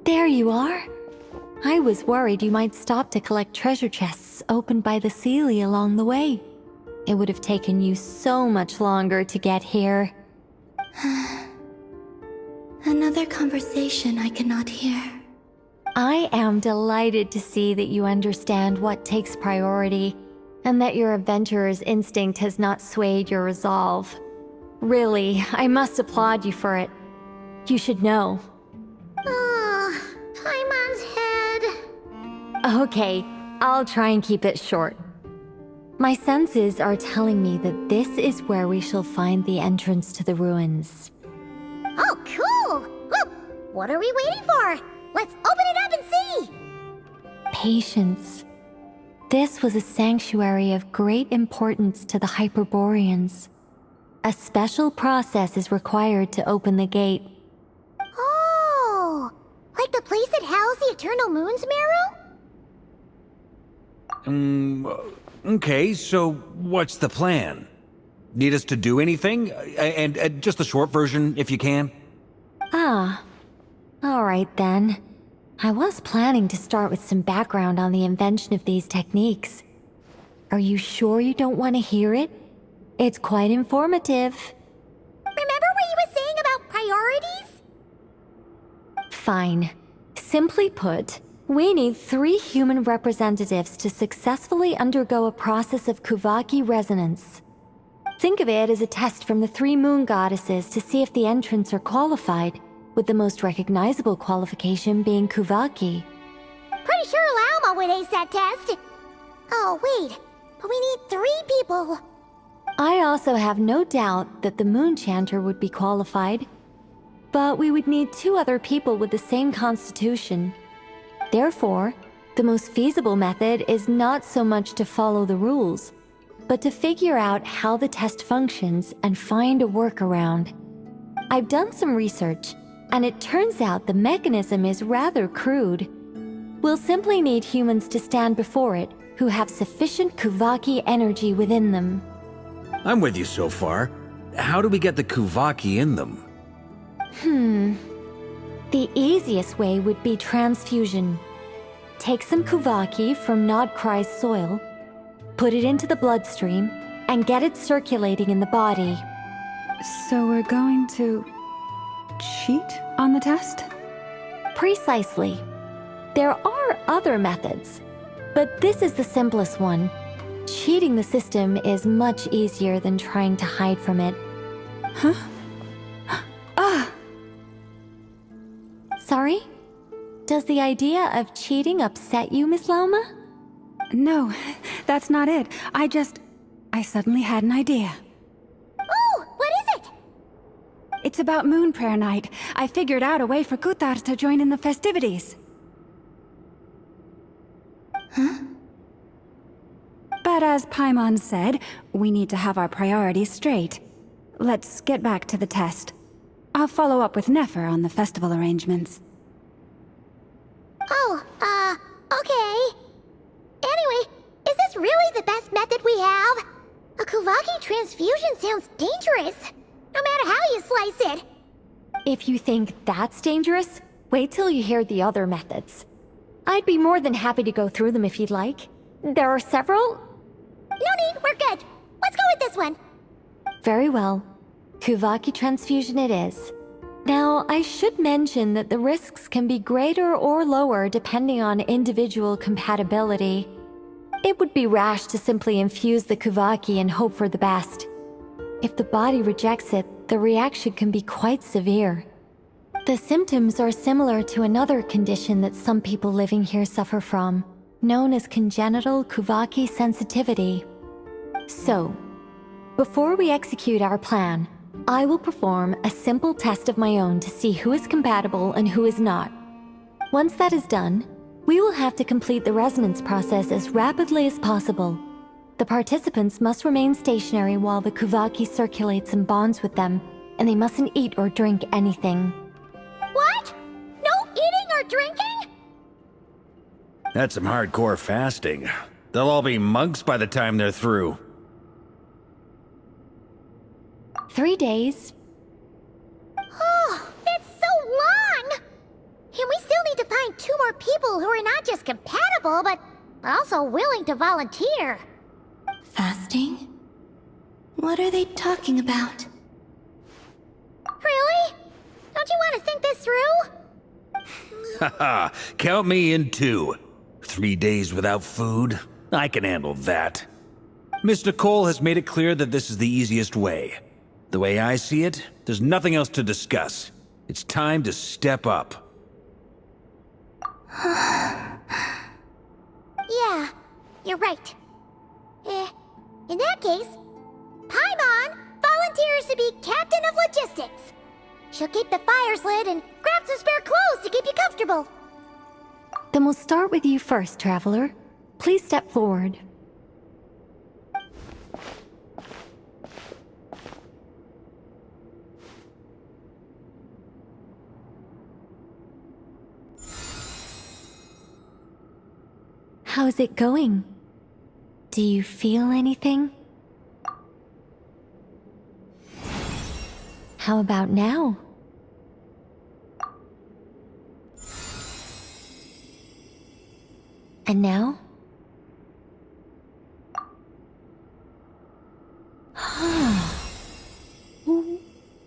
There you are. I was worried you might stop to collect treasure chests opened by the Seelie along the way. It would have taken you so much longer to get here. Another conversation I cannot hear. I am delighted to see that you understand what takes priority, and that your adventurer's instinct has not swayed your resolve. Really, I must applaud you for it. You should know. Paimon's head. Okay, I'll try and keep it short. My senses are telling me that this is where we shall find the entrance to the ruins. Oh, cool! Well, what are we waiting for? Let's open it up and see! Patience. This was a sanctuary of great importance to the Hyperboreans. A special process is required to open the gate. Oh! Like the place that housed the Eternal Moon's marrow? Okay, so what's the plan? Need us to do anything? And just the short version, if you can. Ah. All right then. I was planning to start with some background on the invention of these techniques. Are you sure you don't want to hear it? It's quite informative. Remember what you were saying about priorities? Fine. Simply put, we need 3 human representatives to successfully undergo a process of Kuvaki resonance. Think of it as a test from the 3 moon goddesses to see if the entrants are qualified, with the most recognizable qualification being Kuvaki. Pretty sure Lauma would ace that test. Oh, wait. But we need 3 people. I also have no doubt that the Moon Chanter would be qualified. But we would need 2 other people with the same constitution. Therefore, the most feasible method is not so much to follow the rules, but to figure out how the test functions and find a workaround. I've done some research, and it turns out the mechanism is rather crude. We'll simply need humans to stand before it who have sufficient Kuvaki energy within them. I'm with you so far. How do we get the Kuvaki in them? The easiest way would be transfusion. Take some Kuvaki from Nodkrai's soil, put it into the bloodstream, and get it circulating in the body. So we're going to cheat on the test? Precisely. There are other methods, but this is the simplest one. Cheating the system is much easier than trying to hide from it. Huh? Ah! Sorry? Does the idea of cheating upset you, Miss Lauma? No, that's not it. I suddenly had an idea. Ooh, what is it? It's about Moon Prayer Night. I figured out a way for Kutar to join in the festivities. Huh? But as Paimon said, we need to have our priorities straight. Let's get back to the test. I'll follow up with Nefer on the festival arrangements. Oh, okay. Anyway, is this really the best method we have? A Kuvaki transfusion sounds dangerous, no matter how you slice it. If you think that's dangerous, wait till you hear the other methods. I'd be more than happy to go through them if you'd like. There are several. No need, we're good. Let's go with this one. Very well. Kuvaki transfusion it is. Now, I should mention that the risks can be greater or lower depending on individual compatibility. It would be rash to simply infuse the Kuvaki and hope for the best. If the body rejects it, the reaction can be quite severe. The symptoms are similar to another condition that some people living here suffer from, known as congenital Kuvaki sensitivity. So, before we execute our plan, I will perform a simple test of my own to see who is compatible and who is not. Once that is done, we will have to complete the resonance process as rapidly as possible. The participants must remain stationary while the Kuvaki circulates and bonds with them, and they mustn't eat or drink anything. What? No eating or drinking? That's some hardcore fasting. They'll all be monks by the time they're through. 3 days. Oh, that's so long! And we still need people who are not just compatible, but also willing to volunteer. Fasting? What are they talking about? Really? Don't you want to think this through? Haha, count me in too. 3 days without food? I can handle that. Miss Nicole has made it clear that this is the easiest way. The way I see it, there's nothing else to discuss. It's time to step up. Yeah, you're right. In that case, Paimon volunteers to be Captain of Logistics. She'll keep the fires lit and grab some spare clothes to keep you comfortable. Then we'll start with you first, Traveler. Please step forward. How's it going? Do you feel anything? How about now? And now?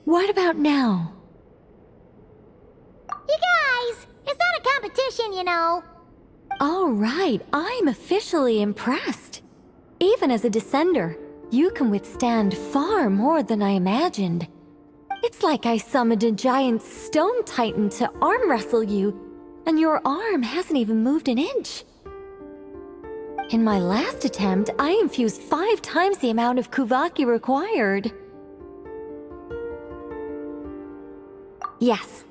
What about now? You guys, it's not a competition, you know. All right, I'm officially impressed. Even as a descender, you can withstand far more than I imagined. It's like I summoned a giant stone titan to arm wrestle you, and your arm hasn't even moved an inch. In my last attempt, I infused 5 times the amount of Kuvaki required. Yes,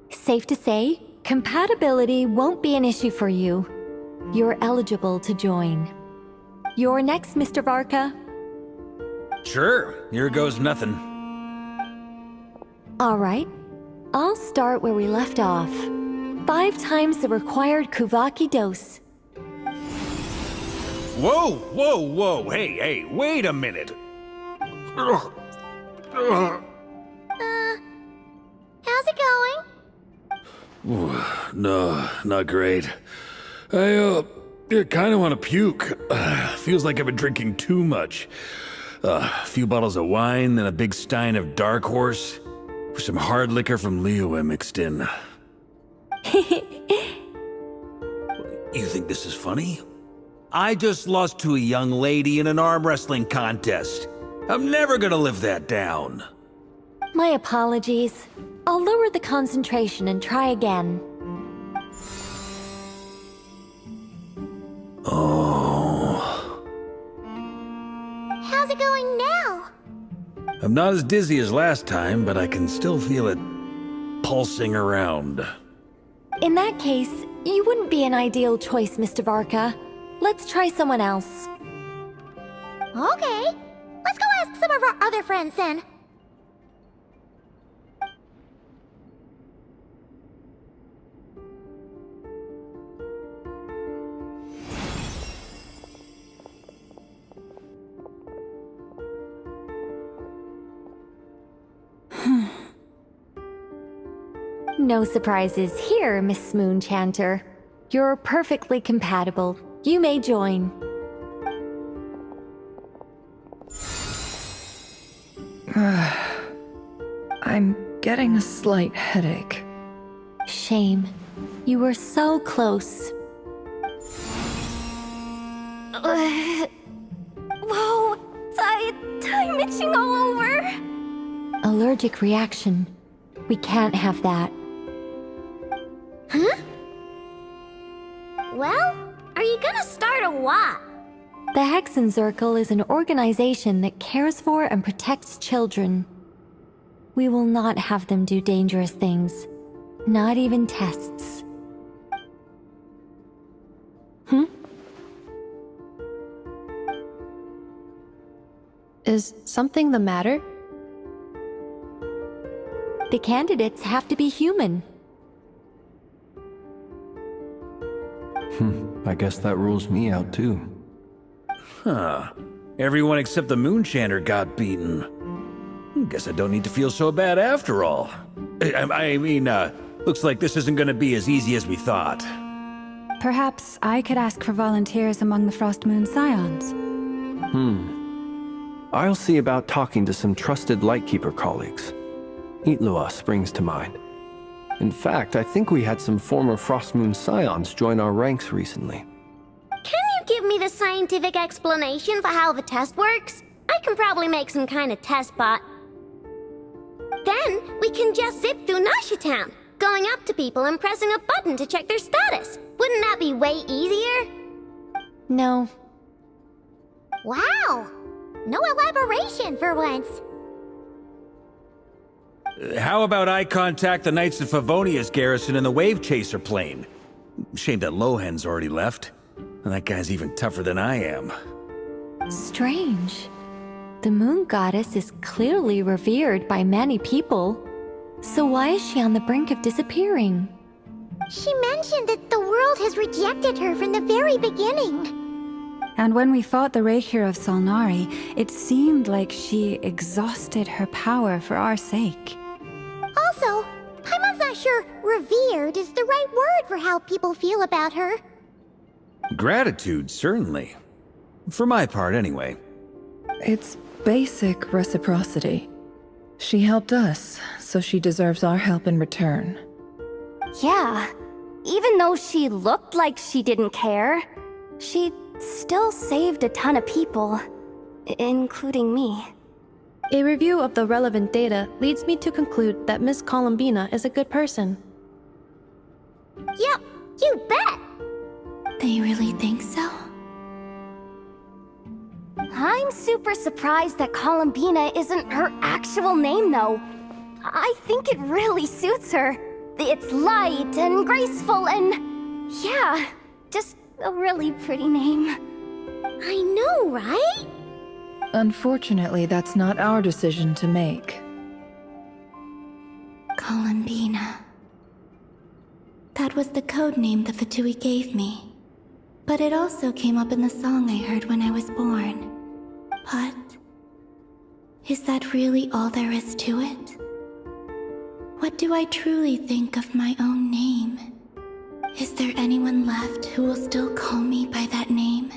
safe to say, compatibility won't be an issue for you. You're eligible to join. You're next, Mr. Varka. Sure, here goes nothing. All right, I'll start where we left off. 5 times the required Kuvaki dose. Whoa, whoa, whoa, hey, wait a minute. How's it going? No, not great. I kind of want to puke. Feels like I've been drinking too much. A few bottles of wine, then a big stein of Dark Horse. With some hard liquor from Liyue mixed in. You think this is funny? I just lost to a young lady in an arm wrestling contest. I'm never gonna live that down. My apologies. I'll lower the concentration and try again. Oh. How's it going now? I'm not as dizzy as last time, but I can still feel it pulsing around. In that case, you wouldn't be an ideal choice, Mr. Varka. Let's try someone else. Okay, let's go ask some of our other friends then. No surprises here, Miss Moonchanter. You're perfectly compatible. You may join. I'm getting a slight headache. Shame. You were so close. Whoa, I'm itching all over. Allergic reaction. We can't have that. Huh? Well, are you gonna start a what? The Hexenzirkel is an organization that cares for and protects children. We will not have them do dangerous things. Not even tests. Is something the matter? The candidates have to be human. I guess that rules me out too. Huh. Everyone except the Moonchanter got beaten. Guess I don't need to feel so bad after all. I mean, looks like this isn't gonna be as easy as we thought. Perhaps I could ask for volunteers among the Frost Moon Scions. I'll see about talking to some trusted Lightkeeper colleagues. Itlua springs to mind. In fact, I think we had some former Frost Moon Scions join our ranks recently. Can you give me the scientific explanation for how the test works? I can probably make some kind of test bot. Then we can just zip through Nasha Town, going up to people and pressing a button to check their status. Wouldn't that be way easier? No. Wow! No elaboration for once. How about I contact the Knights of Favonia's garrison in the Wave Chaser plane? Shame that Lohan's already left. And that guy's even tougher than I am. Strange. The moon goddess is clearly revered by many people. So why is she on the brink of disappearing? She mentioned that the world has rejected her from the very beginning. And when we fought the Reikir of Solnari, it seemed like she exhausted her power for our sake. Also, Paimon's not sure revered is the right word for how people feel about her. Gratitude, certainly. For my part, anyway. It's basic reciprocity. She helped us, so she deserves our help in return. Yeah. Even though she looked like she didn't care, she still saved a ton of people, including me. A review of the relevant data leads me to conclude that Miss Columbina is a good person. Yep, you bet! They really think so? I'm super surprised that Columbina isn't her actual name, though. I think it really suits her. It's light and graceful and... yeah, just a really pretty name. I know, right? Unfortunately, that's not our decision to make. Columbina. That was the code name the Fatui gave me. But it also came up in the song I heard when I was born. But... is that really all there is to it? What do I truly think of my own name? Is there anyone left who will still call me by that name?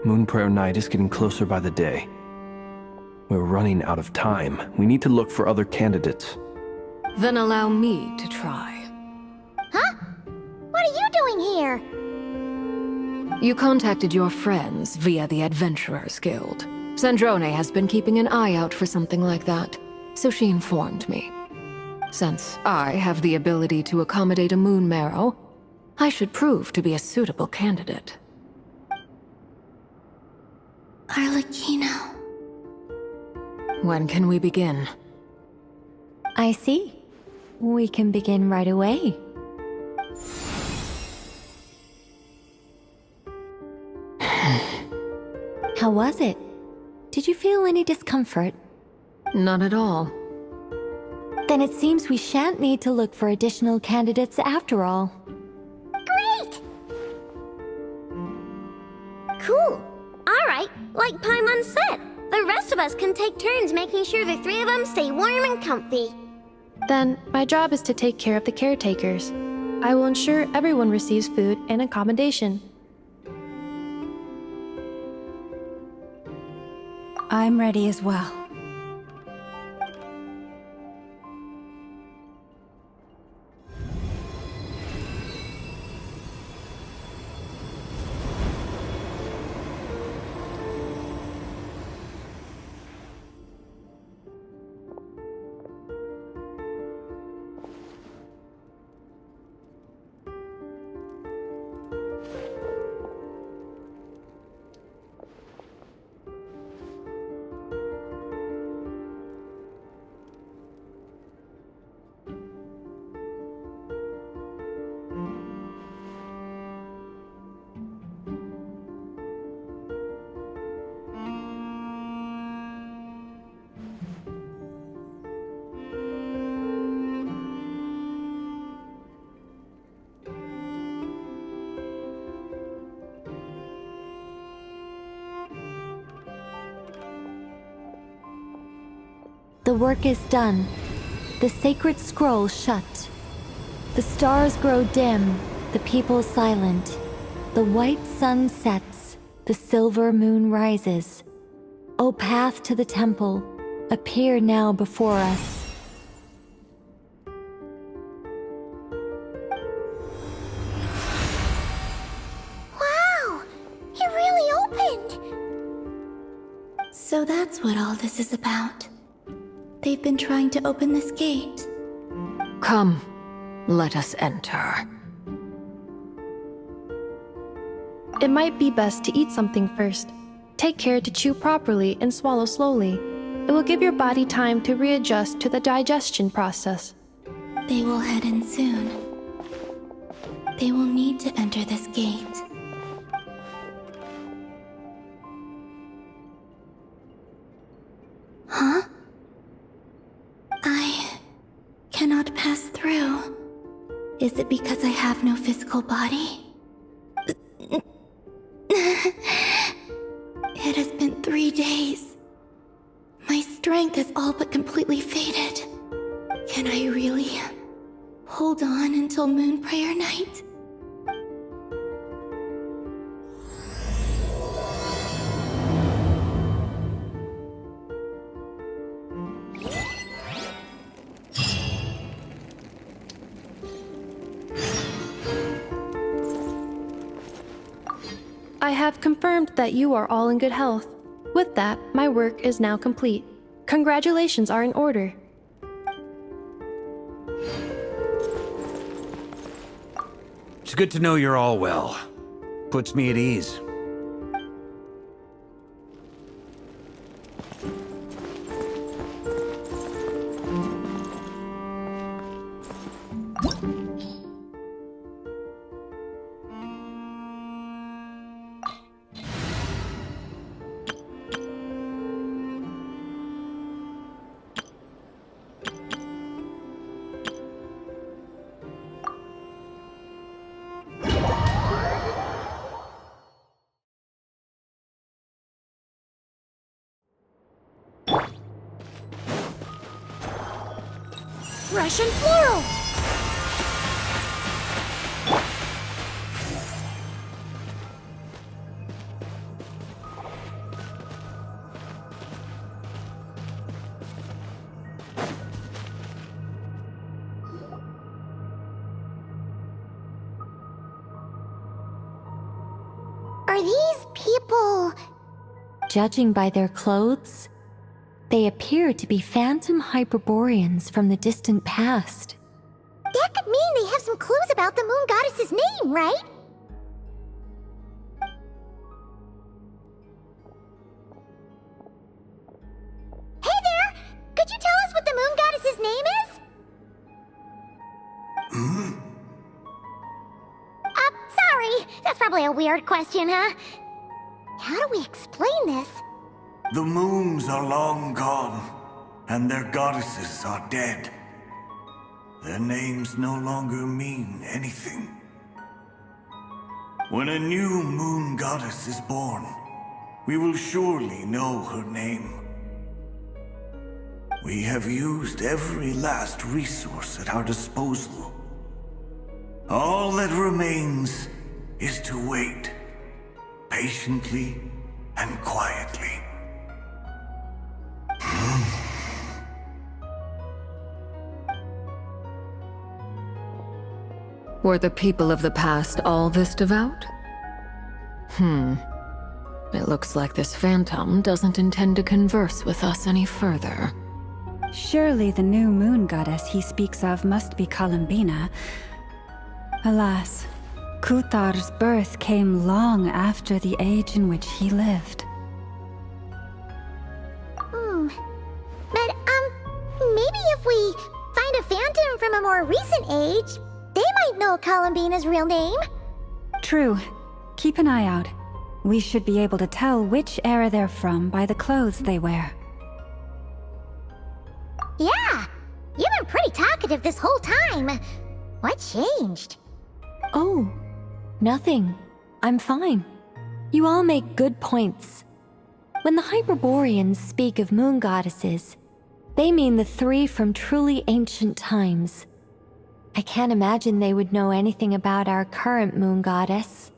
Moon Prayer Night is getting closer by the day. We're running out of time. We need to look for other candidates. Then allow me to try. Huh? What are you doing here? You contacted your friends via the Adventurers Guild. Sandrone has been keeping an eye out for something like that, so she informed me. Since I have the ability to accommodate a moon marrow, I should prove to be a suitable candidate. Arlecchino. When can we begin? I see. We can begin right away. How was it? Did you feel any discomfort? Not at all. Then it seems we shan't need to look for additional candidates after all. Great! Cool. Alright, like Paimon said, the rest of us can take turns making sure the three of them stay warm and comfy. Then, my job is to take care of the caretakers. I will ensure everyone receives food and accommodation. I'm ready as well. The work is done. The sacred scroll shut. The stars grow dim, the people silent. The white sun sets, the silver moon rises. O path to the temple, appear now before us. Wow! It really opened! So that's what all this is about. They've been trying to open this gate. Come, let us enter. It might be best to eat something first. Take care to chew properly and swallow slowly. It will give your body time to readjust to the digestion process. They will head in soon. They will need to enter this gate. Huh? I cannot pass through. Is it because I have no physical body? It has been 3 days. My strength has all but completely faded. Can I really hold on until Moon Prayer Night? I have confirmed that you are all in good health. With that, my work is now complete. Congratulations are in order. It's good to know you're all well. Puts me at ease. Russian floral! Are these people... Judging by their clothes, they appear to be phantom Hyperboreans from the distant past. That could mean they have some clues about the moon goddess's name, right? Hey there! Could you tell us what the moon goddess's name is? Sorry. That's probably a weird question, huh? How do we explain this? The moons are long gone, and their goddesses are dead. Their names no longer mean anything. When a new moon goddess is born, we will surely know her name. We have used every last resource at our disposal. All that remains is to wait, patiently and quietly. Were the people of the past all this devout? It looks like this phantom doesn't intend to converse with us any further. Surely the new moon goddess he speaks of must be Columbina. Alas, Kuthar's birth came long after the age in which he lived. But, maybe if we find a phantom from a more recent age, they might know Columbina's real name. True. Keep an eye out. We should be able to tell which era they're from by the clothes they wear. Yeah, you've been pretty talkative this whole time. What changed? Oh, nothing. I'm fine. You all make good points. When the Hyperboreans speak of moon goddesses, They mean the three from truly ancient times. I can't imagine they would know anything about our current moon goddess.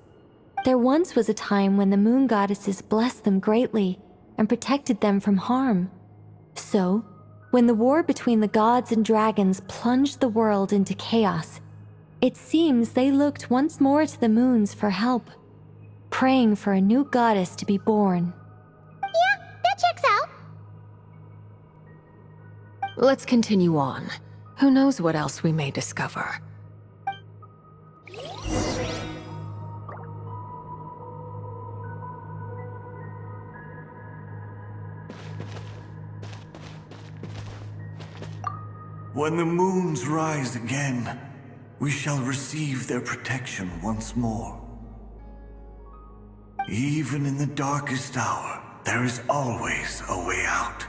There once was a time when the moon goddesses blessed them greatly and protected them from harm. So, when the war between the gods and dragons plunged the world into chaos, it seems they looked once more to the moons for help, praying for a new goddess to be born. Yeah, that checks out. Let's continue on. Who knows what else we may discover? When the moons rise again, we shall receive their protection once more. Even in the darkest hour, there is always a way out.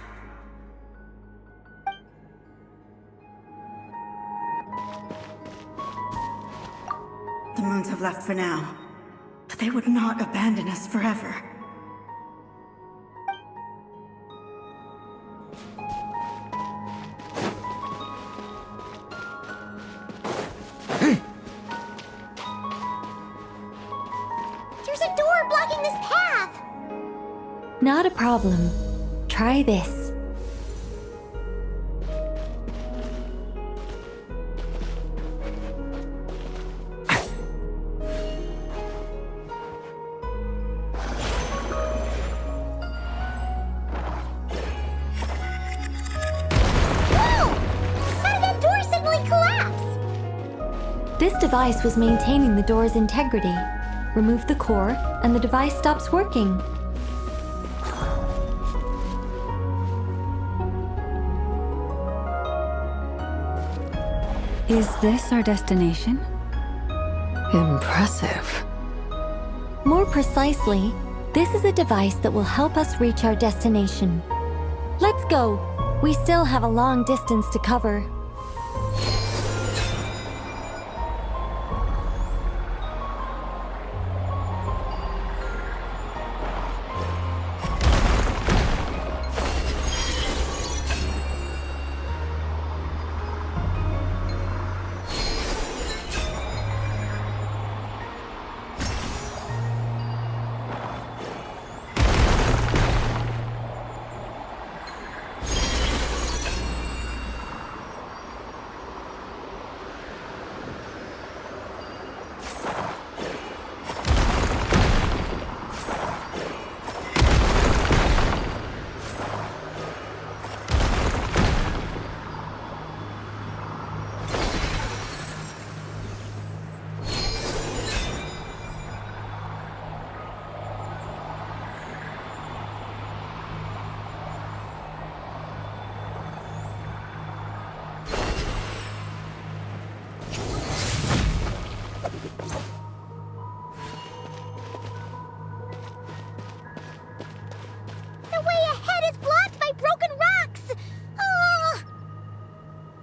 The moons have left for now, but they would not abandon us forever. There's a door blocking this path! Not a problem. Try this. This device was maintaining the door's integrity. Remove the core, and the device stops working. Is this our destination? Impressive. More precisely, this is a device that will help us reach our destination. Let's go. We still have a long distance to cover.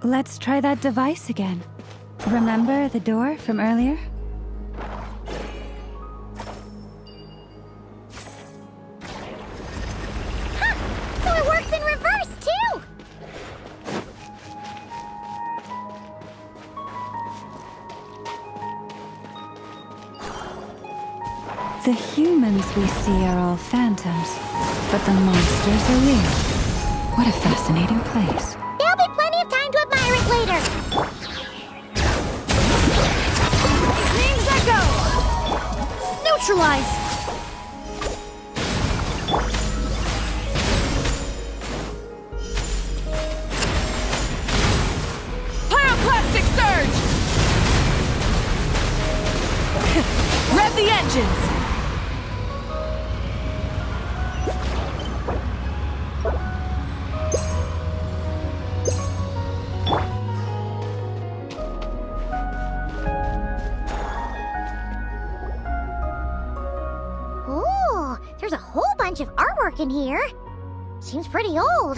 Let's try that device again. Remember the door from earlier? So it works in reverse, too! The humans we see are all phantoms, but the monsters are real. What a fascinating place. There'll be plenty of time to admire it later. Names echo! Neutralize! Pyroclastic surge! Rev the engines! There's a whole bunch of artwork in here. Seems pretty old.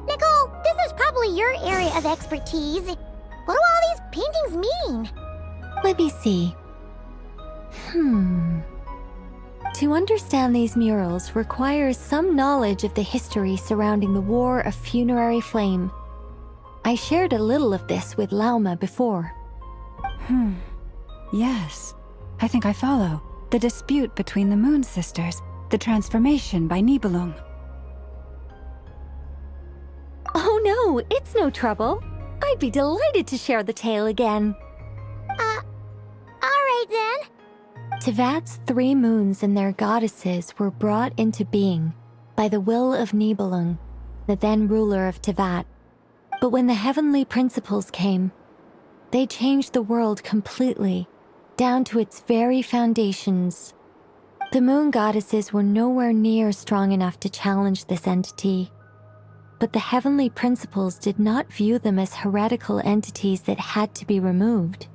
Nicole, this is probably your area of expertise. What do all these paintings mean? Let me see. To understand these murals requires some knowledge of the history surrounding the War of Funerary Flame. I shared a little of this with Lauma before. Yes, I think I follow. The dispute between the Moon Sisters, the transformation by Nibelung. Oh no, it's no trouble. I'd be delighted to share the tale again. Alright then. Tevat's 3 moons and their goddesses were brought into being by the will of Nibelung, the then ruler of Tevat. But when the heavenly principles came, they changed the world completely, down to its very foundations. The moon goddesses were nowhere near strong enough to challenge this entity. But the heavenly principles did not view them as heretical entities that had to be removed.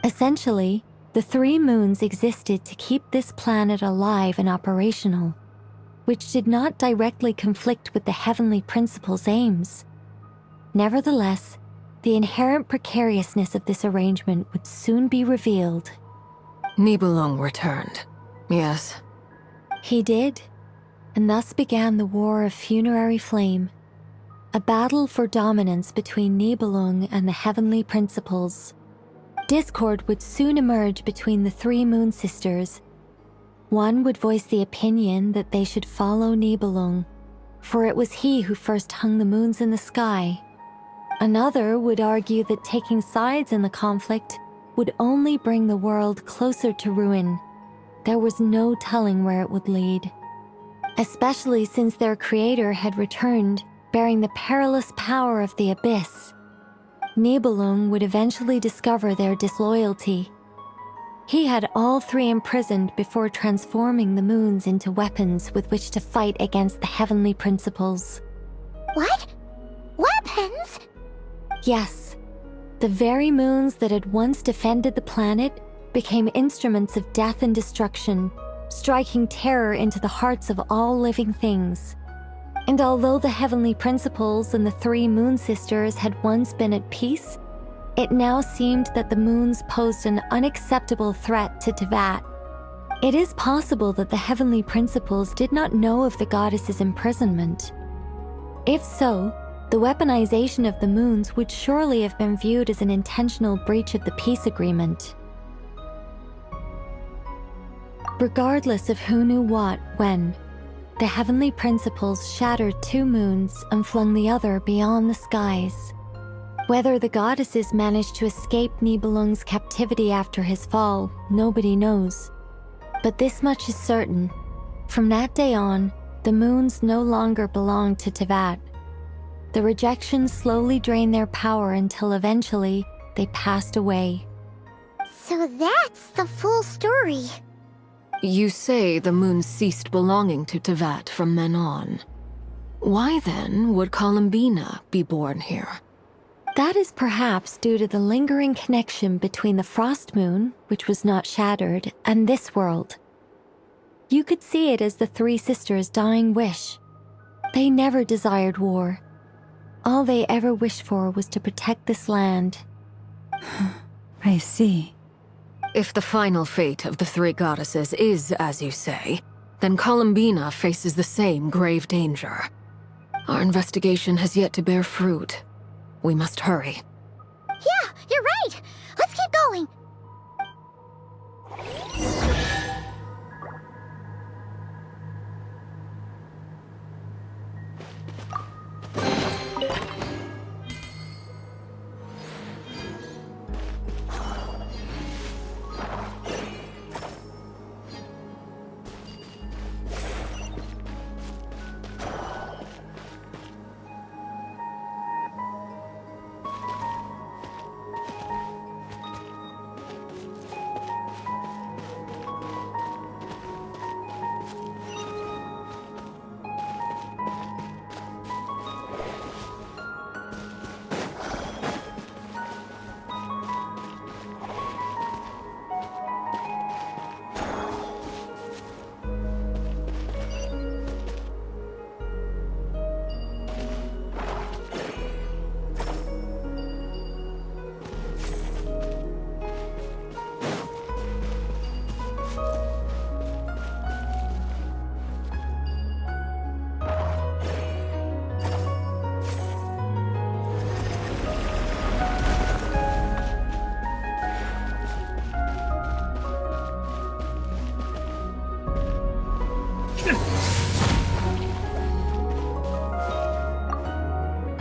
Essentially, the 3 moons existed to keep this planet alive and operational, which did not directly conflict with the heavenly principles' aims. Nevertheless, the inherent precariousness of this arrangement would soon be revealed. Nibelung returned. Yes. He did, and thus began the War of Funerary Flame, a battle for dominance between Nibelung and the heavenly principles. Discord would soon emerge between the 3 moon sisters. One would voice the opinion that they should follow Nibelung, for it was he who first hung the moons in the sky. Another would argue that taking sides in the conflict would only bring the world closer to ruin. There was no telling where it would lead, especially since their creator had returned, bearing the perilous power of the abyss. Nibelung would eventually discover their disloyalty. He had all 3 imprisoned before transforming the moons into weapons with which to fight against the heavenly principles. What? Weapons? Yes, the very moons that had once defended the planet became instruments of death and destruction, striking terror into the hearts of all living things. And although the heavenly principles and the 3 moon sisters had once been at peace, it now seemed that the moons posed an unacceptable threat to Tevat. It is possible that the heavenly principles did not know of the goddess's imprisonment. If so, the weaponization of the moons would surely have been viewed as an intentional breach of the peace agreement. Regardless of who knew what, when, the heavenly principles shattered 2 moons and flung the other beyond the skies. Whether the goddesses managed to escape Nibelung's captivity after his fall, nobody knows. But this much is certain. From that day on, the moons no longer belonged to Tevat. The rejection slowly drained their power until eventually they passed away. So that's the full story. You say the moons ceased belonging to Tevat from then on. Why then would Columbina be born here? That is perhaps due to the lingering connection between the Frost Moon, which was not shattered, and this world. You could see it as the 3 sisters' dying wish. They never desired war. All they ever wished for was to protect this land. I see. If the final fate of the 3 goddesses is as you say, then Columbina faces the same grave danger. Our investigation has yet to bear fruit. We must hurry. Yeah, you're right. Let's keep going.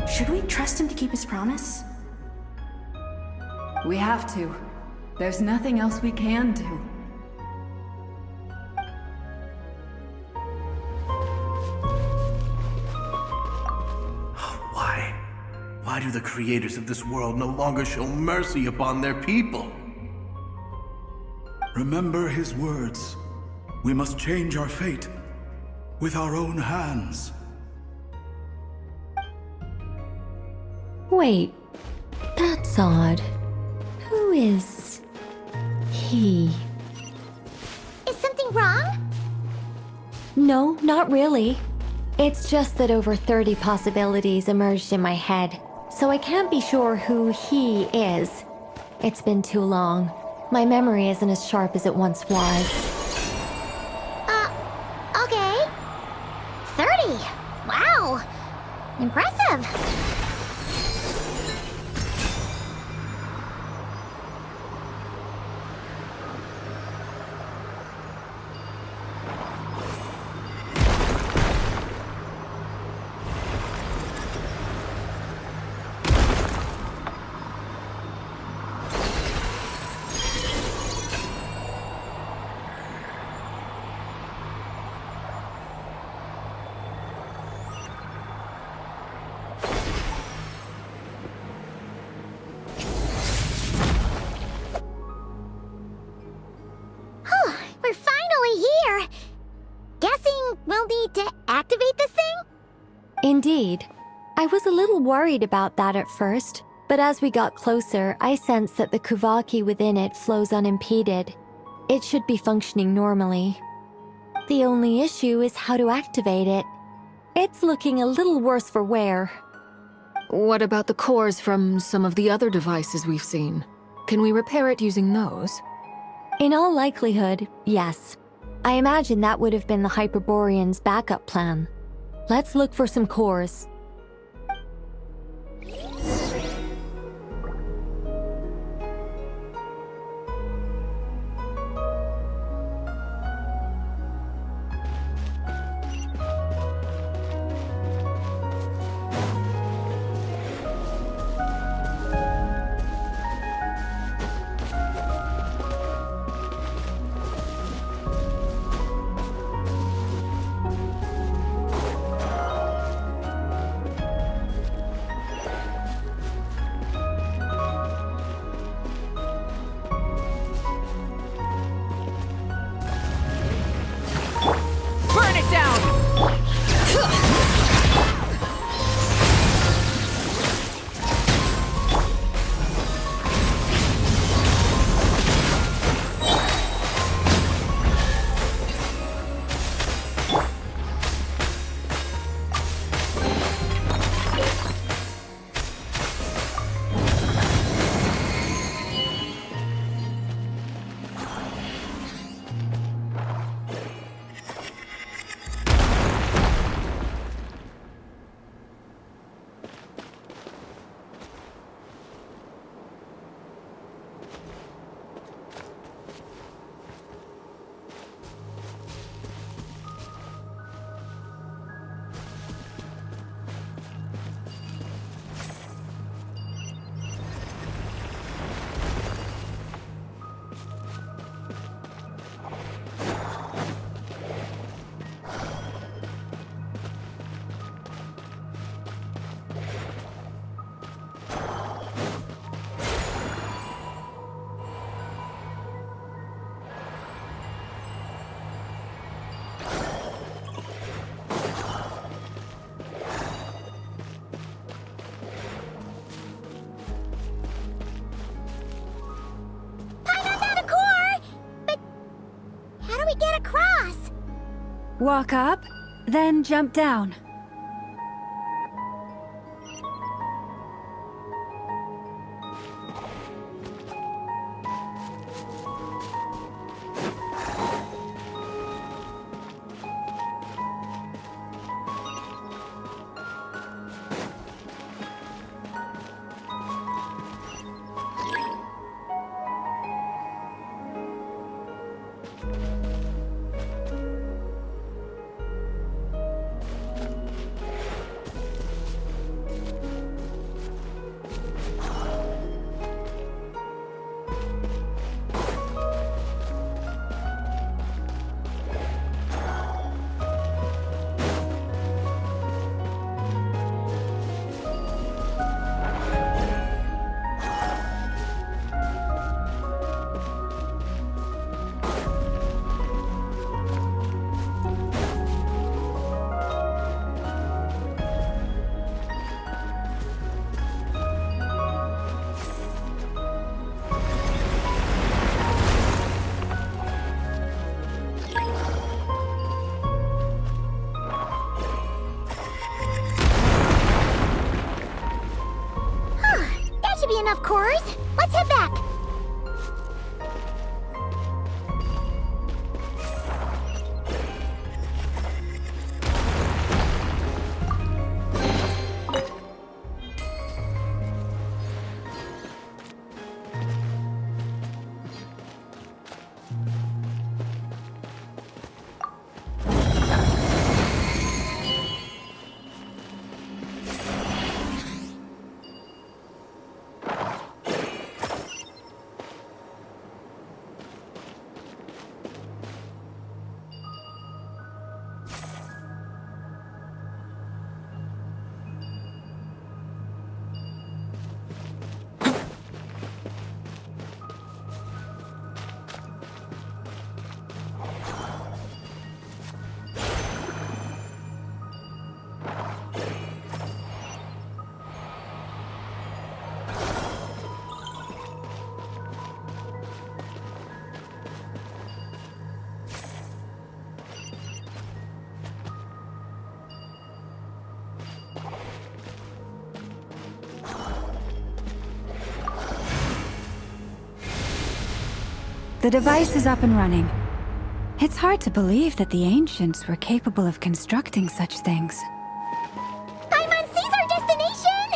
Should we trust him to keep his promise? We have to. There's nothing else we can do. Why? Why do the creators of this world no longer show mercy upon their people? Remember his words. We must change our fate with our own hands. Wait, that's odd. Who is he? Is something wrong? No, not really. It's just that over 30 possibilities emerged in my head, so I can't be sure who he is. It's been too long. My memory isn't as sharp as it once was. Okay. 30! Wow! Impressive! We're finally here! Guessing we'll need to activate this thing? Indeed. I was a little worried about that at first, but as we got closer, I sensed that the Kuvaki within it flows unimpeded. It should be functioning normally. The only issue is how to activate it. It's looking a little worse for wear. What about the cores from some of the other devices we've seen? Can we repair it using those? In all likelihood, yes. I imagine that would have been the Hyperborean's backup plan. Let's look for some cores. Walk up, then jump down. in, of course. Let's head back. The device is up and running. It's hard to believe that the ancients were capable of constructing such things. Paimon sees our destination!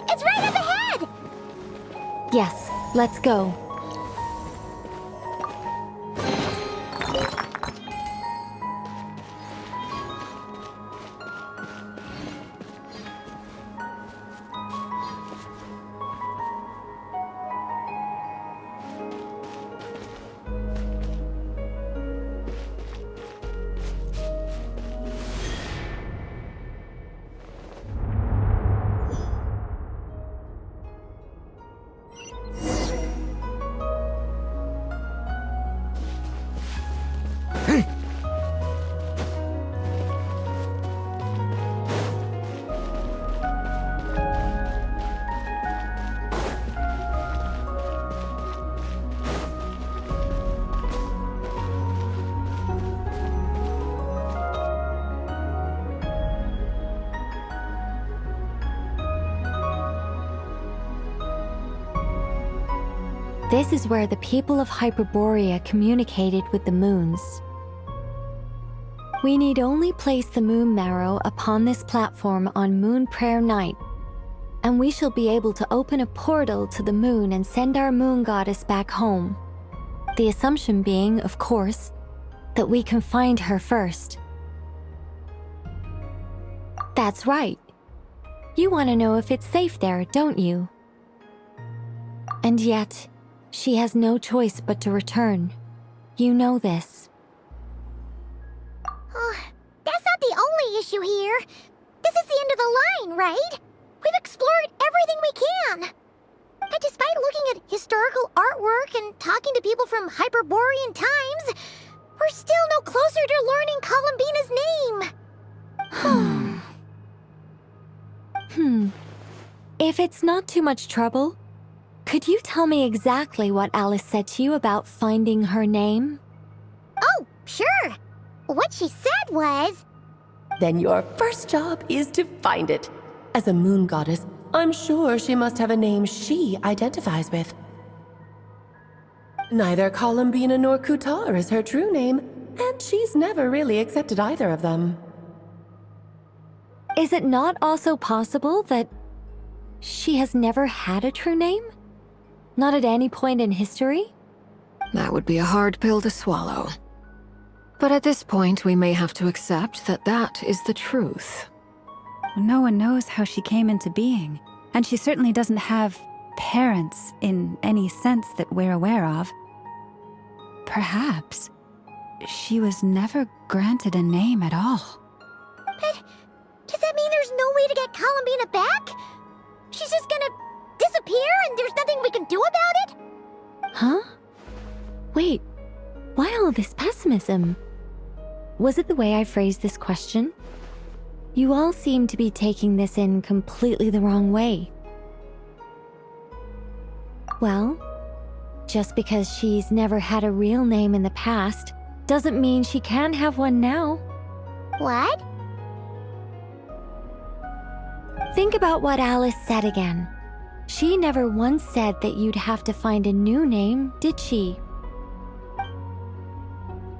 It's right up ahead! Yes, let's go. This is where the people of Hyperborea communicated with the moons. We need only place the moon marrow upon this platform on Moon Prayer Night, and we shall be able to open a portal to the moon and send our moon goddess back home. The assumption being, of course, that we can find her first. That's right. You want to know if it's safe there, don't you? And yet, she has no choice but to return. You know this. Oh, that's not the only issue here. This is the end of the line, right? We've explored everything we can. And despite looking at historical artwork and talking to people from Hyperborean times, we're still no closer to learning Columbina's name. If it's not too much trouble, could you tell me exactly what Alice said to you about finding her name? Oh, sure. What she said was... Then your first job is to find it. As a moon goddess, I'm sure she must have a name she identifies with. Neither Columbina nor Kutar is her true name, and she's never really accepted either of them. Is it not also possible that she has never had a true name? Not at any point in history? That would be a hard pill to swallow. But at this point, we may have to accept that that is the truth. No one knows how she came into being, and she certainly doesn't have parents in any sense that we're aware of. Perhaps she was never granted a name at all. But does that mean there's no way to get Columbina back? She's just gonna disappear and there's nothing we can do about it? Huh? Wait, why all this pessimism? Was it the way I phrased this question? You all seem to be taking this in completely the wrong way. Well, just because she's never had a real name in the past doesn't mean she can't have one now. What? Think about what Alice said again. She never once said that you'd have to find a new name, did she?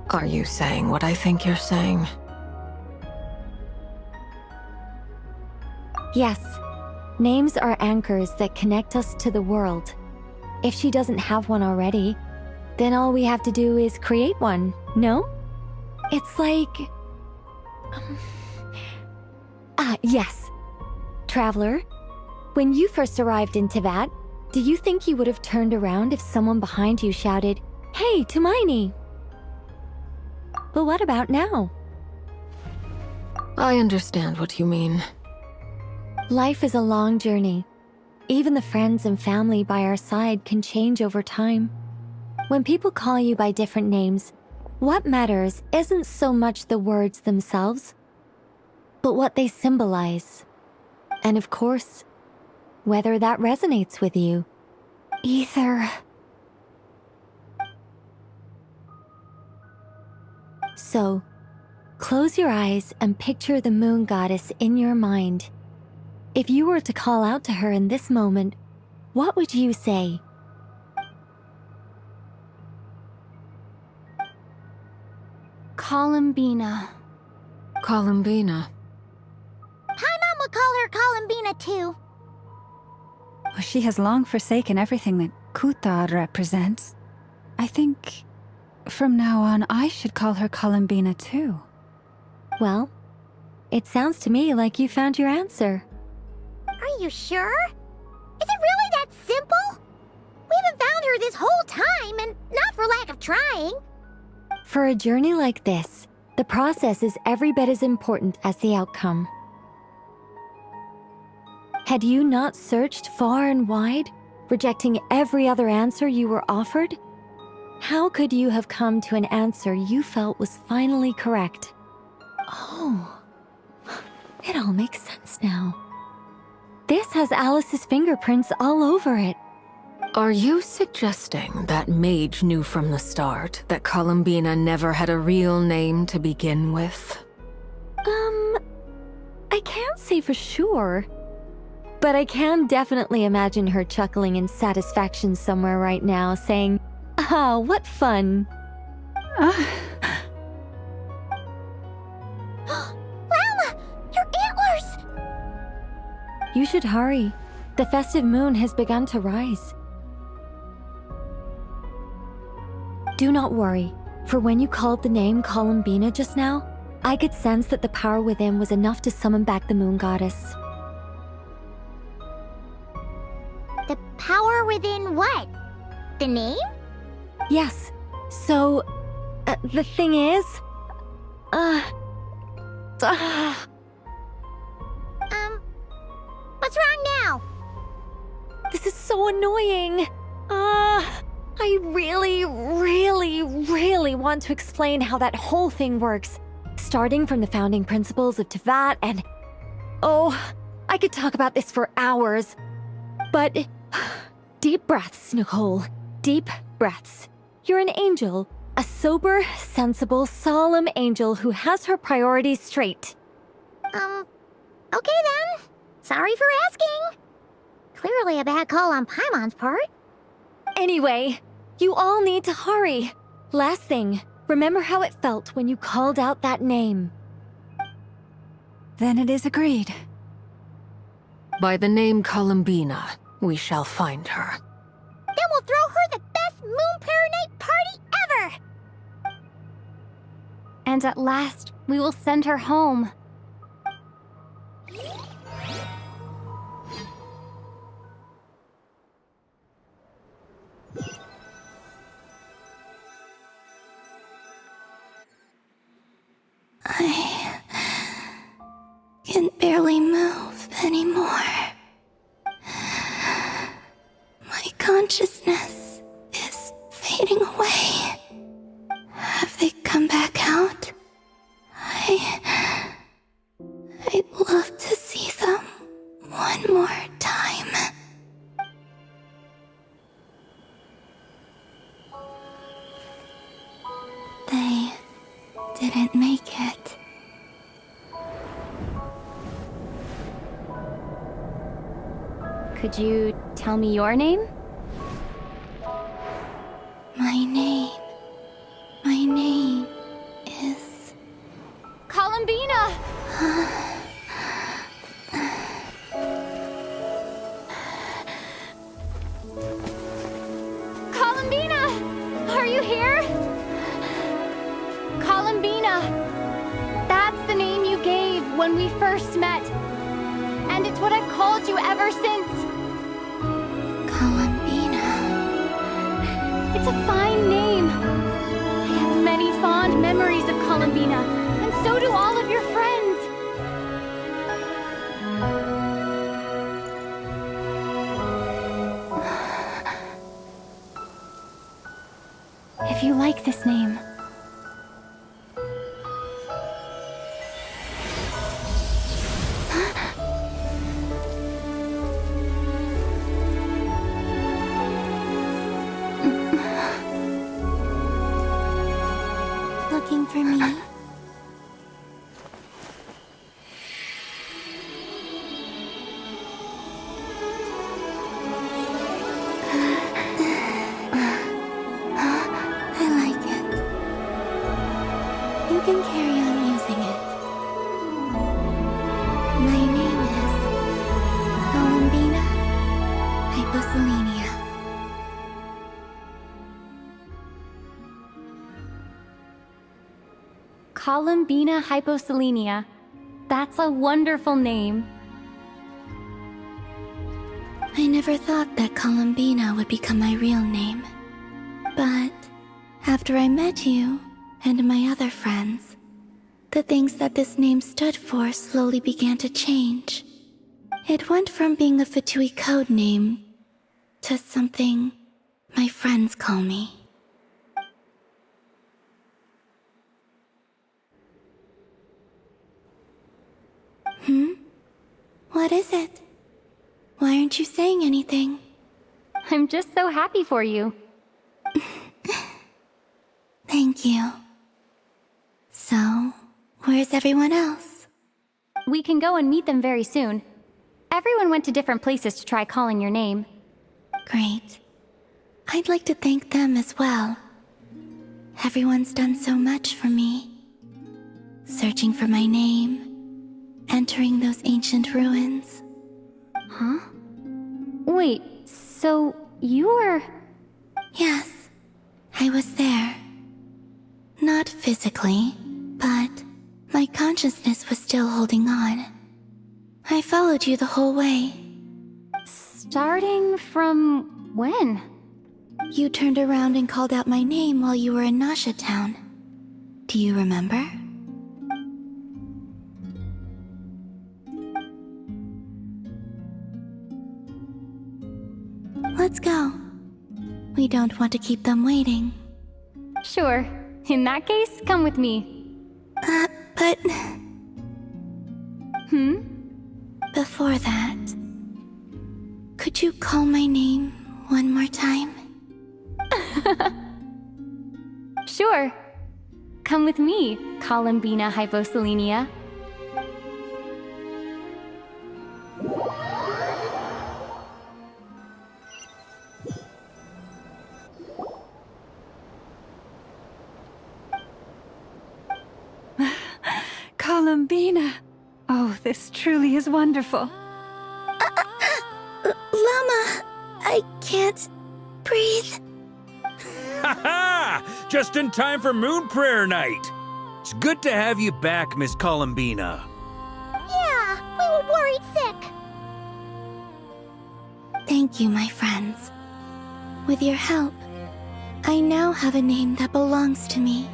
Are you saying what I think you're saying? Yes. Names are anchors that connect us to the world. If she doesn't have one already, then all we have to do is create one, no? It's like... yes. Traveler, when you first arrived in Teyvat, do you think you would have turned around if someone behind you shouted, "Hey, Tumaini"? But what about now? I understand what you mean. Life is a long journey. Even the friends and family by our side can change over time. When people call you by different names, what matters isn't so much the words themselves, but what they symbolize. And of course, whether that resonates with you. Ether. So, close your eyes and picture the moon goddess in your mind. If you were to call out to her in this moment, what would you say? Columbina. Columbina. Paimon would call her Columbina too. She has long forsaken everything that Kuthar represents. I think from now on I should call her Columbina too. Well, it sounds to me like you found your answer. Are you sure? Is it really that simple? We haven't found her this whole time, and not for lack of trying. For a journey like this, the process is every bit as important as the outcome. Had you not searched far and wide, rejecting every other answer you were offered, how could you have come to an answer you felt was finally correct? Oh, it all makes sense now. This has Alice's fingerprints all over it. Are you suggesting that Mage knew from the start that Columbina never had a real name to begin with? I can't say for sure. But I can definitely imagine her chuckling in satisfaction somewhere right now, saying, "Ah, what fun." Llama! Your antlers! You should hurry. The festive moon has begun to rise. Do not worry, for when you called the name Columbina just now, I could sense that the power within was enough to summon back the moon goddess. The power within what? The name? Yes. So, the thing is... What's wrong now? This is so annoying. I really want to explain how that whole thing works. Starting from the founding principles of Teyvat and... Oh, I could talk about this for hours. But... Deep breaths, Nicole. Deep breaths. You're an angel. A sober, sensible, solemn angel who has her priorities straight. Okay then. Sorry for asking. Clearly a bad call on Paimon's part. Anyway, you all need to hurry. Last thing, remember how it felt when you called out that name. Then it is agreed. By the name Columbina, we shall find her. Then we'll throw her the best Moon Pair Night party ever! And at last, we will send her home. I can barely move anymore. My consciousness is fading away. Have they come back out? I'd love to see them one more time. They didn't make it. Could you tell me your name? My name is... Columbina! Columbina! Are you here? Columbina! That's the name you gave when we first met. And it's what I've called you ever since. Columbina. It's a fine name. I have many fond memories of Columbina, and so do all of your friends. If you like this name, looking for me? I like it. You can carry on using it. My name is Columbina Hyposelenia. Columbina Hyposelenia. That's a wonderful name. I never thought that Columbina would become my real name. But after I met you and my other friends, the things that this name stood for slowly began to change. It went from being a Fatui code name to something my friends call me. What is it? Why aren't you saying anything? I'm just so happy for you. Thank you. So, where's everyone else? We can go and meet them very soon. Everyone went to different places to try calling your name. Great. I'd like to thank them as well. Everyone's done so much for me. Searching for my name, entering those ancient ruins. Huh? Wait, so you were... Yes, I was there. Not physically, but my consciousness was still holding on. I followed you the whole way. Starting from when? You turned around and called out my name while you were in Nasha Town. Do you remember? Let's go. We don't want to keep them waiting. Sure. In that case, come with me. But... Before that, could you call my name one more time? Sure. Come with me, Columbina Hyposelenia. Columbina! Oh, this truly is wonderful. Llama, I can't breathe. Ha ha! Just in time for Moon Prayer Night. It's good to have you back, Miss Columbina. Yeah, we were worried sick. Thank you, my friends. With your help, I now have a name that belongs to me.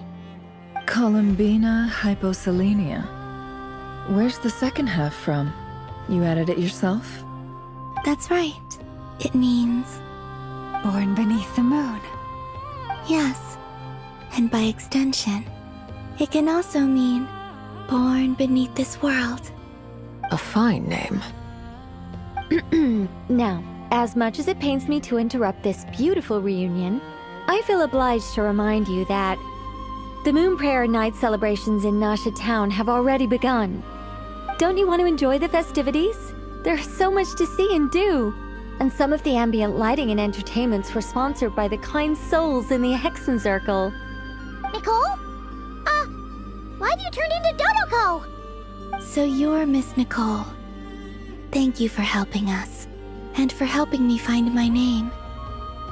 Columbina Hyposelenia. Where's the second half from? You added it yourself? That's right. It means... Born beneath the moon. Yes. And by extension, it can also mean born beneath this world. A fine name. Now, as much as it pains me to interrupt this beautiful reunion, I feel obliged to remind you that the Moon Prayer Night celebrations in Nasha Town have already begun. Don't you want to enjoy the festivities? There's so much to see and do. and some of the ambient lighting and entertainments were sponsored by the kind souls in the Hexencircle. Nicole? Why have you turned into Dodoko? So you're Miss Nicole. Thank you for helping us, and for helping me find my name.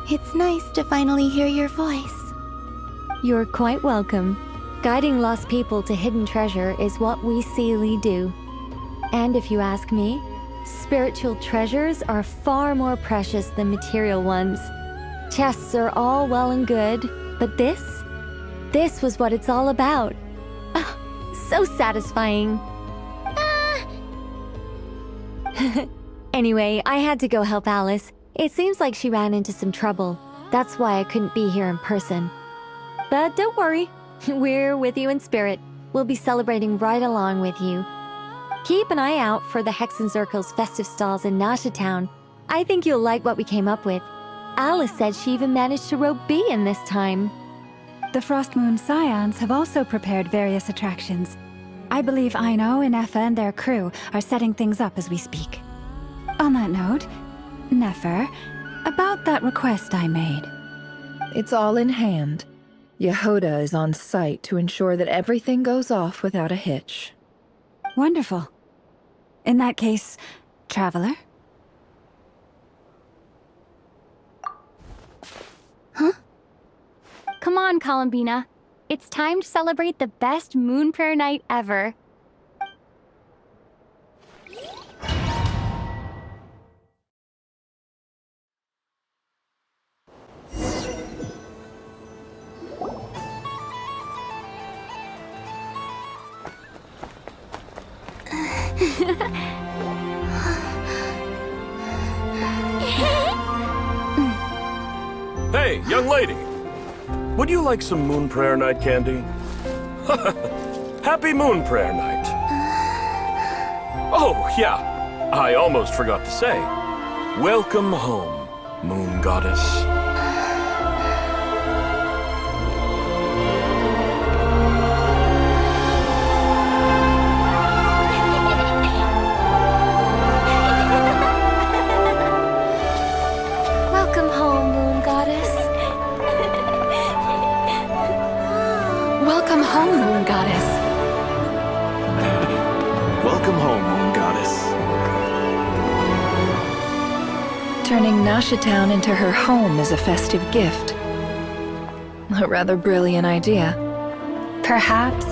It's nice to finally hear your voice. You're quite welcome. Guiding lost people to hidden treasure is what we Seelie do. And if you ask me, spiritual treasures are far more precious than material ones. Chests are all well and good, but this was what it's all about. Ah, so satisfying. Anyway, I had to go help Alice. It seems like she ran into some trouble. That's why I couldn't be here in person. But don't worry, we're with you in spirit. We'll be celebrating right along with you. Keep an eye out for the Hexencircle's festive stalls in Nasha Town. I think you'll like what we came up with. Alice said she even managed to rope B in this time. The Frost Moon Scions have also prepared various attractions. I believe Aino and Effa and their crew are setting things up as we speak. On that note, Nefer, about that request I made. It's all in hand. Yehoda is on site to ensure that everything goes off without a hitch. Wonderful. In that case, Traveler? Huh? Come on, Columbina. It's time to celebrate the best moon prayer night ever. Hey, young lady! Would you like some Moon Prayer Night candy? Happy Moon Prayer Night! Oh, yeah, I almost forgot to say. Welcome home, Moon Goddess. Welcome home, Moon Goddess. Welcome home, Moon Goddess. Welcome home, Moon Goddess. Turning Nasha Town into her home is a festive gift. A rather brilliant idea. Perhaps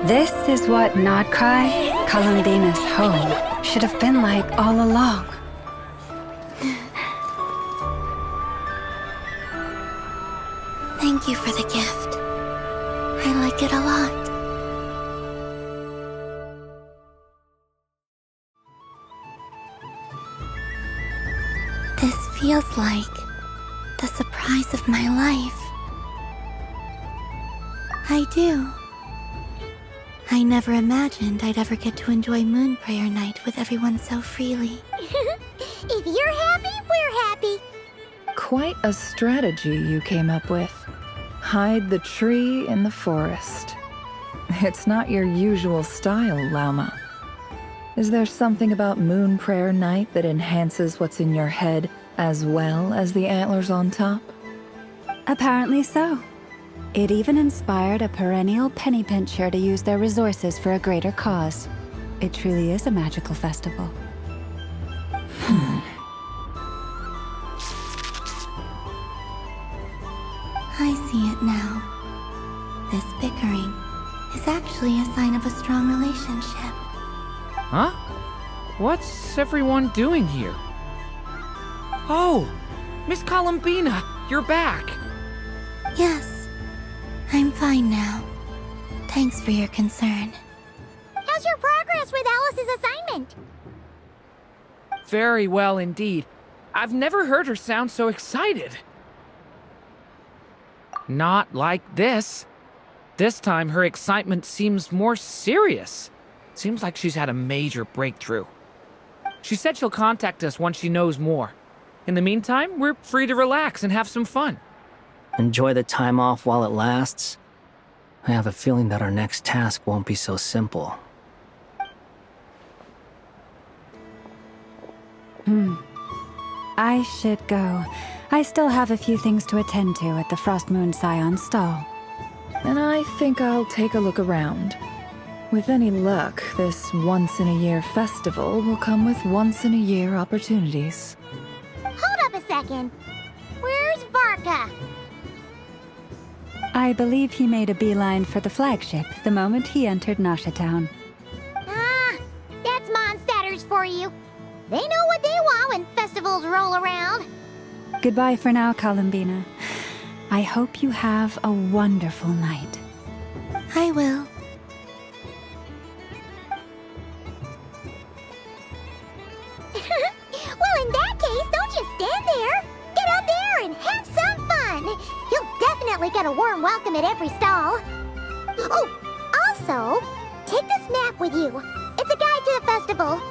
this is what Nodcry, Columbina's home, should have been like all along. Thank you for the gift. I like it a lot. This feels like the surprise of my life. I do. I never imagined I'd ever get to enjoy Moon Prayer Night with everyone so freely. If you're happy, we're happy. Quite a strategy you came up with. Hide the tree in the forest. It's not your usual style, Lauma. Is there something about Moon Prayer Night that enhances what's in your head as well as the antlers on top? Apparently so. It even inspired a perennial penny pincher to use their resources for a greater cause. It truly is a magical festival. I see it now. This bickering is actually a sign of a strong relationship. Huh? What's everyone doing here? Oh! Miss Columbina, you're back! Yes, I'm fine now. Thanks for your concern. How's your progress with Alice's assignment? Very well indeed. I've never heard her sound so excited. Not like this. This time her excitement seems more serious. Seems like she's had a major breakthrough. She said she'll contact us once she knows more. In the meantime, we're free to relax and have some fun. Enjoy the time off while it lasts. I have a feeling that our next task won't be so simple. I should go. I still have a few things to attend to at the Frost Moon Scion stall. And I think I'll take a look around. With any luck, this once-in-a-year festival will come with once-in-a-year opportunities. Hold up a second. Where's Varka? I believe he made a beeline for the flagship the moment he entered Nasha Town. Ah, that's Mondstadters for you. They know what they want when festivals roll around. Goodbye for now, Columbina. I hope you have a wonderful night. I will. Well, in that case, don't just stand there. Get out there and have some fun. You'll definitely get a warm welcome at every stall. Oh, also, take this map with you. It's a guide to the festival.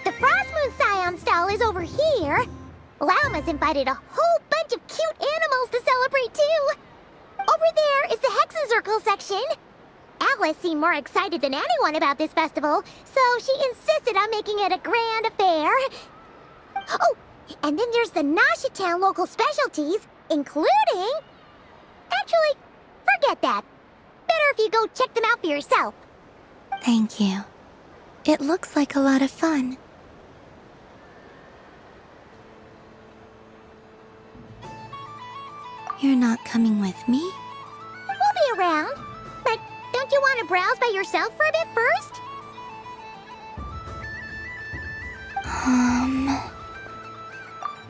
The Frost Moon Scion stall is over here. Llama's invited a whole bunch of cute animals to celebrate too. Over there is the Hexencircle section. Alice seemed more excited than anyone about this festival, so she insisted on making it a grand affair. Oh, and then there's the Nasha Town local specialties, including... Actually, forget that. Better if you go check them out for yourself. Thank you. It looks like a lot of fun. You're not coming with me? We'll be around. But don't you want to browse by yourself for a bit first?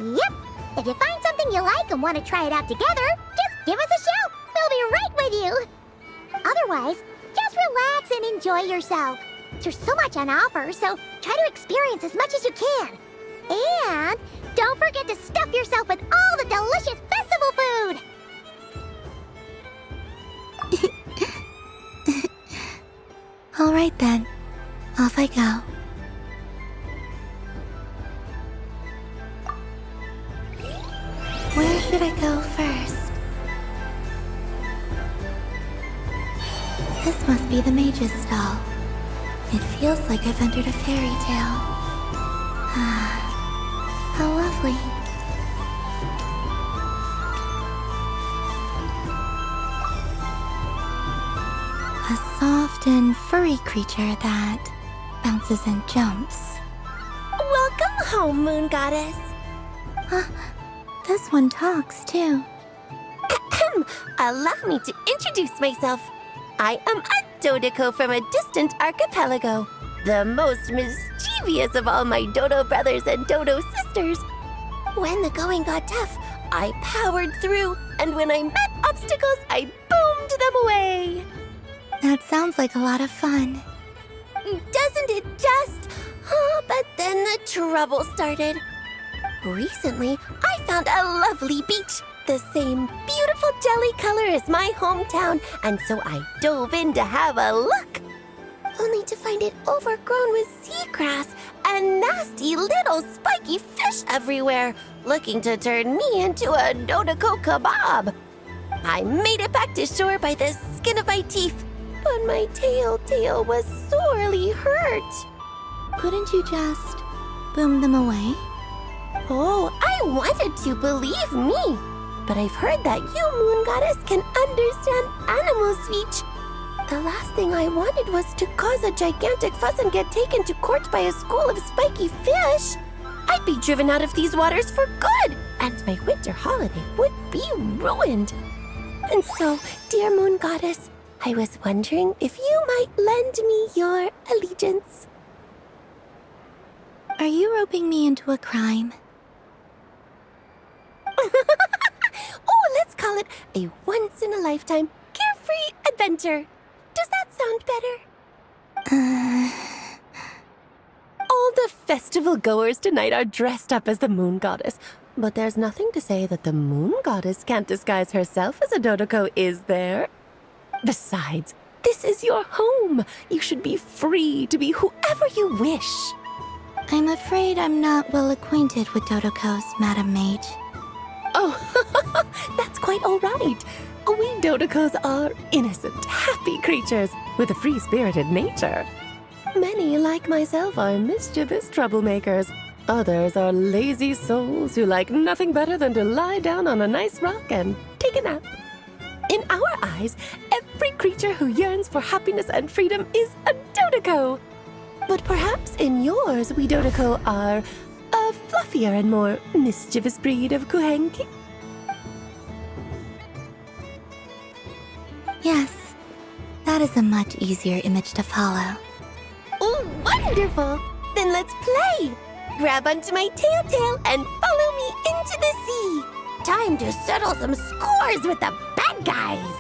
Yep. If you find something you like and want to try it out together, just give us a shout. We'll be right with you. Otherwise, just relax and enjoy yourself. There's so much on offer, so try to experience as much as you can. And don't forget to stuff yourself with all the delicious festival food. All right then. Off I go. Where should I go first? This must be the mage's stall. It feels like I've entered a fairy tale. Ah, how lovely. A soft and furry creature that bounces and jumps. Welcome home, Moon Goddess. This one talks too. Allow me to introduce myself. I am a Dodoco from a distant archipelago, the most mischievous of all my Dodo brothers and Dodo sisters. When the going got tough, I powered through, and when I met obstacles, I boomed them away. That sounds like a lot of fun. Doesn't it just? Oh, but then the trouble started. Recently, I found a lovely beach, the same beautiful jelly color as my hometown, and so I dove in to have a look. Only to find it overgrown with seagrass and nasty little spiky fish everywhere, looking to turn me into a Dodoco kebab. I made it back to shore by the skin of my teeth, but my tail was sorely hurt. Couldn't you just boom them away? Oh, I wanted to, believe me. But I've heard that you, Moon Goddess, can understand animal speech. The last thing I wanted was to cause a gigantic fuss and get taken to court by a school of spiky fish. I'd be driven out of these waters for good, and my winter holiday would be ruined. And so, dear Moon Goddess, I was wondering if you might lend me your allegiance. Are you roping me into a crime? Oh, let's call it a once-in-a-lifetime carefree adventure. Does that sound better? All the festival goers tonight are dressed up as the Moon Goddess, but there's nothing to say that the Moon Goddess can't disguise herself as a Dodoco, is there? Besides, this is your home. You should be free to be whoever you wish. I'm afraid I'm not well acquainted with Dodocos, Madam Mage. Oh, that's quite all right. we Dodicos are innocent, happy creatures with a free-spirited nature. Many, like myself, are mischievous troublemakers. Others are lazy souls who like nothing better than to lie down on a nice rock and take a nap. In our eyes, every creature who yearns for happiness and freedom is a Dodico. But perhaps in yours, we Dodico are a fluffier and more mischievous breed of Kuhenki? Yes, that is a much easier image to follow. Oh, wonderful! Then let's play! Grab onto my tail and follow me into the sea! Time to settle some scores with the bad guys!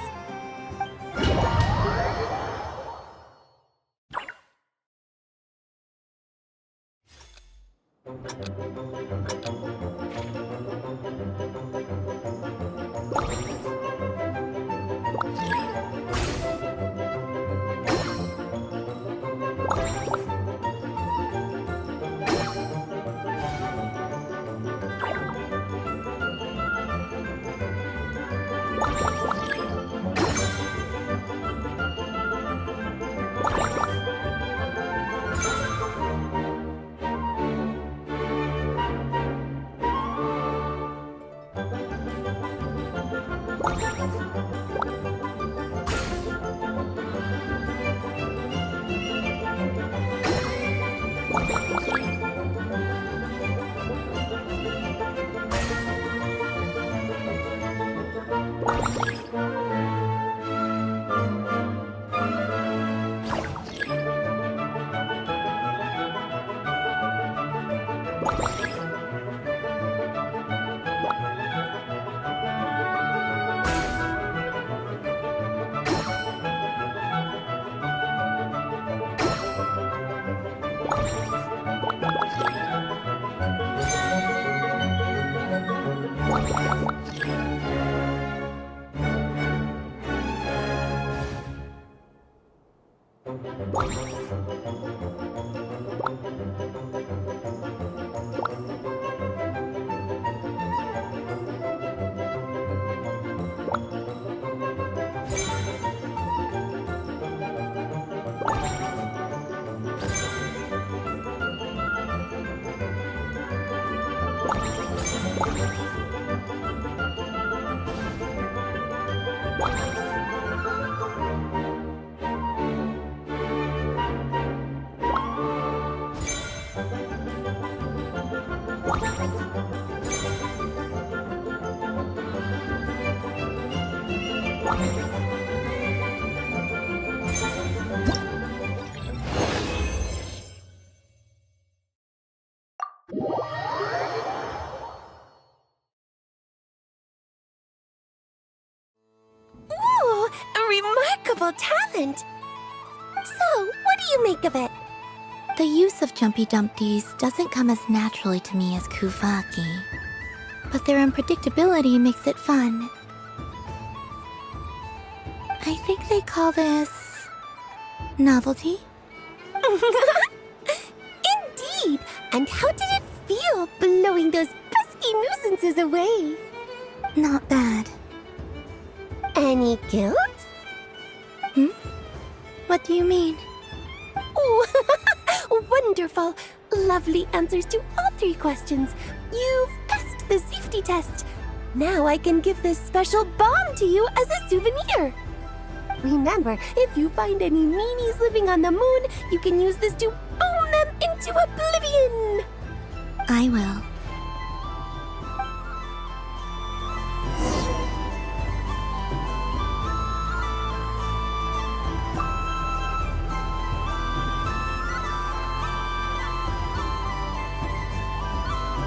Ooh, a remarkable talent! So, what do you make of it? The use of Jumpy Dumpties doesn't come as naturally to me as Kuvaki, but their unpredictability makes it fun. I think they call this... novelty? Indeed! And how did it feel blowing those pesky nuisances away? Not bad. Any guilt? What do you mean? Oh, wonderful! Lovely answers to all 3 questions. You've passed the safety test. Now I can give this special bomb to you as a souvenir. Remember, if you find any meanies living on the moon, you can use this to boom them into oblivion. I will.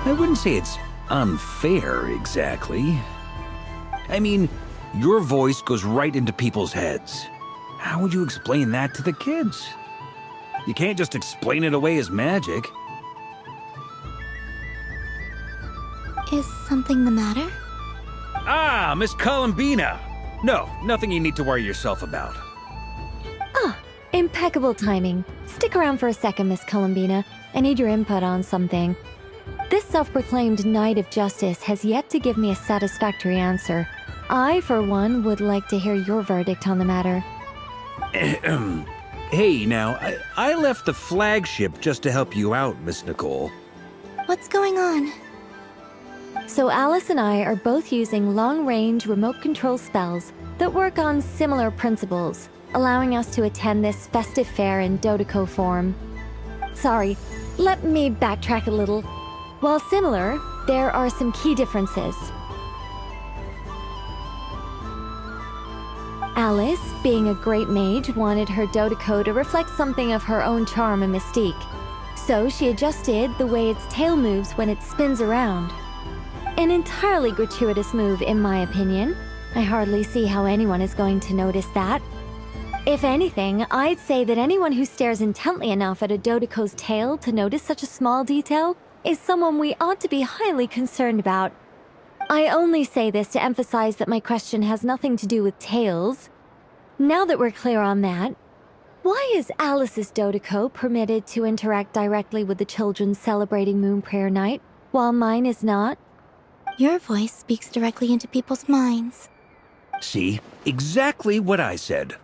I wouldn't say it's unfair, exactly. I mean, your voice goes right into people's heads. How would you explain that to the kids? You can't just explain it away as magic. Is something the matter? Ah, Miss Columbina! No, nothing you need to worry yourself about. Ah, impeccable timing. Stick around for a second, Miss Columbina. I need your input on something. This self-proclaimed Knight of Justice has yet to give me a satisfactory answer. I, for one, would like to hear your verdict on the matter. Hey, now, I left the flagship just to help you out, Miss Nicole. What's going on? So Alice and I are both using long-range remote control spells that work on similar principles, allowing us to attend this festive fair in Dodeco form. Sorry, let me backtrack a little. While similar, there are some key differences. Alice, being a great mage, wanted her Dodeco to reflect something of her own charm and mystique. So she adjusted the way its tail moves when it spins around. An entirely gratuitous move, in my opinion. I hardly see how anyone is going to notice that. If anything, I'd say that anyone who stares intently enough at a Dodeco's tail to notice such a small detail is someone we ought to be highly concerned about. I only say this to emphasize that my question has nothing to do with tails. Now that we're clear on that, why is Alice's Dodeco permitted to interact directly with the children celebrating Moon Prayer Night, while mine is not? Your voice speaks directly into people's minds. See? Exactly what I said.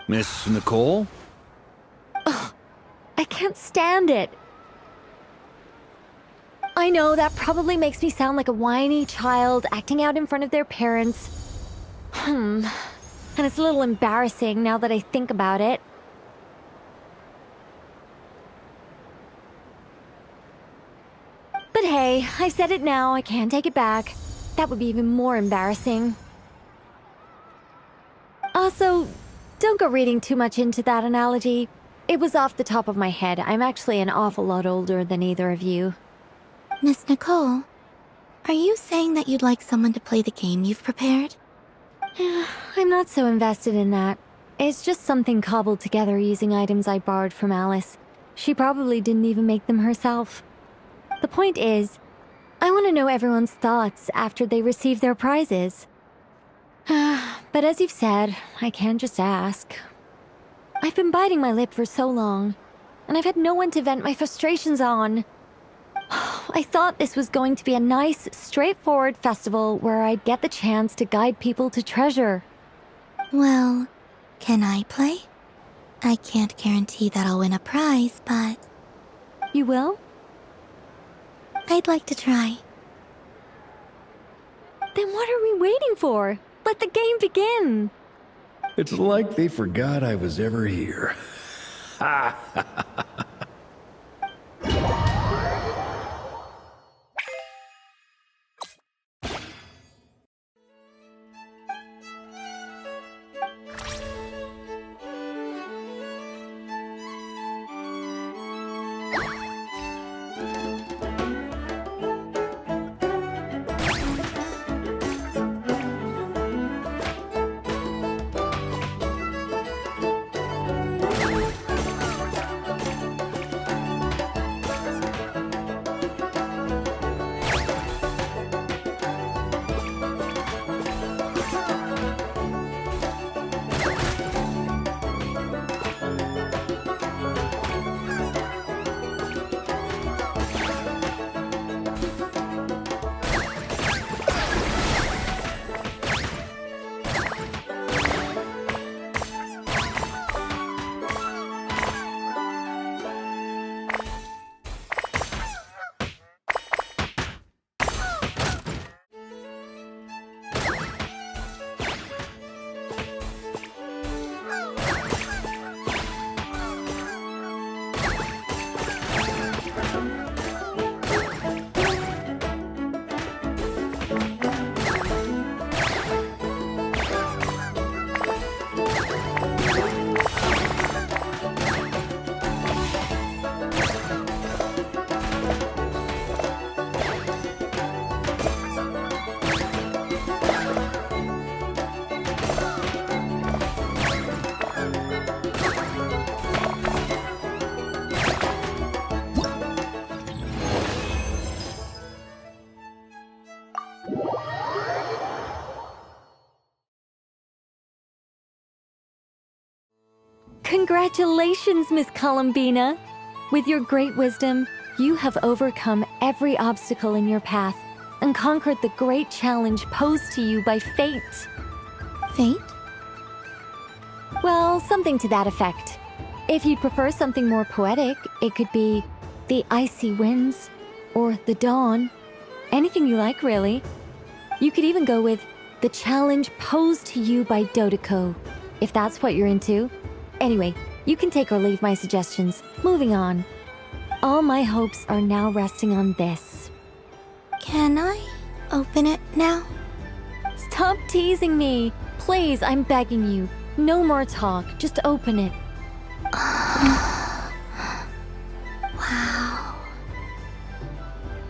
Miss Nicole? Ugh, I can't stand it. I know that probably makes me sound like a whiny child acting out in front of their parents. And it's a little embarrassing now that I think about it. But hey, I said it now, I can't take it back. That would be even more embarrassing. Also, don't go reading too much into that analogy. It was off the top of my head. I'm actually an awful lot older than either of you. Miss Nicole, are you saying that you'd like someone to play the game you've prepared? I'm not so invested in that. It's just something cobbled together using items I borrowed from Alice. She probably didn't even make them herself. The point is, I want to know everyone's thoughts after they receive their prizes. But as you've said, I can't just ask. I've been biting my lip for so long, and I've had no one to vent my frustrations on. I thought this was going to be a nice, straightforward festival where I'd get the chance to guide people to treasure. Well, can I play? I can't guarantee that I'll win a prize, but... You will? I'd like to try. Then what are we waiting for? Let the game begin! It's like they forgot I was ever here. Ha ha ha. Congratulations, Miss Columbina! With your great wisdom, you have overcome every obstacle in your path, and conquered the great challenge posed to you by fate. Fate? Well, something to that effect. If you'd prefer something more poetic, it could be the icy winds or the dawn. Anything you like, really. You could even go with the challenge posed to you by Dodeko, if that's what you're into. Anyway, you can take or leave my suggestions. Moving on. All my hopes are now resting on this. Can I open it now? Stop teasing me. Please, I'm begging you. No more talk. Just open it. Wow.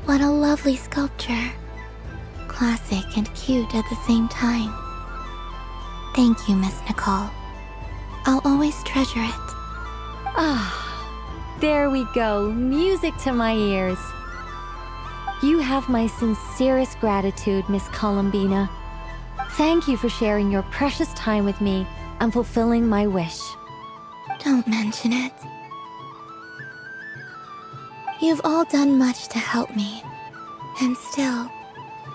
What a lovely sculpture. Classic and cute at the same time. Thank you, Miss Nicole. I'll always treasure it. There we go. Music to my ears. You have my sincerest gratitude, Miss Columbina. Thank you for sharing your precious time with me and fulfilling my wish. Don't mention it. You've all done much to help me. And still,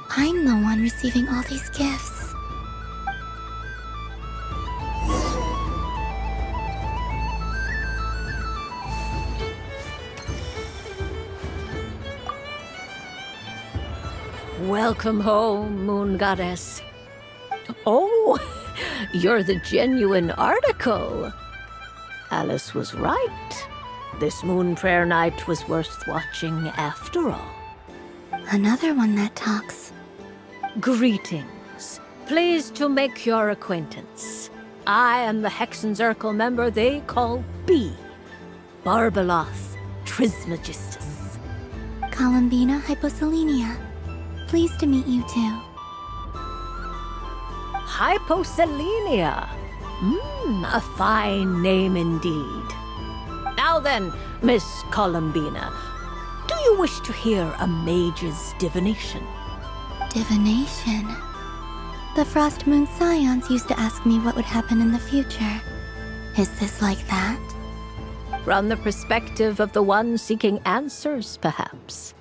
I'm the one receiving all these gifts. Welcome home, Moon Goddess. Oh, you're the genuine article. Alice was right. This moon prayer night was worth watching after all. Another one that talks. Greetings. Pleased to make your acquaintance. I am the Hexenzirkel member they call B. Barbeloth Trismegistus. Columbina Hyposelenia. Pleased to meet you too. Hyposelenia. A fine name indeed. Now then, Miss Columbina, do you wish to hear a mage's divination? Divination? The Frost Moon Scions used to ask me what would happen in the future. Is this like that? From the perspective of the one seeking answers, perhaps.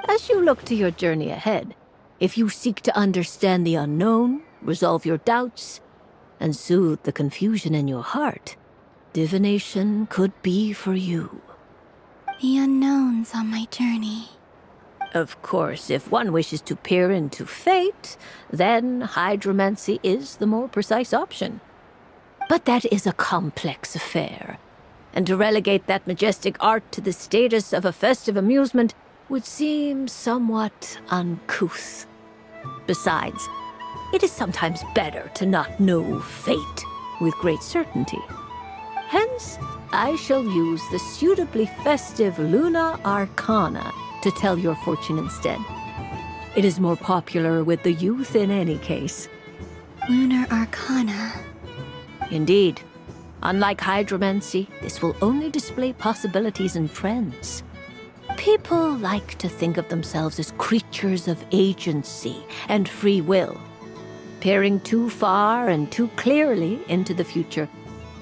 As you look to your journey ahead, if you seek to understand the unknown, resolve your doubts, and soothe the confusion in your heart, divination could be for you. The unknowns on my journey. Of course, if one wishes to peer into fate, then hydromancy is the more precise option. But that is a complex affair, and to relegate that majestic art to the status of a festive amusement would seem somewhat uncouth. Besides, it is sometimes better to not know fate with great certainty. Hence, I shall use the suitably festive Luna Arcana to tell your fortune instead. It is more popular with the youth in any case. Lunar Arcana. Indeed. Unlike hydromancy, this will only display possibilities and trends. People like to think of themselves as creatures of agency and free will. Peering too far and too clearly into the future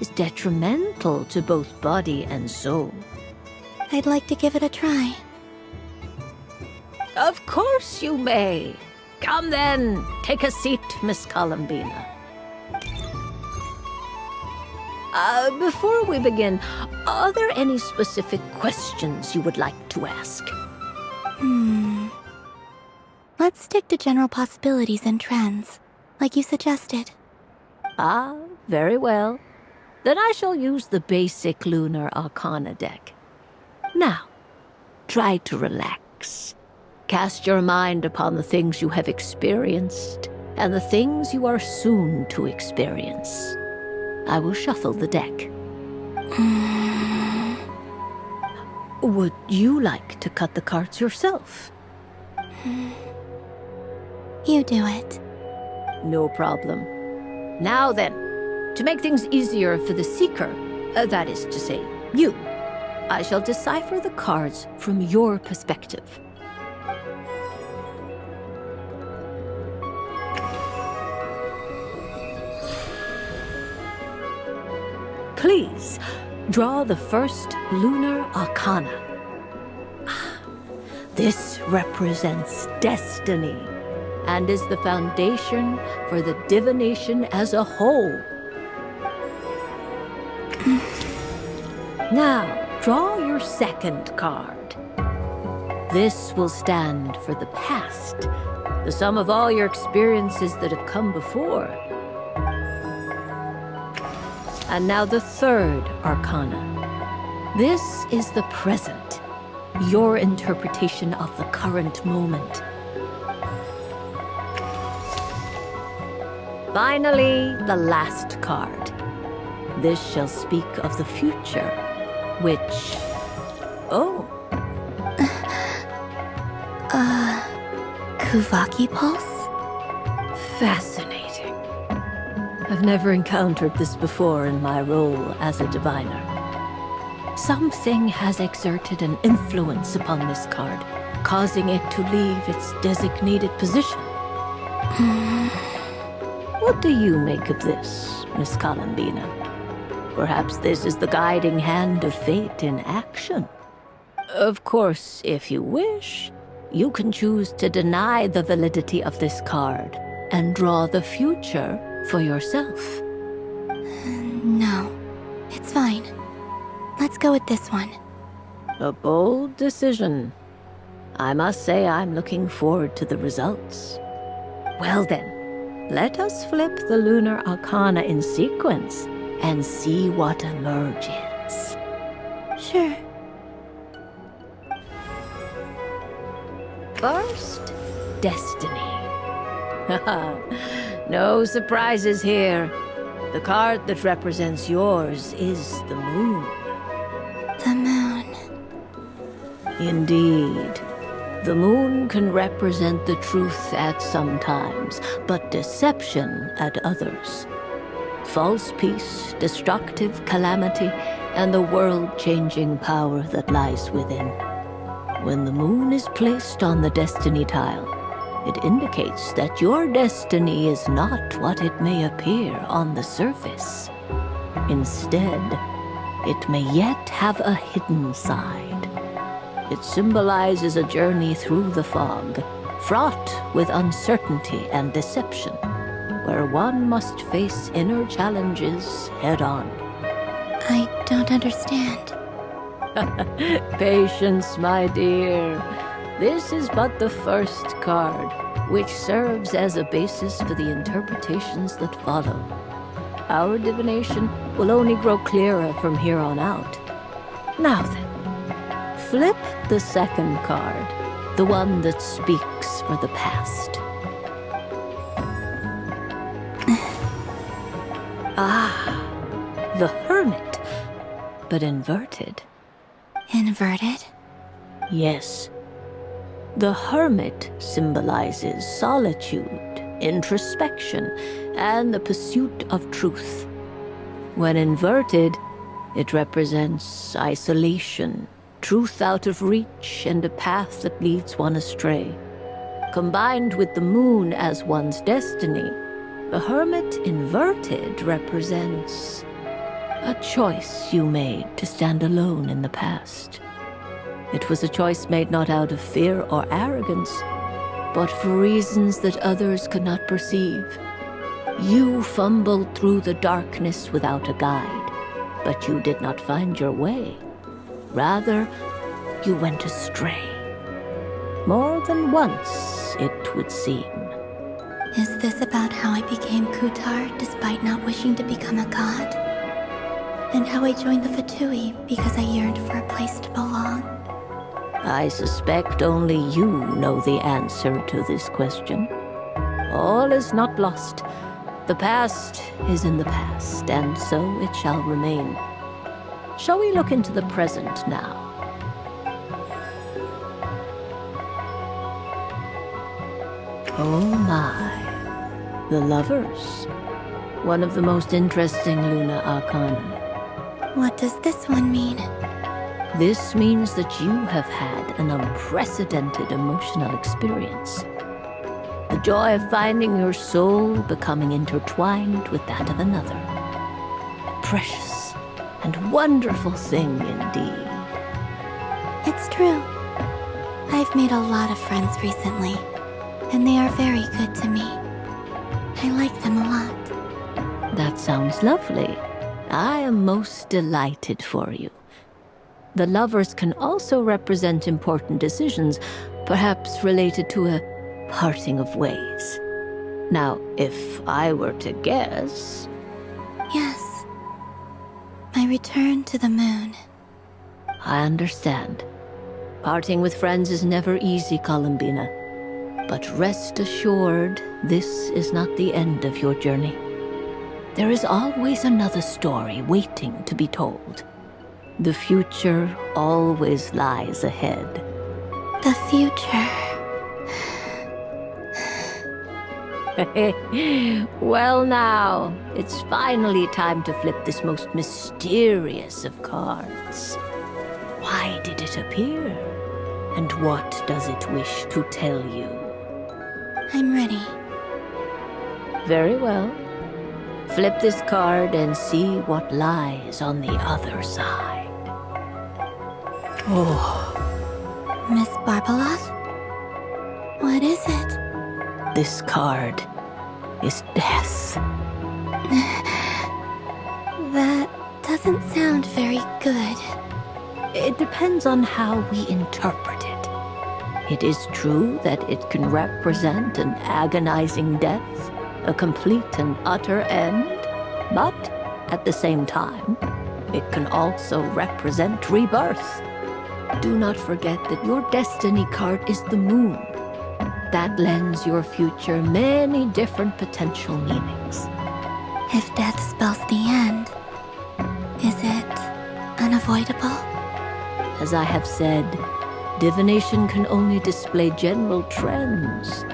is detrimental to both body and soul. I'd like to give it a try. Of course you may. Come then, take a seat, Miss Columbina. Before we begin, are there any specific questions you would like to ask? Let's stick to general possibilities and trends, like you suggested. Very well. Then I shall use the basic Lunar Arcana deck. Now, try to relax. Cast your mind upon the things you have experienced and the things you are soon to experience. I will shuffle the deck. Would you like to cut the cards yourself? You do it. No problem. Now then, to make things easier for the seeker, that is to say, you, I shall decipher the cards from your perspective. Please, draw the first Lunar Arcana. This represents destiny and is the foundation for the divination as a whole. Now, draw your second card. This will stand for the past, the sum of all your experiences that have come before. And now the third arcana. This is the present, your interpretation of the current moment. Finally, the last card. This shall speak of the future, which... Oh. Kuvaki Pulse? Fascinating. I've never encountered this before in my role as a diviner. Something has exerted an influence upon this card, causing it to leave its designated position. What do you make of this, Miss Columbina? Perhaps this is the guiding hand of fate in action. Of course, if you wish, you can choose to deny the validity of this card and draw the future for yourself. No, it's fine. Let's go with this one. A bold decision. I must say I'm looking forward to the results. Well then, let us flip the lunar arcana in sequence and see what emerges. Sure. First, destiny. No surprises here. The card that represents yours is the moon. The moon. Indeed. The moon can represent the truth at some times, but deception at others. False peace, destructive calamity, and the world-changing power that lies within. When the moon is placed on the destiny tile, it indicates that your destiny is not what it may appear on the surface. Instead, it may yet have a hidden side. It symbolizes a journey through the fog, fraught with uncertainty and deception, where one must face inner challenges head-on. I don't understand. Patience, my dear. This is but the first card, which serves as a basis for the interpretations that follow. Our divination will only grow clearer from here on out. Now then, flip the second card, the one that speaks for the past. The Hermit, but inverted. Inverted? Yes. The Hermit symbolizes solitude, introspection, and the pursuit of truth. When inverted, it represents isolation, truth out of reach, and a path that leads one astray. Combined with the moon as one's destiny, the Hermit inverted represents a choice you made to stand alone in the past. It was a choice made not out of fear or arrogance, but for reasons that others could not perceive. You fumbled through the darkness without a guide, but you did not find your way. Rather, you went astray. More than once, it would seem. Is this about how I became Kutar despite not wishing to become a god? And how I joined the Fatui because I yearned for a place to belong? I suspect only you know the answer to this question. All is not lost. The past is in the past, and so it shall remain. Shall we look into the present now? Oh my. The Lovers. One of the most interesting Luna Arcana. What does this one mean? This means that you have had an unprecedented emotional experience. The joy of finding your soul becoming intertwined with that of another. A precious and wonderful thing indeed. It's true. I've made a lot of friends recently, and they are very good to me. I like them a lot. That sounds lovely. I am most delighted for you. The lovers can also represent important decisions, perhaps related to a parting of ways. Now, if I were to guess... Yes. My return to the moon. I understand. Parting with friends is never easy, Columbina. But rest assured, this is not the end of your journey. There is always another story waiting to be told. The future always lies ahead. The future. Well now, it's finally time to flip this most mysterious of cards. Why did it appear? And what does it wish to tell you? I'm ready. Very well. Flip this card and see what lies on the other side. Oh. Miss Barbeloth? What is it? This card is death. That doesn't sound very good. It depends on how we interpret it. It is true that it can represent an agonizing death, a complete and utter end, but at the same time, it can also represent rebirth. Do not forget that your destiny card is the moon. That lends your future many different potential meanings. If death spells the end, is it unavoidable? As I have said, divination can only display general trends.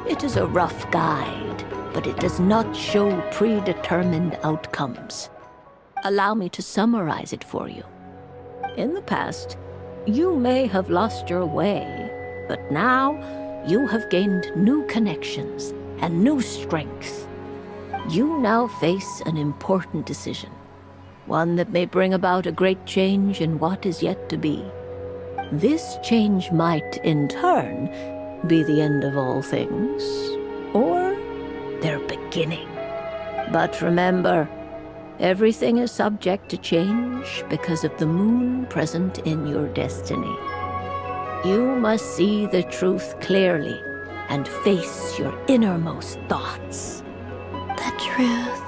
It is a rough guide, but it does not show predetermined outcomes. Allow me to summarize it for you. In the past, you may have lost your way, but now you have gained new connections and new strength. You now face an important decision, one that may bring about a great change in what is yet to be. This change might, in turn, be the end of all things, or their beginning. But remember, everything is subject to change because of the moon present in your destiny. You must see the truth clearly and face your innermost thoughts. The truth.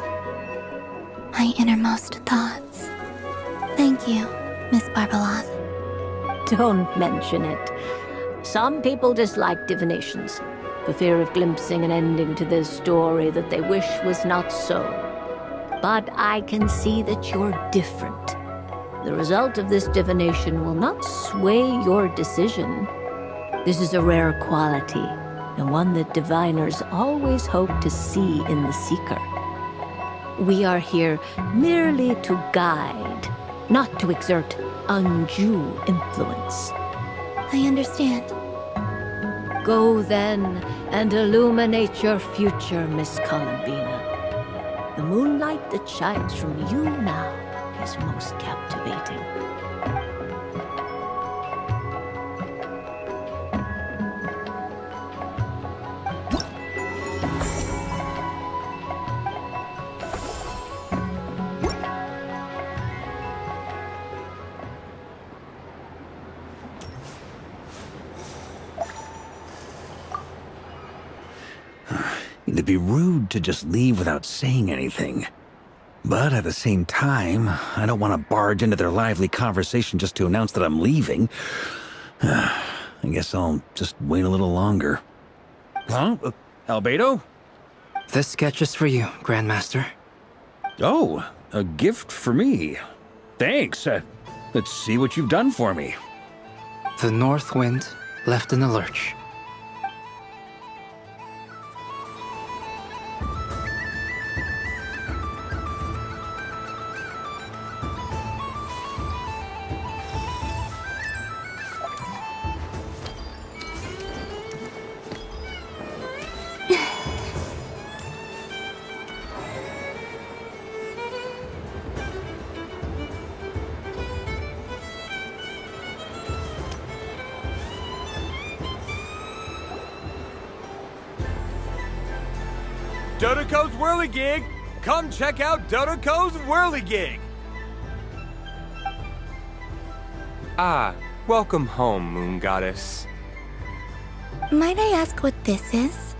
My innermost thoughts. Thank you, Miss Barbeloth. Don't mention it. Some people dislike divinations, for fear of glimpsing an ending to their story that they wish was not so. But I can see that you're different. The result of this divination will not sway your decision. This is a rare quality, and one that diviners always hope to see in the seeker. We are here merely to guide, not to exert undue influence. I understand. Go then and illuminate your future, Miss Columbina. The moonlight that shines from you now is most captivating. It'd be rude to just leave without saying anything. But at the same time, I don't want to barge into their lively conversation just to announce that I'm leaving. I guess I'll just wait a little longer. Huh? Albedo? This sketch is for you, Grandmaster. Oh, a gift for me. Thanks. Let's see what you've done for me. The North Wind left in the lurch. Dodoco's Whirligig! Come check out Dodoco's Whirligig! Ah, welcome home, Moon Goddess. Might I ask what this is?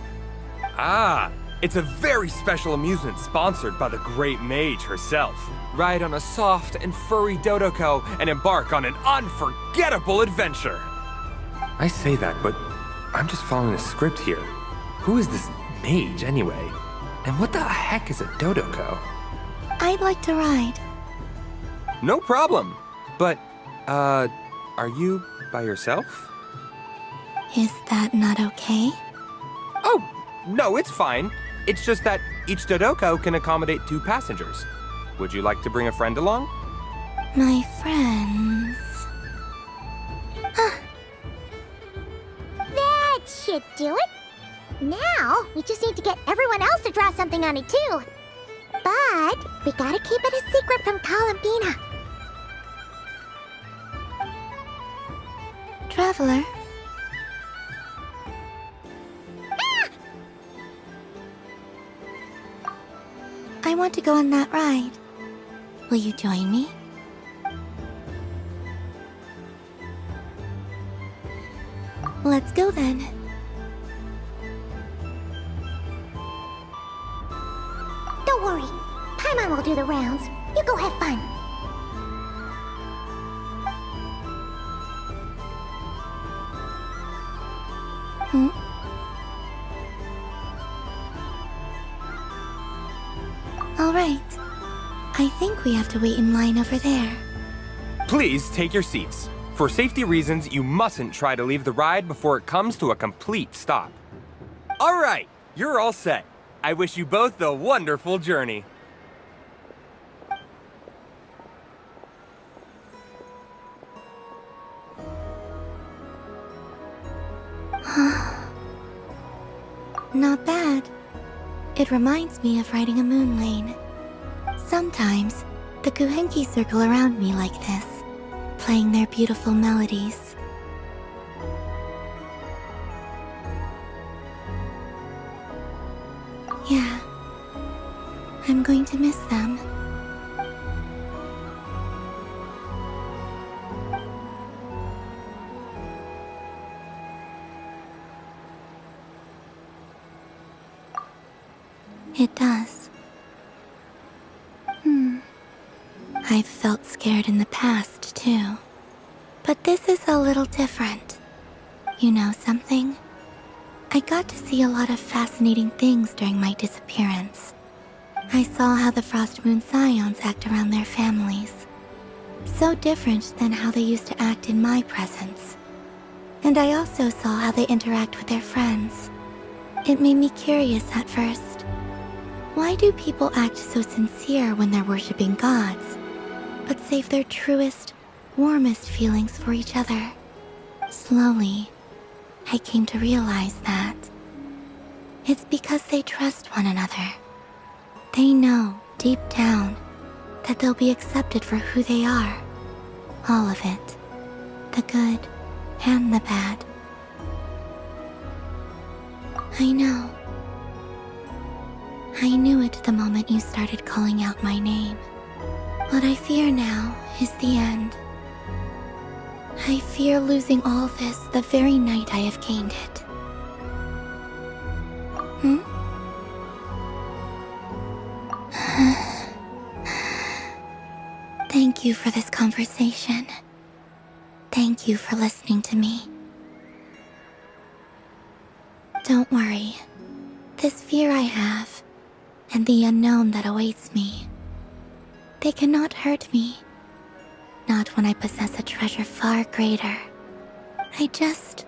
Ah, it's a very special amusement sponsored by the Great Mage herself. Ride on a soft and furry Dodoco and embark on an unforgettable adventure. I say that, but I'm just following a script here. Who is this mage, anyway? And what the heck is a Dodoco? I'd like to ride. No problem. But, are you by yourself? Is that not okay? Oh, no, it's fine. It's just that each Dodoco can accommodate 2 passengers. Would you like to bring a friend along? My friends... That should do it. Now, we just need to get everyone else to draw something on it too. But we gotta keep it a secret from Columbina. Traveler. I want to go on that ride. Will you join me? Let's go then. Don't worry. Paimon will do the rounds. You go have fun. All right. I think we have to wait in line over there. Please take your seats. For safety reasons, you mustn't try to leave the ride before it comes to a complete stop. All right, you're all set. I wish you both a wonderful journey. Not bad. It reminds me of riding a moon lane. Sometimes, the Kuhenki circle around me like this, playing their beautiful melodies. Yeah, I'm going to miss them. It does. I've felt scared in the past, too. But this is a little different. You know something? I got to see a lot of fascinating things during my disappearance. I saw how the Frost Moon Scions act around their families. So different than how they used to act in my presence. And I also saw how they interact with their friends. It made me curious at first. Why do people act so sincere when they're worshipping gods, but save their truest, warmest feelings for each other? Slowly, I came to realize that it's because they trust one another. They know, deep down, that they'll be accepted for who they are. All of it. The good and the bad. I know. I knew it the moment you started calling out my name. What I fear now is the end. I fear losing all this the very night I have gained it. Thank you for this conversation. Thank you for listening to me. Don't worry. This fear I have, and the unknown that awaits me, they cannot hurt me. Not when I possess a treasure far greater. I just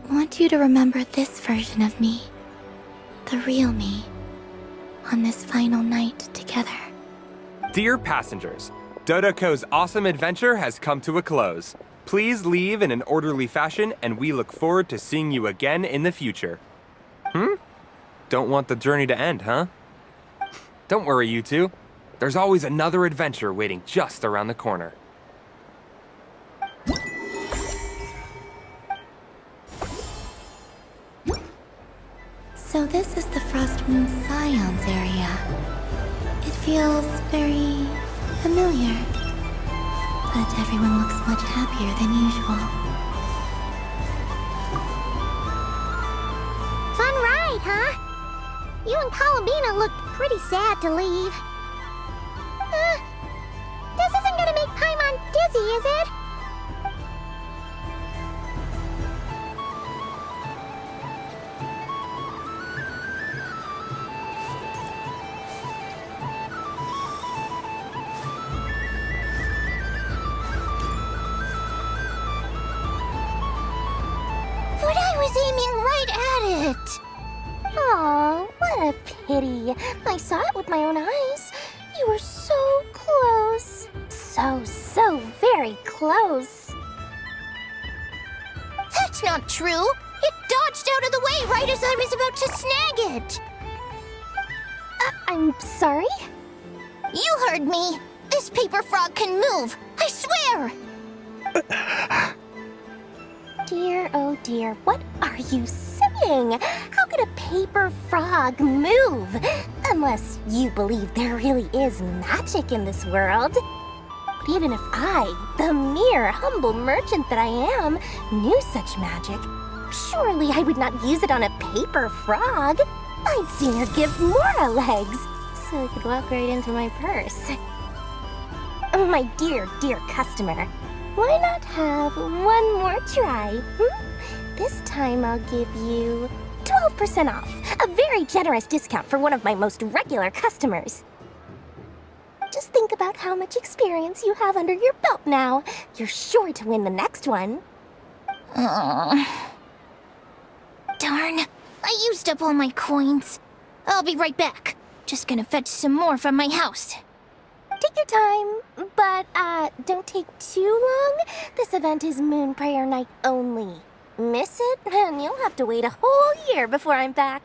want you to remember this version of me, the real me, on this final night together. Dear passengers, Dodoco's awesome adventure has come to a close. Please leave in an orderly fashion, and we look forward to seeing you again in the future. Don't want the journey to end, huh? Don't worry, you two. There's always another adventure waiting just around the corner. So this is the Frost Moon Scions area. It feels very familiar. But everyone looks much happier than usual. Fun ride, huh? You and Columbina looked pretty sad to leave. This isn't gonna make Paimon dizzy, is it? But I was aiming right at it! Aw, what a pity. I saw it with my own eyes. You were so close. So very close. That's not true. It dodged out of the way right as I was about to snag it. I'm sorry? You heard me. This paper frog can move. I swear. Dear, oh dear, what are you saying? How could a paper frog move? Unless you believe there really is magic in this world. But even if I, the mere humble merchant that I am, knew such magic, surely I would not use it on a paper frog. I'd sooner give Mora legs, so I could walk right into my purse. My dear, dear customer, why not have one more try? This time I'll give you 12% off, a very generous discount for one of my most regular customers. Just think about how much experience you have under your belt now. You're sure to win the next one. Darn, I used up all my coins. I'll be right back. Just gonna fetch some more from my house. Take your time, but don't take too long. This event is Moon Prayer Night only. Miss it, and you'll have to wait a whole year before I'm back.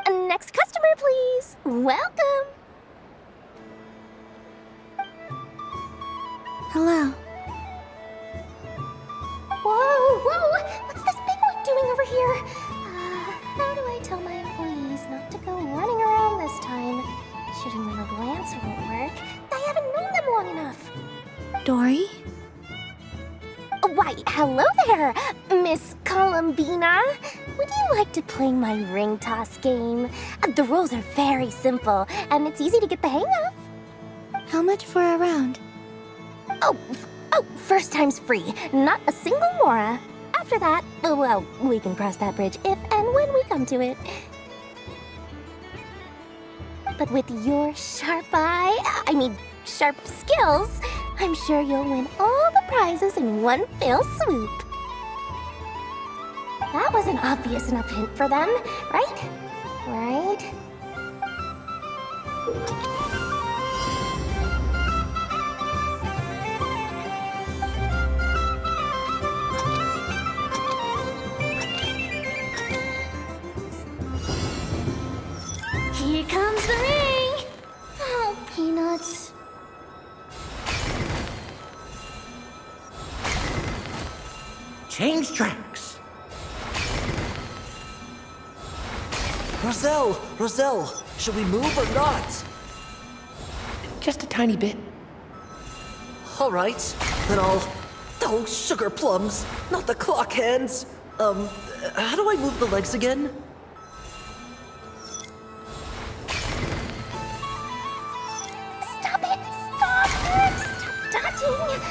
Next customer, please. Welcome. Hello. Whoa! What's this big one doing over here? How do I tell my employees not to go running around this time? Shooting them a glance won't work. I haven't known them long enough. Dory? Why, hello there, Miss Columbina. Would you like to play my ring toss game? The rules are very simple, and it's easy to get the hang of. How much for a round? Oh, first time's free. Not a single mora. After that, well, we can cross that bridge if and when we come to it. But with your sharp skills, I'm sure you'll win all the prizes in one fell swoop. That was an obvious enough hint for them, right? Right? Here comes the ring! Oh, peanuts. Change tracks! Roselle, should we move or not? Just a tiny bit. All right, then I'll... Oh, sugar plums, not the clock hands. How do I move the legs again? Stop it! Stop dodging!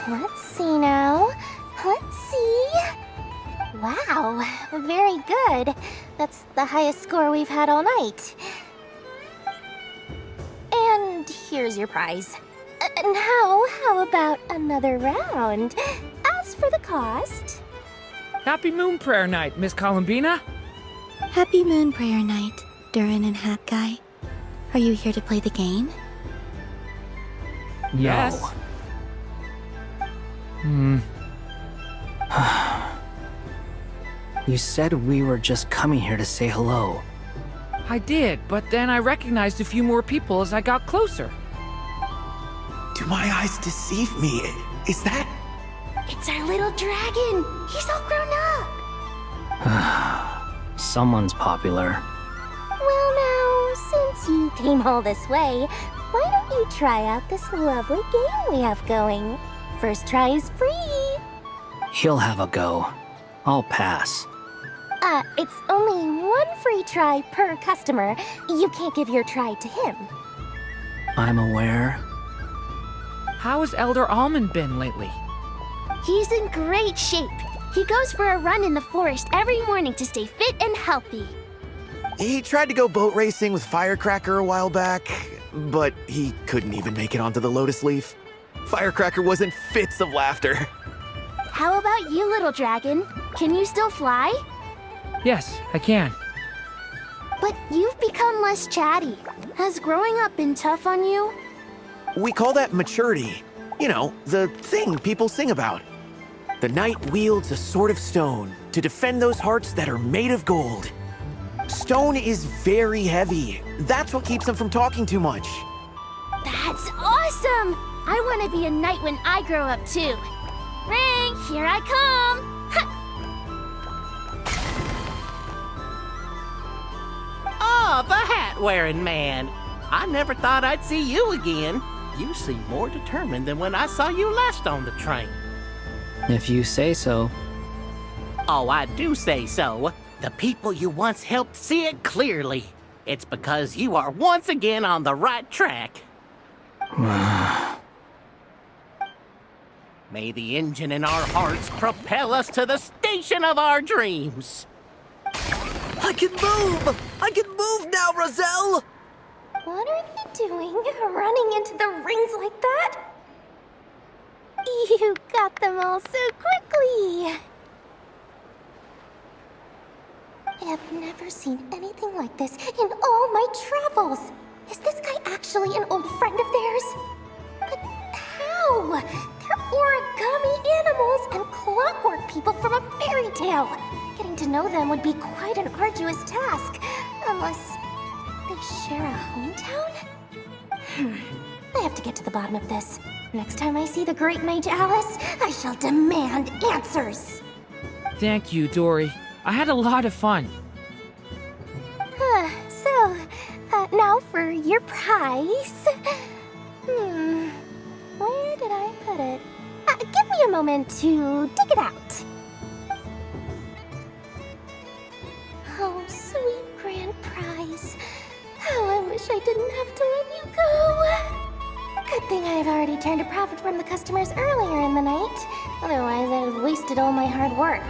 Let's see now. Let's see. Wow, very good. That's the highest score we've had all night. And here's your prize. Now, how about another round? As for the cost... Happy Moon Prayer Night, Miss Columbina. Happy Moon Prayer Night, Durin and Hat Guy. Are you here to play the game? Yes. You said we were just coming here to say hello. I did, but then I recognized a few more people as I got closer. Do my eyes deceive me? Is that... It's our little dragon. He's all grown up. Someone's popular. Well now, since you came all this way, why don't you try out this lovely game we have going? First try is free. He'll have a go. I'll pass. It's only one free try per customer. You can't give your try to him. I'm aware. How has Elder Almond been lately? He's in great shape. He goes for a run in the forest every morning to stay fit and healthy. He tried to go boat racing with Firecracker a while back, but he couldn't even make it onto the Lotus Leaf. Firecracker was in fits of laughter. How about you, little dragon? Can you still fly? Yes, I can. But you've become less chatty. Has growing up been tough on you? We call that maturity. You know, the thing people sing about. The knight wields a sword of stone to defend those hearts that are made of gold. Stone is very heavy. That's what keeps him from talking too much. That's awesome! I want to be a knight when I grow up too. Ring, here I come! Oh, the hat-wearing man. I never thought I'd see you again. You seem more determined than when I saw you last on the train. If you say so. Oh, I do say so. The people you once helped see it clearly. It's because you are once again on the right track. May the engine in our hearts propel us to the station of our dreams. I can move! I can move now, Roselle! What are they doing, running into the rings like that? You got them all so quickly! I have never seen anything like this in all my travels. Is this guy actually an old friend of theirs? But how? They're origami animals and clockwork people from a fairy tale. Getting to know them would be quite an arduous task, unless they share a hometown? I have to get to the bottom of this. Next time I see the Great Mage Alice, I shall demand answers. Thank you, Dory. I had a lot of fun. Now for your prize. Where did I put it? Give me a moment to dig it out. Oh, sweet grand prize. How I wish I didn't have to let you go. Good thing I've already turned a profit from the customers earlier in the night. Otherwise, I'd have wasted all my hard work.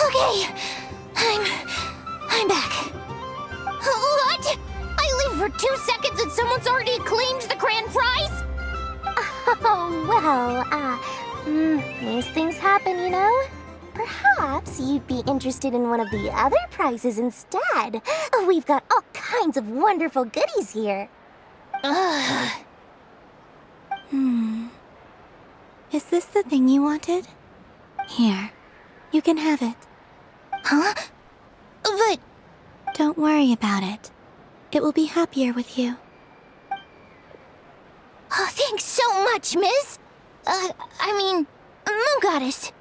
Okay, I'm back. What? I leave for 2 seconds and someone's already claimed the grand prize? Oh, well, these things happen, you know? Perhaps you'd be interested in one of the other prizes instead. We've got all kinds of wonderful goodies here. Is this the thing you wanted? Here, you can have it. Huh? But... Don't worry about it. It will be happier with you. Oh, thanks so much, miss. Moon Goddess.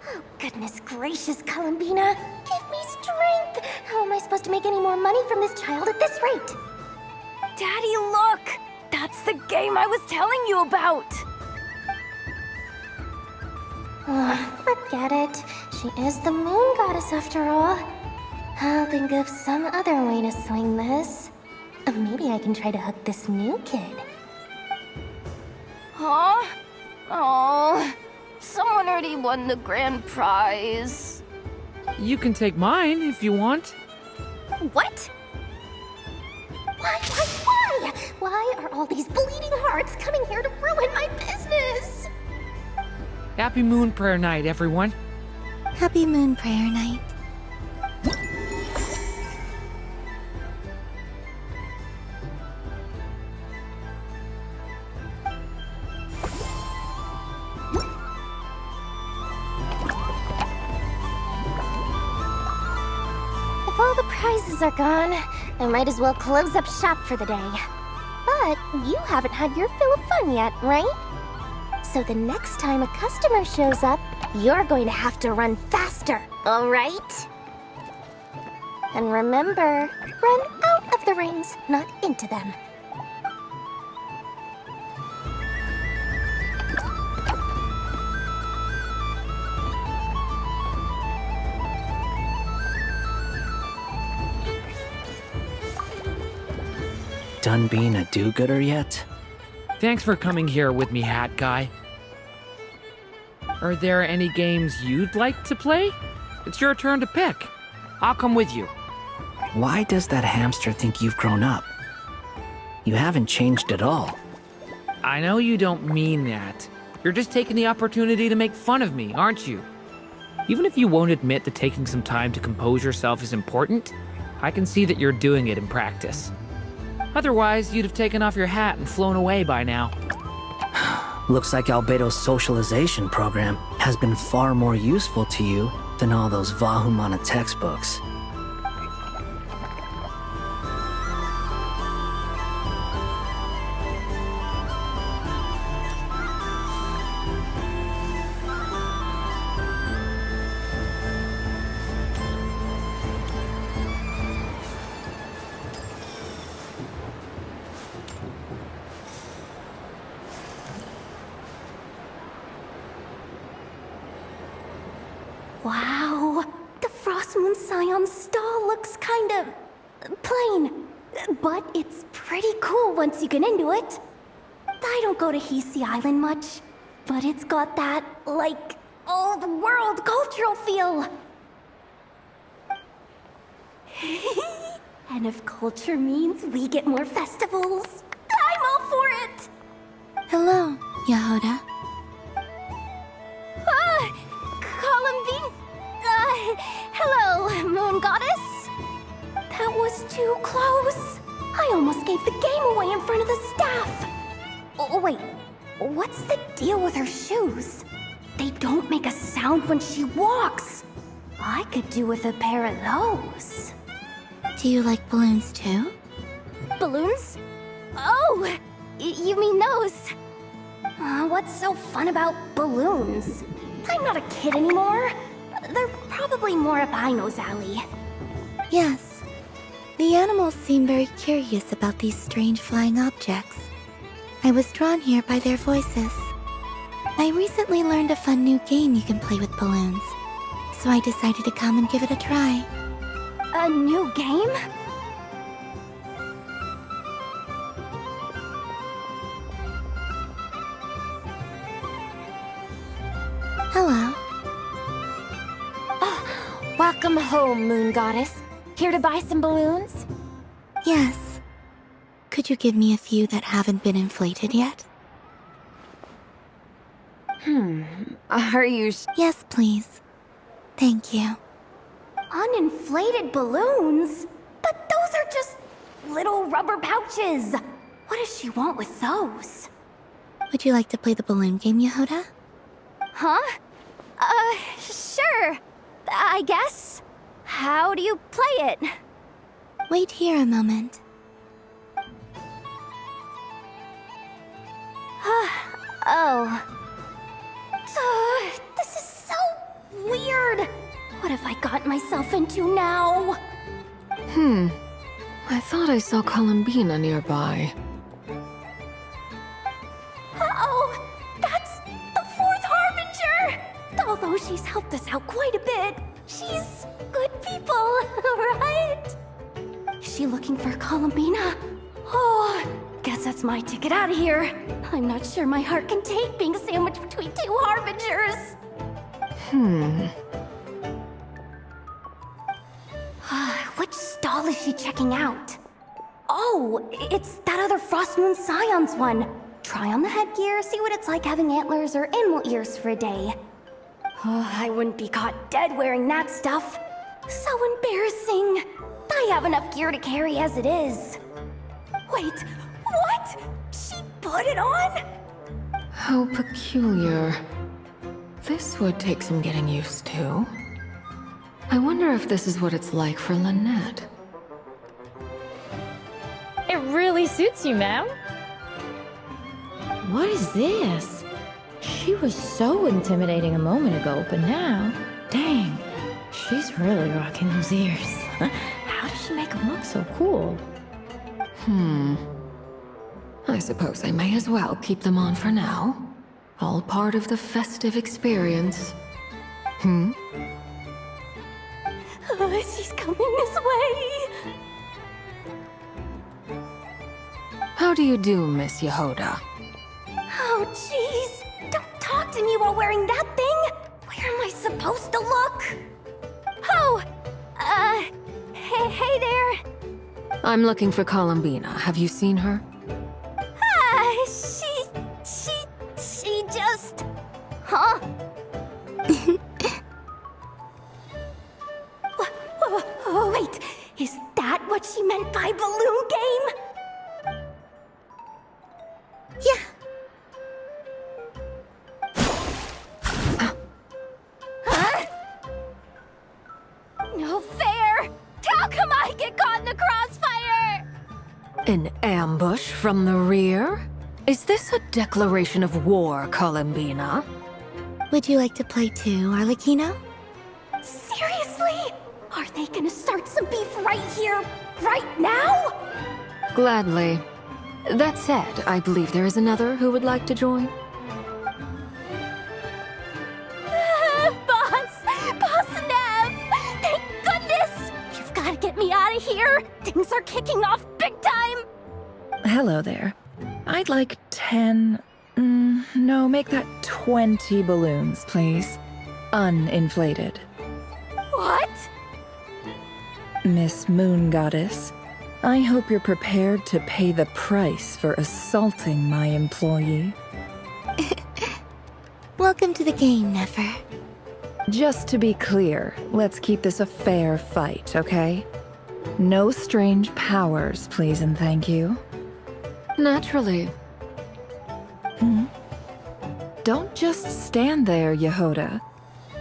Oh, goodness gracious, Columbina. Give me strength. How am I supposed to make any more money from this child at this rate? Daddy, look! That's the game I was telling you about! Forget it. She is the Moon Goddess after all. I'll think of some other way to swing this. Maybe I can try to hook this new kid. Huh? Oh, someone already won the grand prize. You can take mine if you want. What? Why? Why are all these bleeding hearts coming here to ruin my business? Happy Moon Prayer Night, everyone. Happy Moon Prayer Night. If all the prizes are gone, I might as well close up shop for the day. But you haven't had your fill of fun yet, right? So the next time a customer shows up, you're going to have to run faster, all right? And remember, run out of the rings, not into them. Done being a do-gooder yet? Thanks for coming here with me, Hat Guy. Are there any games you'd like to play? It's your turn to pick. I'll come with you. Why does that hamster think you've grown up? You haven't changed at all. I know you don't mean that. You're just taking the opportunity to make fun of me, aren't you? Even if you won't admit that taking some time to compose yourself is important, I can see that you're doing it in practice. Otherwise, you'd have taken off your hat and flown away by now. Looks like Albedo's socialization program has been far more useful to you than all those Vahumana textbooks. Wow, the Frost Moon Scion stall looks kind of plain, but it's pretty cool once you get into it. I don't go to Hisi Island much, but it's got that, like, old world cultural feel. And if culture means we get more festivals, I'm all for it! Hello, Yahoda. Columbine! Hello, Moon Goddess? That was too close. I almost gave the game away in front of the staff. Oh, wait, what's the deal with her shoes? They don't make a sound when she walks. I could do with a pair of those. Do you like balloons too? Balloons? Oh, you mean those? What's so fun about balloons? I'm not a kid anymore. They're probably more up Aino's alley. Yes. The animals seem very curious about these strange flying objects. I was drawn here by their voices. I recently learned a fun new game you can play with balloons, so I decided to come and give it a try. A new game? Hello. Welcome home, Moon Goddess. Here to buy some balloons? Yes. Could you give me a few that haven't been inflated yet? Are you Yes, please. Thank you. Uninflated balloons? But those are just little rubber pouches. What does she want with those? Would you like to play the balloon game, Yahoda? Huh? Sure. I guess. How do you play it? Wait here a moment. Oh. This is so weird. What have I got myself into now? I thought I saw Columbina nearby. Uh-oh! That's the fourth Harbinger! Although she's helped us out quite a bit, she's good people, right? Is she looking for Columbina? Oh, guess that's my ticket out of here. I'm not sure my heart can take being sandwiched between two Harbingers. Which stall is she checking out? Oh, it's that other Frost Moon Scion's one. Try on the headgear, see what it's like having antlers or animal ears for a day. Oh, I wouldn't be caught dead wearing that stuff. So embarrassing. I have enough gear to carry as it is. Wait, what? She put it on? How peculiar. This would take some getting used to. I wonder if this is what it's like for Lynette. really suits you, ma'am. What is this? She was so intimidating a moment ago, but now, dang, she's really rocking those ears. How does she make them look so cool? I suppose I may as well keep them on for now. All part of the festive experience. She's coming this way. How do you do, Miss Yehoda? Oh, jeez. Don't talk to me while wearing that thing. Where am I supposed to look? Oh, hey there. I'm looking for Columbina. Have you seen her? She just... Huh? Wait, is that what she meant by balloon game? Yeah. Huh? No fair! How come I get caught in the crossfire? An ambush from the rear? Is this a declaration of war, Columbina? Would you like to play too, Arlecchino? Seriously? Are they gonna start some beef right here, right now? Gladly. That said, I believe there is another who would like to join. Boss Nev! Thank goodness! You've gotta get me out of here! Things are kicking off big time! Hello there. I'd like 10... no, make that 20 balloons, please. Uninflated. What? Miss Moon Goddess, I hope you're prepared to pay the price for assaulting my employee. Welcome to the game, Nefer. Just to be clear, let's keep this a fair fight, okay? No strange powers, please and thank you. Naturally. Don't just stand there, Yehoda.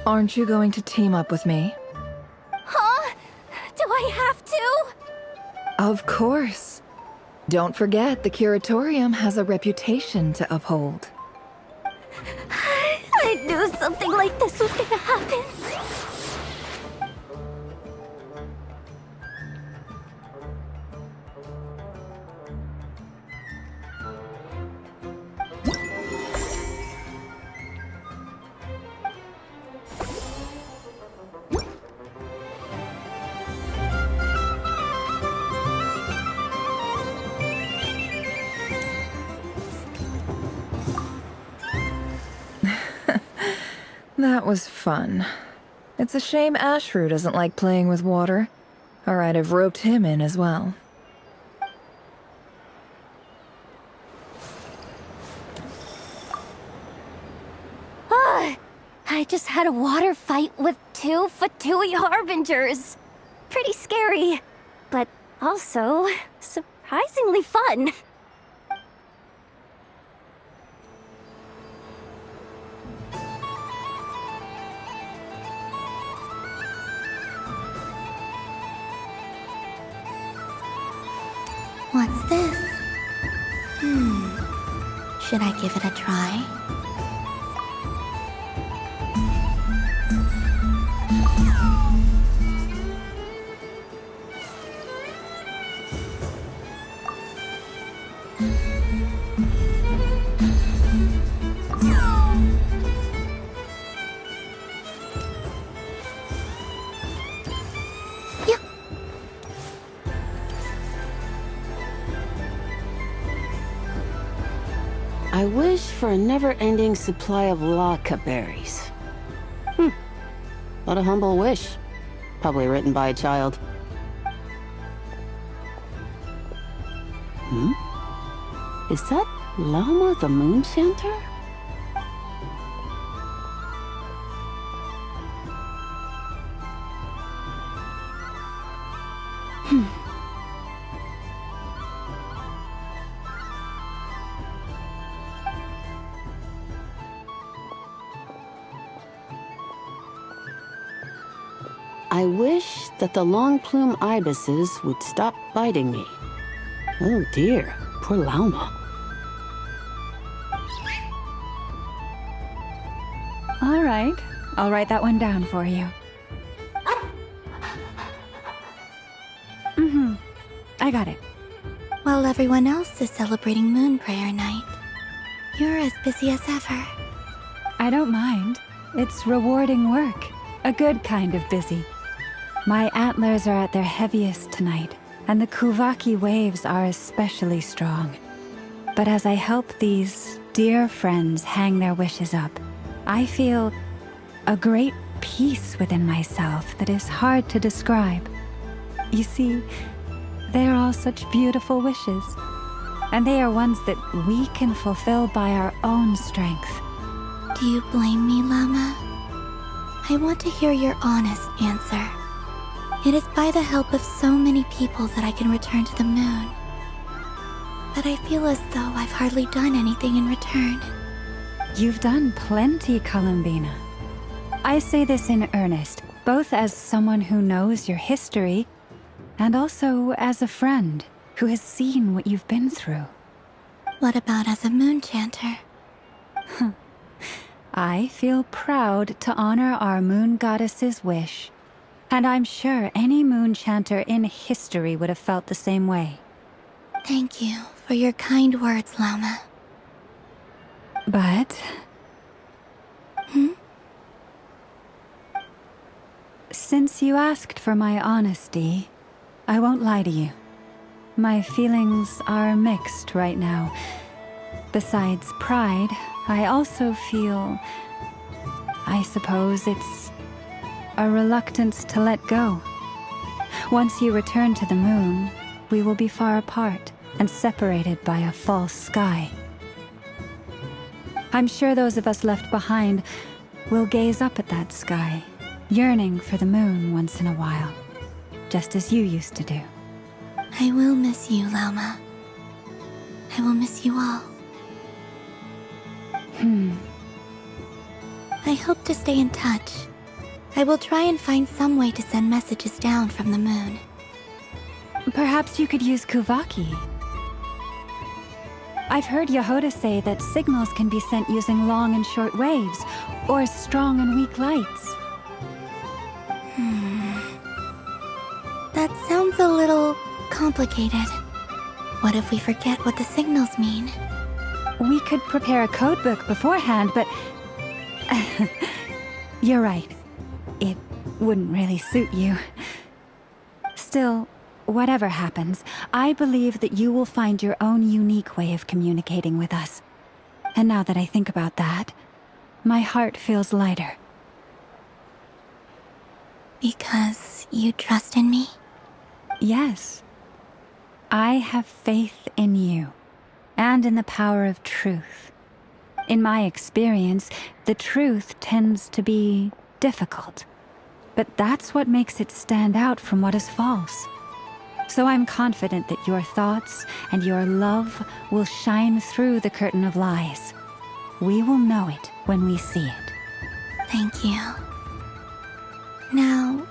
Aren't you going to team up with me? Huh? Do I have to? Of course. Don't forget, the Curatorium has a reputation to uphold. I knew something like this was gonna happen. That was fun. It's a shame Ashru doesn't like playing with water, or I'd have roped him in as well. I just had a water fight with 2 Fatui Harbingers. Pretty scary, but also surprisingly fun. What's this? Should I give it a try? I wish for a never-ending supply of laka berries. What a humble wish. Probably written by a child. Is that Lama the Moon Chanter? I wish that the long plume ibises would stop biting me. Oh dear, poor Lauma. All right, I'll write that one down for you. I got it. While everyone else is celebrating Moon Prayer Night, you're as busy as ever. I don't mind. It's rewarding work. A good kind of busy. My antlers are at their heaviest tonight, and the Kuvaki waves are especially strong. But as I help these dear friends hang their wishes up, I feel a great peace within myself that is hard to describe. You see, they're all such beautiful wishes, and they are ones that we can fulfill by our own strength. Do you blame me, Llama? I want to hear your honest answer. It is by the help of so many people that I can return to the moon. But I feel as though I've hardly done anything in return. You've done plenty, Columbina. I say this in earnest, both as someone who knows your history, and also as a friend who has seen what you've been through. What about as a moon chanter? I feel proud to honor our moon goddess's wish, and I'm sure any moon chanter in history would have felt the same way. Thank you for your kind words, Llama. But... Since you asked for my honesty, I won't lie to you. My feelings are mixed right now. Besides pride, I also feel... I suppose it's a reluctance to let go. Once you return to the moon, we will be far apart and separated by a false sky. I'm sure those of us left behind will gaze up at that sky, yearning for the moon once in a while, just as you used to do. I will miss you, Llama. I will miss you all. I hope to stay in touch. I will try and find some way to send messages down from the moon. Perhaps you could use Kuvaki. I've heard Yehoda say that signals can be sent using long and short waves, or strong and weak lights. That sounds a little complicated. What if we forget what the signals mean? We could prepare a codebook beforehand, but... You're right. It wouldn't really suit you. Still, whatever happens, I believe that you will find your own unique way of communicating with us. And now that I think about that, my heart feels lighter. Because you trust in me? Yes. I have faith in you, and in the power of truth. In my experience, the truth tends to be difficult, but that's what makes it stand out from what is false. So I'm confident that your thoughts and your love will shine through the curtain of lies. We will know it when we see it. Thank you. Now,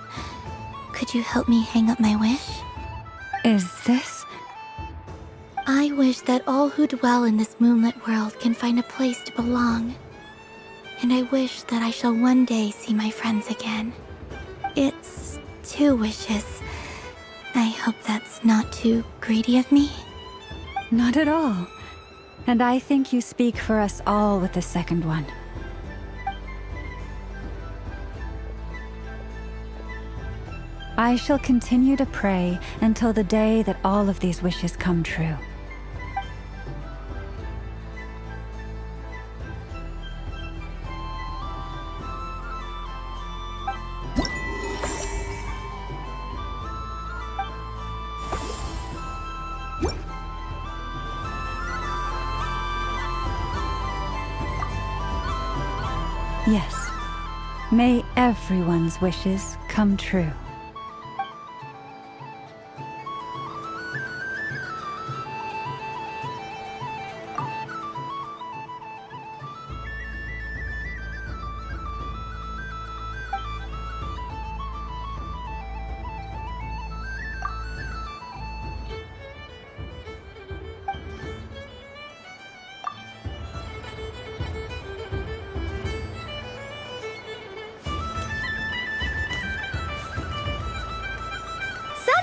could you help me hang up my wish? Is this? I wish that all who dwell in this moonlit world can find a place to belong. And I wish that I shall one day see my friends again. It's 2 wishes. I hope that's not too greedy of me. Not at all. And I think you speak for us all with the second one. I shall continue to pray until the day that all of these wishes come true. Yes. May everyone's wishes come true.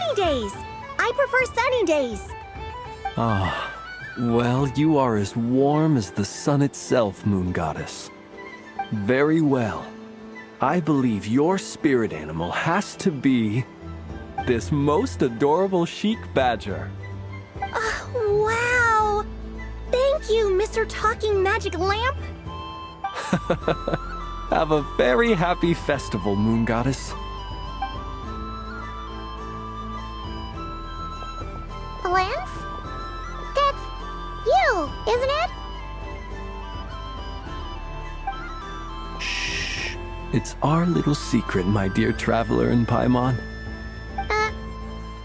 sunny days. I prefer sunny days. Ah, well, you are as warm as the sun itself, Moon Goddess. Very well. I believe your spirit animal has to be this most adorable chic badger. Wow! Thank you, Mr. Talking Magic Lamp. Have a very happy festival, Moon Goddess. Lance? That's you, isn't it? Shh. It's our little secret, my dear traveler in Paimon.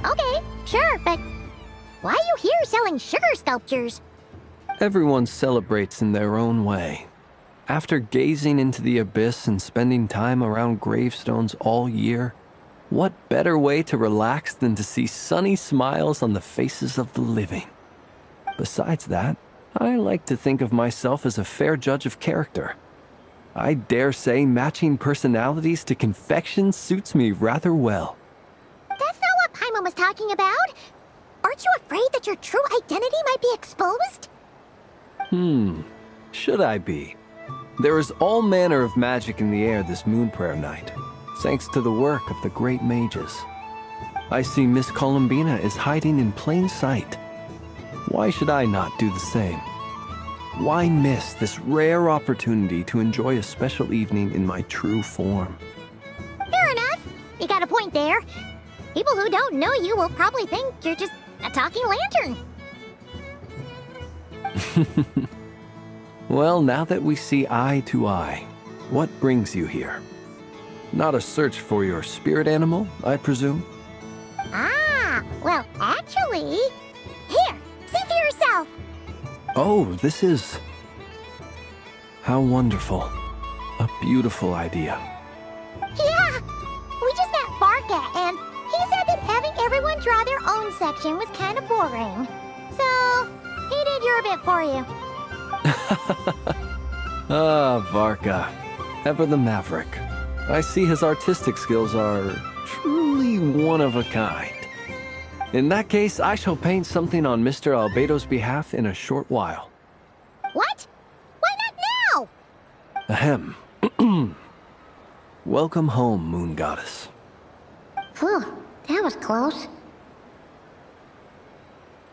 Okay, sure, but why are you here selling sugar sculptures? Everyone celebrates in their own way. After gazing into the abyss and spending time around gravestones all year, what better way to relax than to see sunny smiles on the faces of the living? Besides that, I like to think of myself as a fair judge of character. I dare say matching personalities to confection suits me rather well. That's not what Paimon was talking about. Aren't you afraid that your true identity might be exposed? Should I be? There is all manner of magic in the air this moon prayer night, thanks to the work of the great mages. I see Miss Columbina is hiding in plain sight. Why should I not do the same? Why miss this rare opportunity to enjoy a special evening in my true form? Fair enough. You got a point there. People who don't know you will probably think you're just a talking lantern. Well, now that we see eye to eye, what brings you here? Not a search for your spirit animal, I presume? Ah, well, actually... Here, see for yourself. Oh, this is... How wonderful. A beautiful idea. Yeah, we just met Barca, and he said that having everyone draw their own section was kind of boring. So, he did your bit for you. Ah, Varka. Ever the maverick. I see his artistic skills are truly one of a kind. In that case, I shall paint something on Mr. Albedo's behalf in a short while. What? Why not now? Ahem. Welcome home, Moon Goddess. Phew, that was close.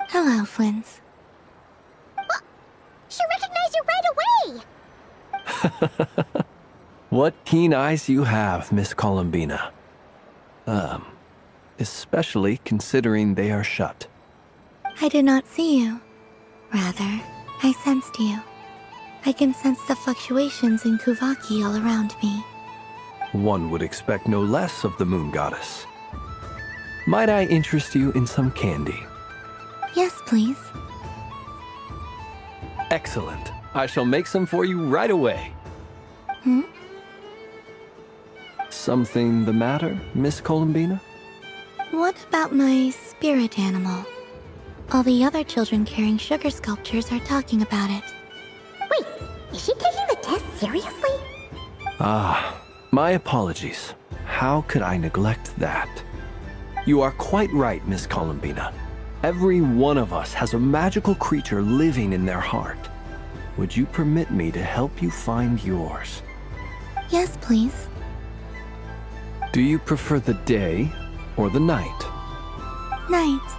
Hello, Flins. She recognized you right away! What keen eyes you have, Miss Columbina. Especially considering they are shut. I did not see you. Rather, I sensed you. I can sense the fluctuations in Kuvaki all around me. One would expect no less of the Moon Goddess. Might I interest you in some candy? Yes, please. Excellent. I shall make some for you right away. Something the matter, Miss Columbina? What about my spirit animal? All the other children carrying sugar sculptures are talking about it. Wait, is she taking the test seriously? Ah, my apologies. How could I neglect that? You are quite right, Miss Columbina. Every one of us has a magical creature living in their heart. Would you permit me to help you find yours? Yes, please. Do you prefer the day or the night? Night.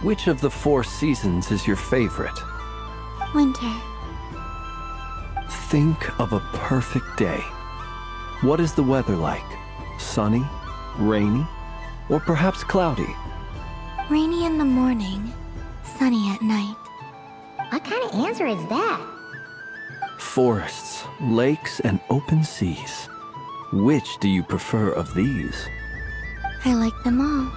Which of the 4 seasons is your favorite? Winter. Think of a perfect day. What is the weather like? Sunny, rainy, or perhaps cloudy? Rainy in the morning, sunny at night. What kind of answer is that? Forests, lakes, and open seas. Which do you prefer of these? I like them all.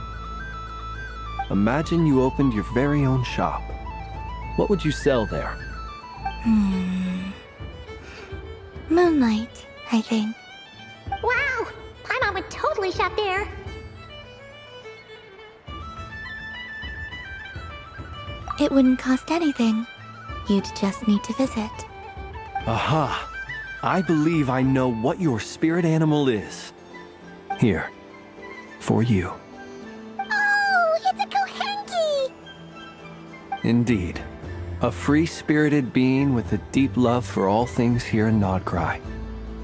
Imagine you opened your very own shop. What would you sell there? Moonlight, I think. Wow! Paimon would totally shop there. It wouldn't cost anything. You'd just need to visit. Aha! I believe I know what your spirit animal is. Here, for you. Indeed. A free-spirited being with a deep love for all things here in Nodcry,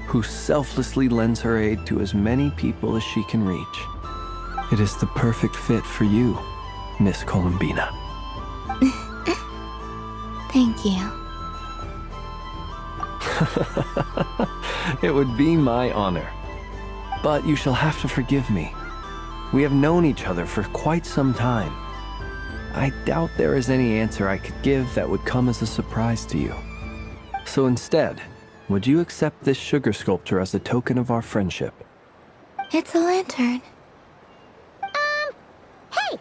who selflessly lends her aid to as many people as she can reach. It is the perfect fit for you, Miss Columbina. Thank you. It would be my honor. But you shall have to forgive me. We have known each other for quite some time. I doubt there is any answer I could give that would come as a surprise to you. So instead, would you accept this sugar sculpture as a token of our friendship? It's a lantern. Hey,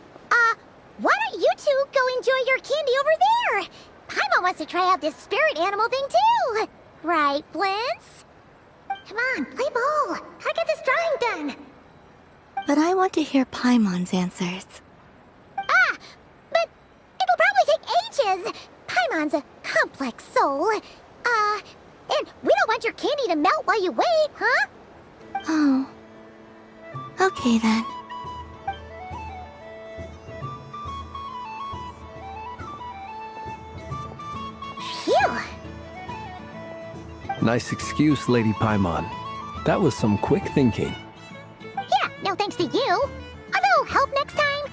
why don't you two go enjoy your candy over there? Paimon wants to try out this spirit animal thing too. Right, Flint's? Come on, play ball. I got this drawing done. But I want to hear Paimon's answers. But it'll probably take ages. Paimon's a complex soul. And we don't want your candy to melt while you wait, huh? Oh. Okay then. Phew. Nice excuse, Lady Paimon. That was some quick thinking. Yeah, no thanks to you. A little help next time.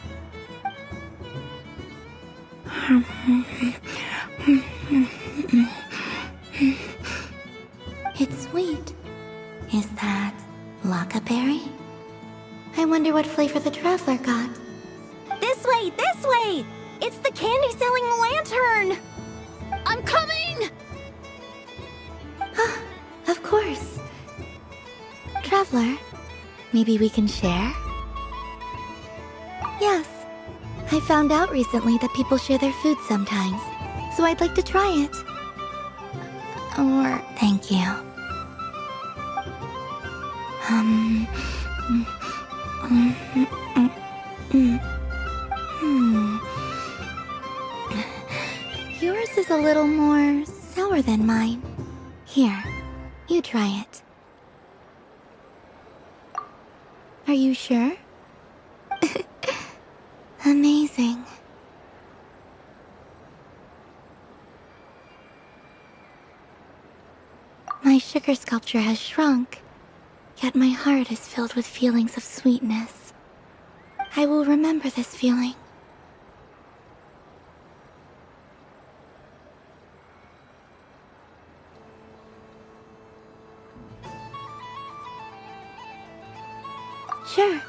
It's sweet. Is that Laka berry? I wonder what flavor the traveler got. This way, this way! It's the candy-selling lantern! I'm coming! Of course. Traveler, maybe we can share? Yes. I found out recently that people share their food sometimes, so I'd like to try it. Or, thank you. Yours is a little more sour than mine. Here, you try it. Are you sure? Amazing. My sugar sculpture has shrunk, yet my heart is filled with feelings of sweetness. I will remember this feeling. Sure.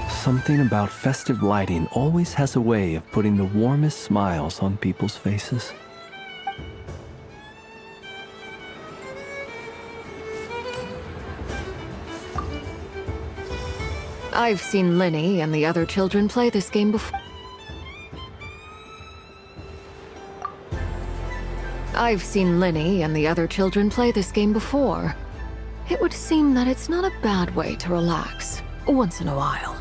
Something about festive lighting always has a way of putting the warmest smiles on people's faces. I've seen Linny and the other children play this game before. I've seen Linny and the other children play this game before. It would seem that it's not a bad way to relax, once in a while.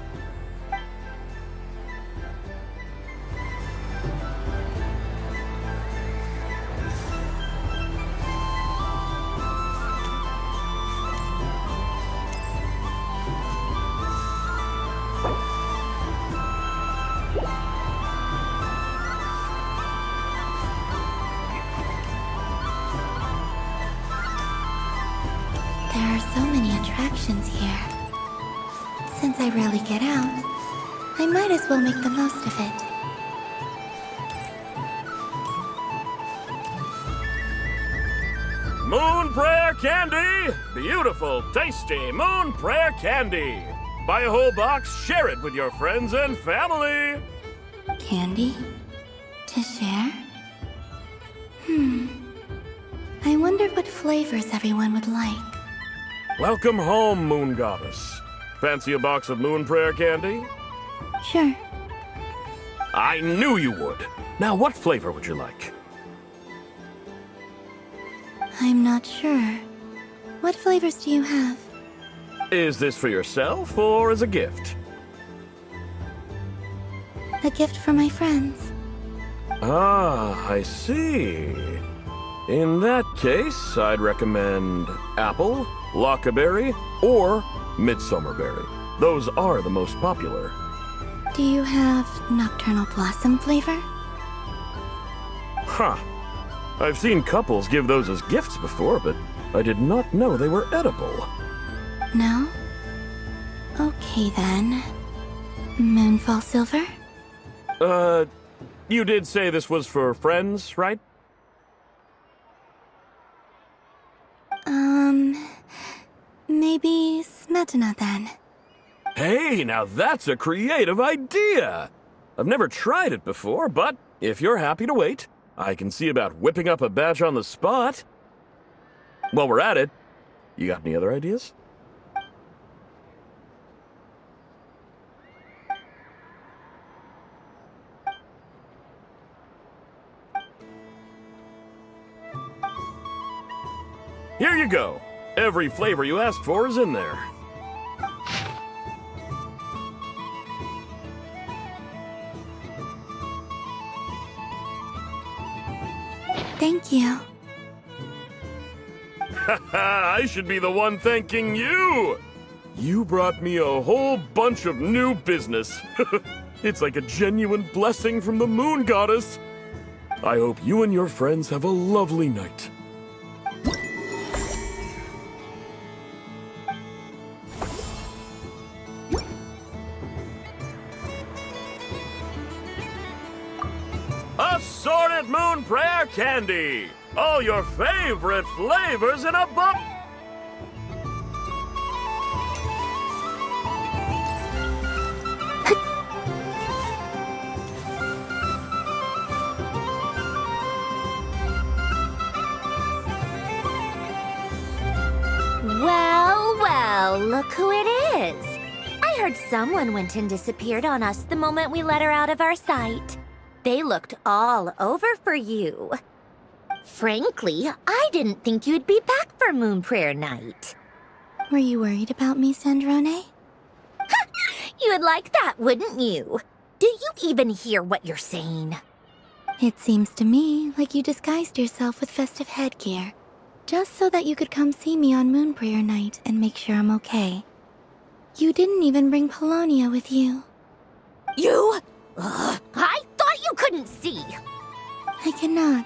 There are so many attractions here. Since I rarely get out, I might as well make the most of it. Moon Prayer Candy! Beautiful, tasty Moon Prayer Candy! Buy a whole box, share it with your friends and family! Candy? To share? I wonder what flavors everyone would like. Welcome home, Moon Goddess. Fancy a box of Moon Prayer Candy? Sure. I knew you would. Now, what flavor would you like? I'm not sure. What flavors do you have? Is this for yourself or as a gift? A gift for my friends. Ah, I see. In that case, I'd recommend apple, lockaberry, or midsummerberry. Those are the most popular. Do you have nocturnal blossom flavor? Huh. I've seen couples give those as gifts before, but I did not know they were edible. No? Okay then. Moonfall silver? You did say this was for friends, right? Maybe smetana then. Hey, now that's a creative idea! I've never tried it before, but if you're happy to wait, I can see about whipping up a batch on the spot. While we're at it, you got any other ideas? Here you go. Every flavor you asked for is in there. Thank you. I should be the one thanking you! You brought me a whole bunch of new business. It's like a genuine blessing from the moon goddess. I hope you and your friends have a lovely night. Assorted Moon Prayer Candy! All your favorite flavors in a book! Well, well, look who it is. I heard someone went and disappeared on us the moment we let her out of our sight. They looked all over for you. Frankly, I didn't think you'd be back for Moon Prayer Night. Were you worried about me, Sandrone? You'd like that, wouldn't you? Do you even hear what you're saying? It seems to me like you disguised yourself with festive headgear, just so that you could come see me on Moon Prayer Night and make sure I'm okay. You didn't even bring Polonia with you. You? I thought you couldn't see. I cannot.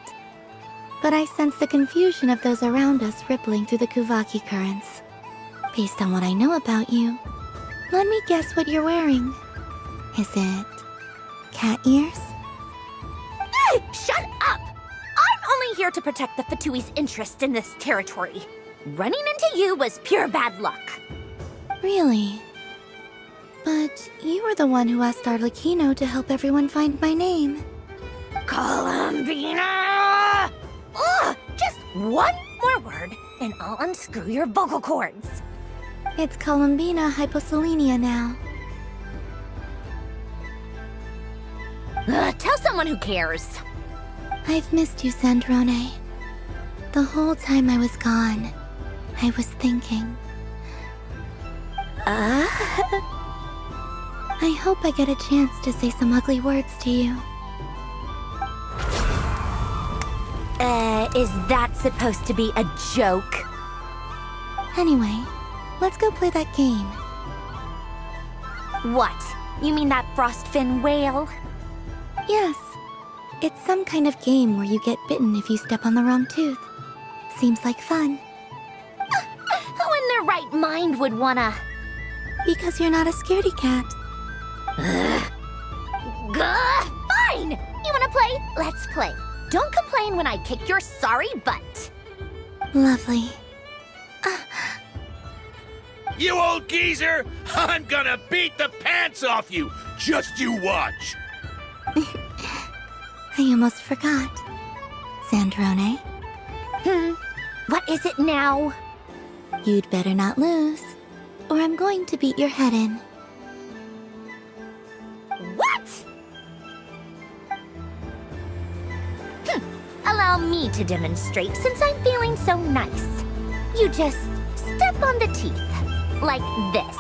But I sense the confusion of those around us rippling through the Kuvaki currents. Based on what I know about you, let me guess what you're wearing. Is it cat ears? Shut up! I'm only here to protect the Fatui's interest in this territory. Running into you was pure bad luck. Really? But you were the one who asked Arlecchino to help everyone find my name. Columbina! Ugh! Just one more word, and I'll unscrew your vocal cords. It's Columbina hyposelenia now. Tell someone who cares. I've missed you, Sandrone. The whole time I was gone, I was thinking. I hope I get a chance to say some ugly words to you. Is that supposed to be a joke? Anyway, let's go play that game. What? You mean that frostfin whale? Yes. It's some kind of game where you get bitten if you step on the wrong tooth. Seems like fun. Who in their right mind would wanna... Because you're not a scaredy cat. Fine! You wanna play? Let's play. Don't complain when I kick your sorry butt. Lovely. You old geezer! I'm gonna beat the pants off you! Just you watch! I almost forgot. Sandrone? What is it now? You'd better not lose, or I'm going to beat your head in. What? Allow me to demonstrate since I'm feeling so nice. You just step on the teeth, like this.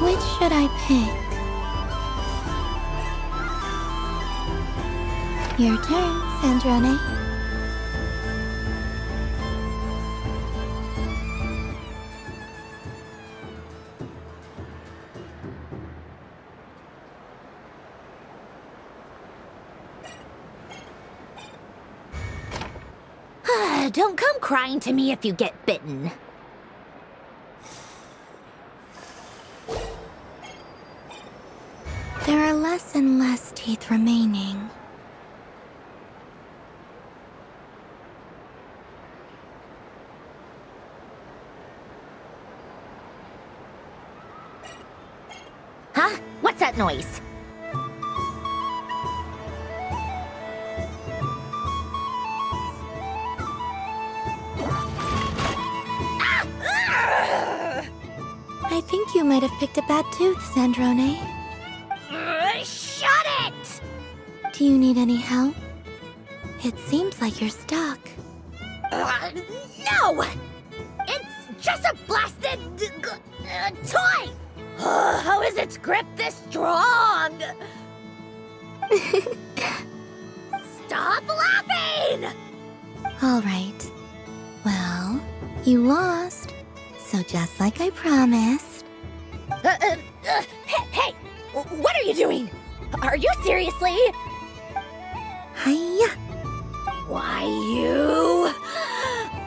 Which should I pick? Your turn, Sandrone. Don't come crying to me if you get bitten. There are less and less teeth remaining. Huh? What's that noise? I think you might have picked a bad tooth, Sandrone. Shut it! Do you need any help? It seems like you're stuck. No! It's just a blasted toy! How is its grip this strong? Stop laughing! All right. Well, you lost. So just like I promised. Hey! What are you doing? Are you seriously? Hiya! Why, you...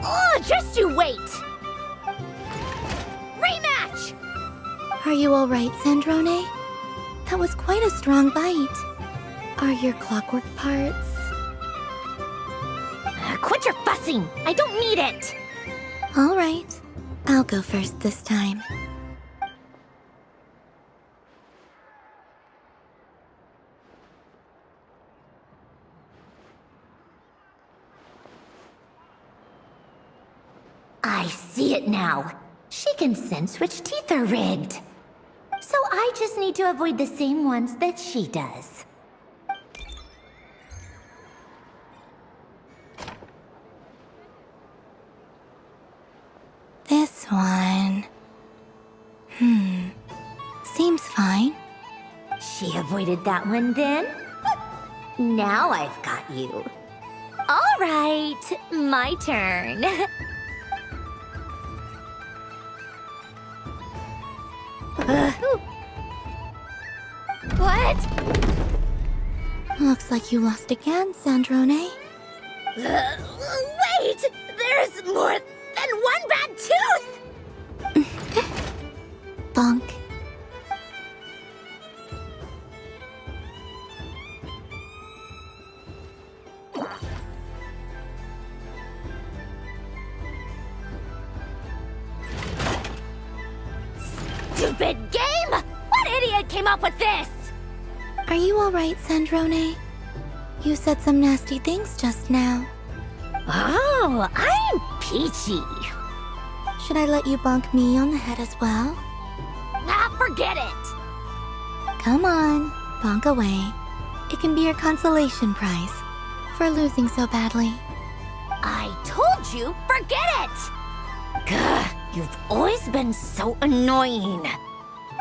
Oh, just you wait! Rematch! Are you all right, Sandrone? That was quite a strong bite. Are your clockwork parts? Quit your fussing! I don't need it! All right. I'll go first this time. I see it now. She can sense which teeth are rigged. So I just need to avoid the same ones that she does. This one... Seems fine. She avoided that one then? Now I've got you. All right, my turn. What? Looks like you lost again, Sandrone. Wait! There's more than one bad tooth! Bonk. Stupid game! What idiot came up with this? Are you all right, Sandrone? You said some nasty things just now. Oh, I'm peachy. Should I let you bonk me on the head as well? Ah, forget it! Come on, bonk away. It can be your consolation prize for losing so badly. I told you, forget it! Gah, you've always been so annoying.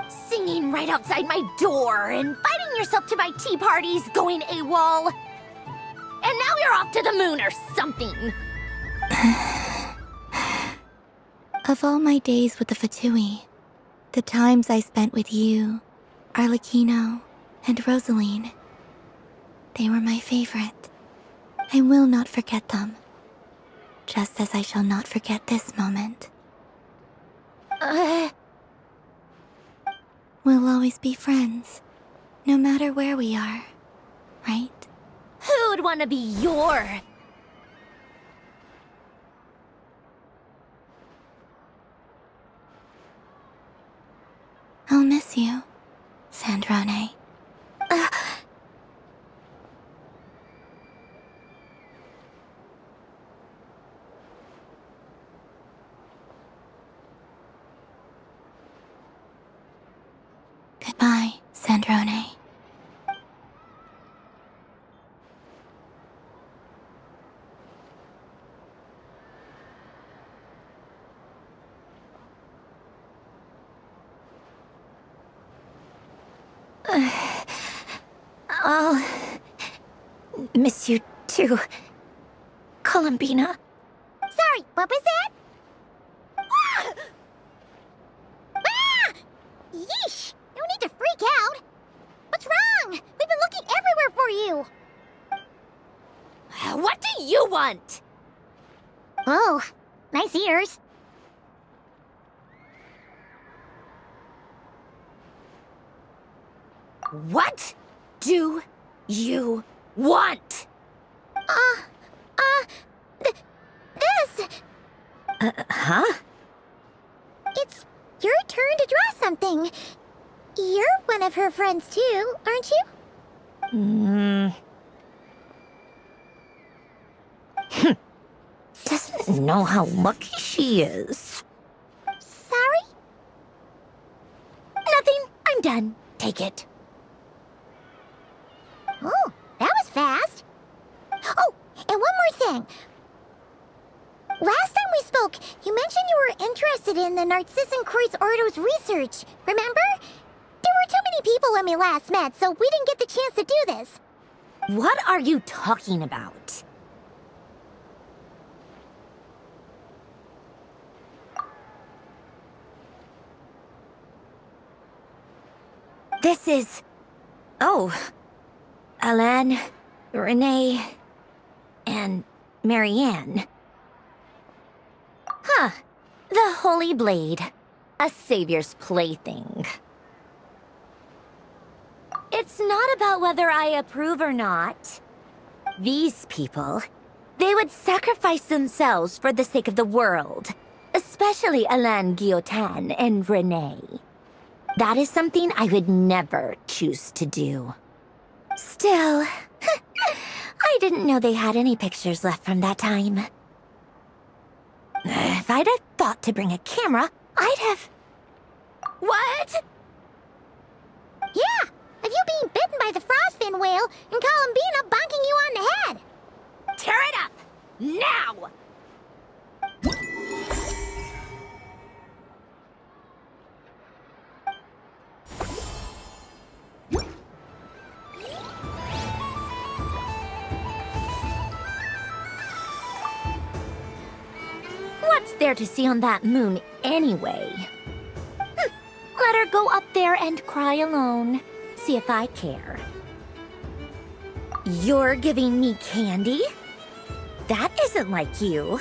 Singing right outside my door, inviting yourself to my tea parties, going AWOL. And now you're off to the moon or something. Of all my days with the Fatui, the times I spent with you, Arlecchino, and Rosaline, they were my favorite. I will not forget them. Just as I shall not forget this moment. We'll always be friends, no matter where we are, right? Who'd want to be your... I'll miss you, Sandrone. Goodbye, Sandrone. I'll miss you too, Columbina. Sorry, what was that? Ah! Ah! Yeesh! No need to freak out. What's wrong? We've been looking everywhere for you. What do you want? Oh, nice ears. What do you want? This. Huh? It's your turn to draw something. You're one of her friends too, aren't you? Doesn't know how lucky she is. Sorry? Nothing. I'm done. Take it. Oh, that was fast. Oh, and one more thing. Last time we spoke, you mentioned you were interested in the Narcissan Kreuz Ordo's research, remember? There were too many people when we last met, so we didn't get the chance to do this. What are you talking about? This is... Oh. Alain, Renee, and Marianne. Huh. The Holy Blade. A savior's plaything. It's not about whether I approve or not. These people, they would sacrifice themselves for the sake of the world. Especially Alain Guillotin and Renee. That is something I would never choose to do. Still, I didn't know they had any pictures left from that time. If I'd have thought to bring a camera, I'd have... What? Yeah, of you being bitten by the frostfin whale and Columbina bonking you on the head. Tear it up! Now! What's there to see on that moon anyway? Let her go up there and cry alone. See if I care. You're giving me candy? That isn't like you.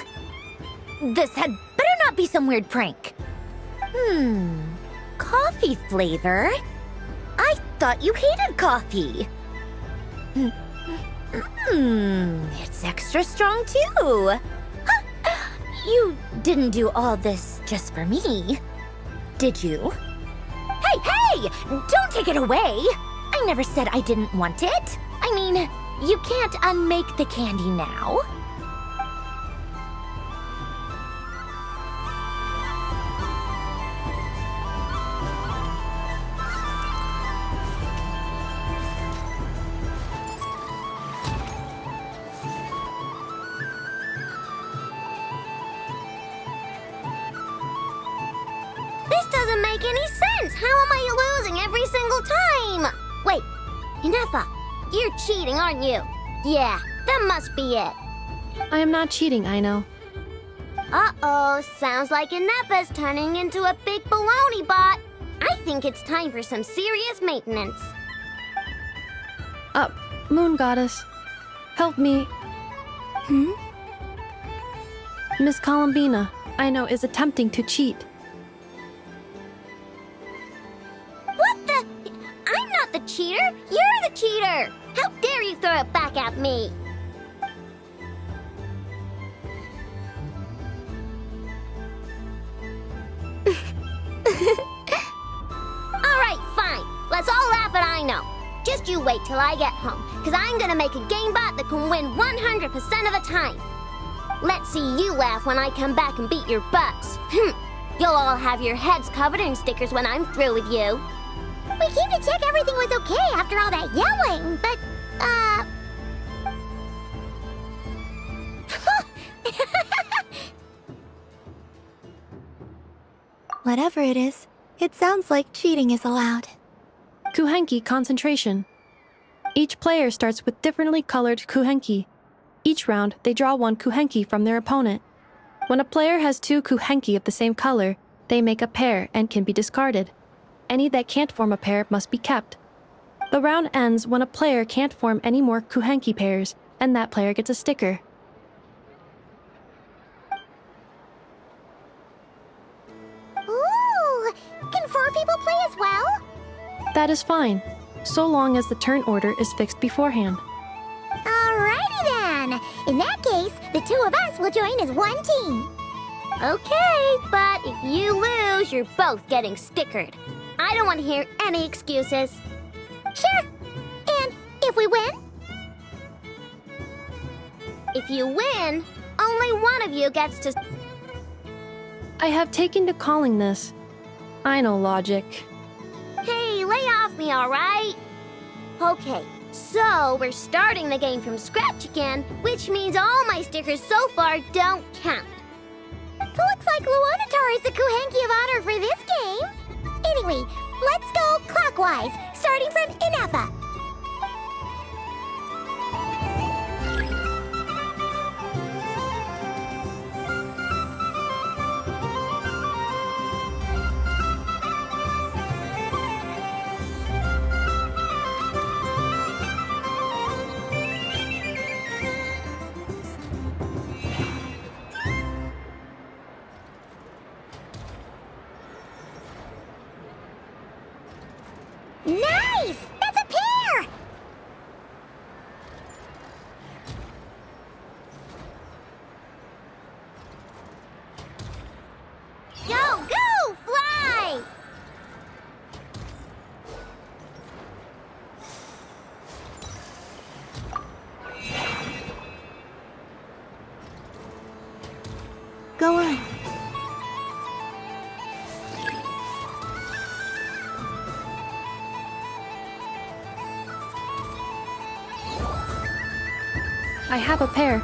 This had better not be some weird prank. Coffee flavor? I thought you hated coffee. It's extra strong too. You didn't do all this just for me, did you? Hey! Don't take it away! I never said I didn't want it. I mean, you can't unmake the candy now. This doesn't make any sense! How am I losing every single time? Wait, Inefa, you're cheating, aren't you? Yeah, that must be it. I am not cheating, I know. Uh-oh, sounds like Inefa's turning into a big baloney bot. I think it's time for some serious maintenance. Moon Goddess, help me. Miss Columbina, I know, is attempting to cheat. What the? I'm not the cheater! You're the cheater! How dare you throw it back at me? Alright, fine. Let's all laugh at I know. Just you wait till I get home, because I'm gonna make a game bot that can win 100% of the time. Let's see you laugh when I come back and beat your butts. You'll all have your heads covered in stickers when I'm through with you. We came to check everything was okay after all that yelling, but, Whatever it is, it sounds like cheating is allowed. Kuhenki concentration. Each player starts with differently colored Kuhenki. Each round, they draw one Kuhenki from their opponent. When a player has two Kuhenki of the same color, they make a pair and can be discarded. Any that can't form a pair must be kept. The round ends when a player can't form any more Kuhenki pairs, and that player gets a sticker. Ooh! Can 4 people play as well? That is fine, so long as the turn order is fixed beforehand. Alrighty then! In that case, the 2 of us will join as one team. Okay, but if you lose, you're both getting stickered. I don't want to hear any excuses. Sure. And if we win? If you win, only one of you gets to... I have taken to calling this. I know logic. Hey, lay off me, alright? Okay, so we're starting the game from scratch again, which means all my stickers so far don't count. Looks like Luonatar is the Kuhenki of honor for this game. Anyway, let's go clockwise, starting from Inafa. Nice! That's a pair! Go, go, fly! Go on. I have a pair.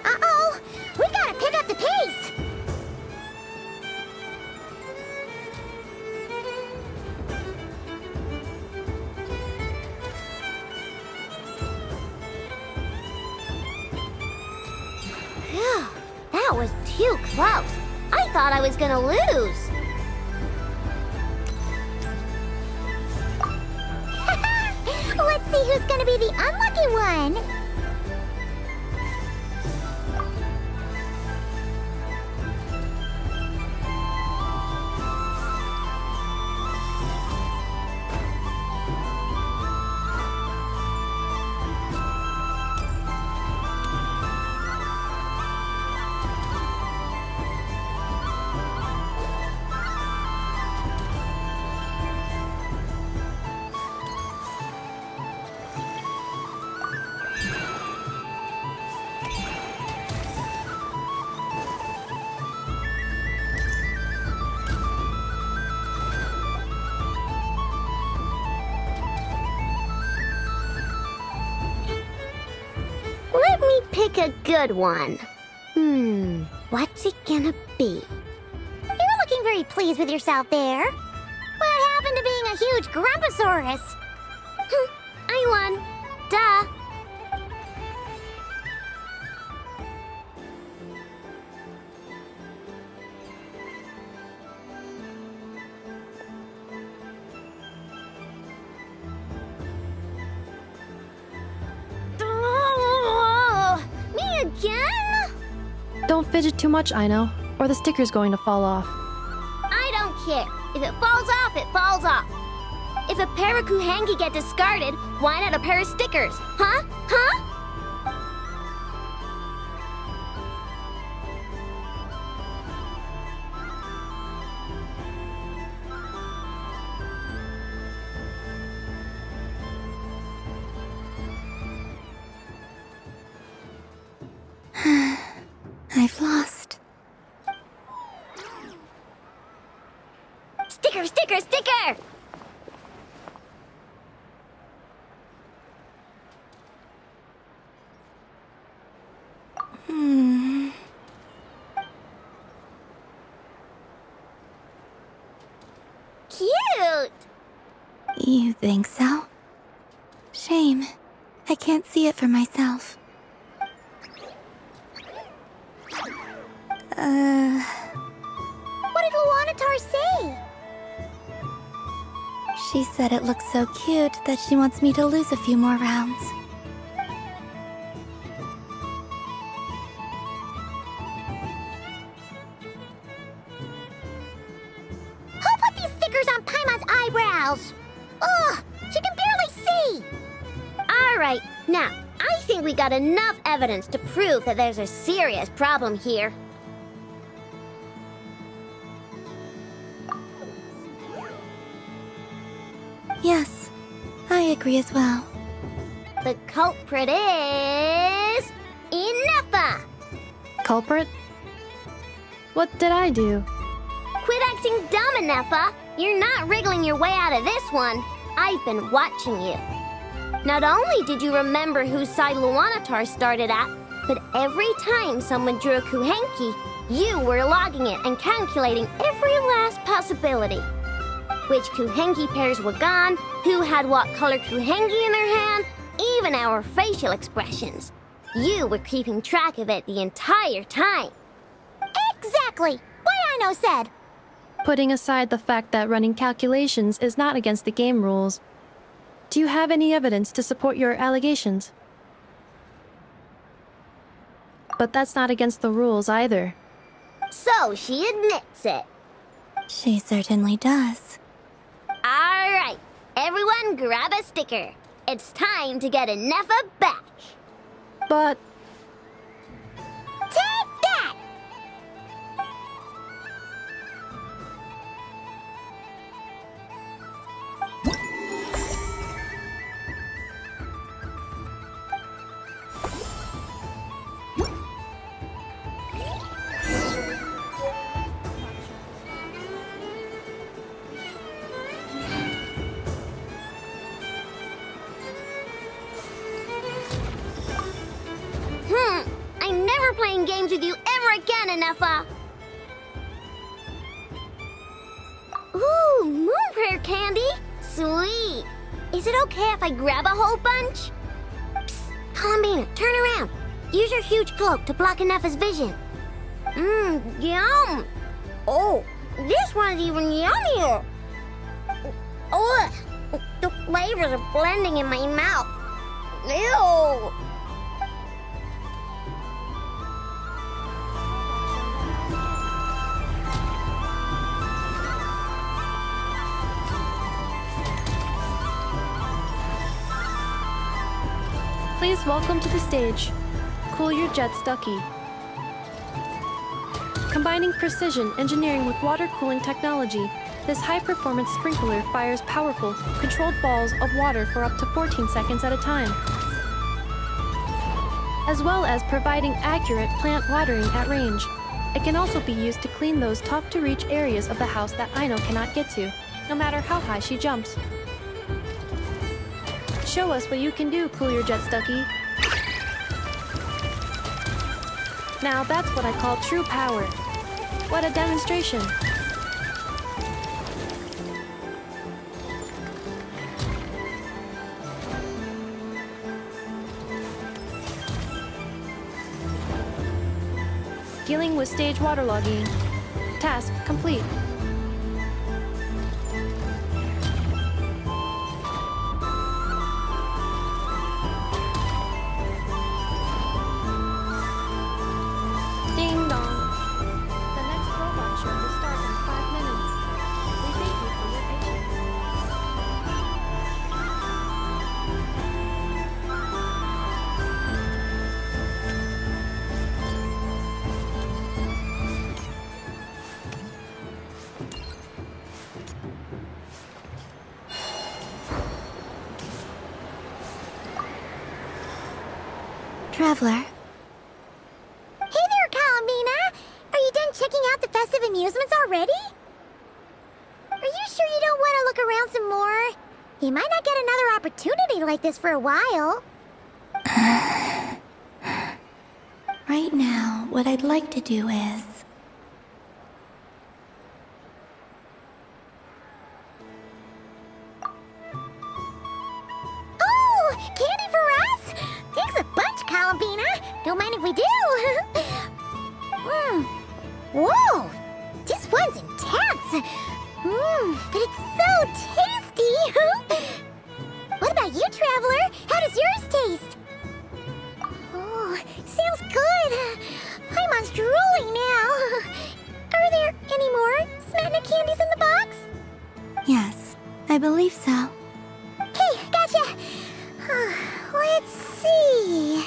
Uh-oh! We gotta pick up the pace! Phew, that was too close. I thought I was gonna lose. Let's see who's gonna be the unlucky one! Let me pick a good one. What's it gonna be? You're looking very pleased with yourself there. What happened to being a huge Grumposaurus? I won. Duh. Me again? Don't fidget too much, Ino, or the sticker's going to fall off. I don't care. If it falls off, it falls off. If a pair of Kuhenki get discarded, why not a pair of stickers? Huh? Huh? I've lost. Sticker, sticker, sticker! You think so? Shame. I can't see it for myself. What did Luanatar say? She said it looks so cute that she wants me to lose a few more rounds. Who put these stickers on Paimon's eyebrows? Ugh, she can barely see! Alright, now, I think we got enough evidence to prove that there's a serious problem here. Yes, I agree as well. The culprit is... Ineffa! Culprit? What did I do? Quit acting dumb, Ineffa! You're not wriggling your way out of this one. I've been watching you. Not only did you remember whose side Luanatar started at, but every time someone drew a Kuhenki, you were logging it and calculating every last possibility. Which Kuhenki pairs were gone, who had what color Kuhenki in their hand, even our facial expressions. You were keeping track of it the entire time. Exactly! What Aino said! Putting aside the fact that running calculations is not against the game rules, do you have any evidence to support your allegations? But that's not against the rules either. So she admits it. She certainly does. Alright, everyone grab a sticker. It's time to get Ineffa back. But... Take that! I'm never playing games with you ever again, Ineffa! Ooh, moon prayer candy! Sweet! Is it okay if I grab a whole bunch? Psst, Columbina, turn around! Use your huge cloak to block Ineffa's vision. Yum! Oh, this one's even yummier! Ugh! The flavors are blending in my mouth. Ew! Please welcome to the stage, Cool Your Jets Ducky. Combining precision engineering with water cooling technology, this high-performance sprinkler fires powerful, controlled balls of water for up to 14 seconds at a time, as well as providing accurate plant watering at range. It can also be used to clean those tough-to-reach areas of the house that Aino cannot get to, no matter how high she jumps. Show us what you can do, Cool Your Jets Ducky. Now that's what I call true power. What a demonstration. Dealing with stage waterlogging. Task complete. Ding dong. The next robot show will start in 5 minutes. We thank you for your patience. Traveler, Hey there, Columbina! Are you done checking out the festive amusements already? Are you sure you don't want to look around some more? You might not get another opportunity like this for a while. right now, what I'd like to do is... Don't mind if we do. Whoa! This one's intense. But it's so tasty. What about you, Traveler? How does yours taste? Oh, sounds good. Paimon's drooling now. Are there any more Smetana candies in the box? Yes, I believe so. Okay, gotcha. Let's see.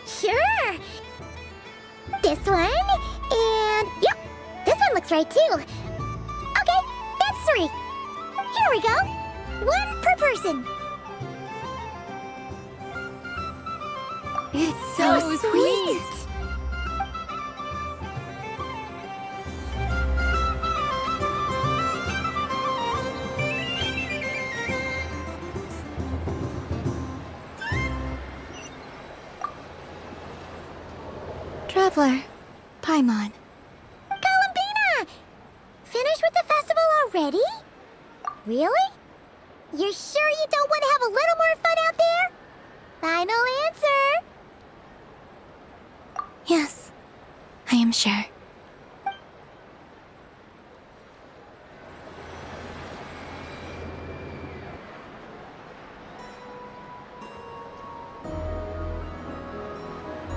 Sure. This one, and yep, this one looks right too. Okay, that's 3. Here we go. 1 per person. It's so sweet. Traveler, Paimon. Columbina! Finished with the festival already? Really? You're sure you don't want to have a little more fun out there? Final answer. Yes, I am sure.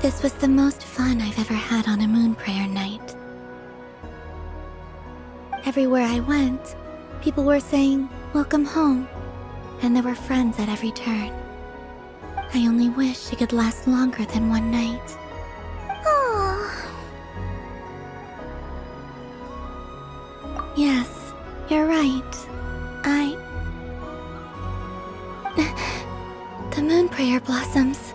This was the most fun I've ever had on a moon prayer night. Everywhere I went, people were saying, "Welcome home," and there were friends at every turn. I only wish it could last longer than one night. Oh. Yes, you're right. The moon prayer blossoms.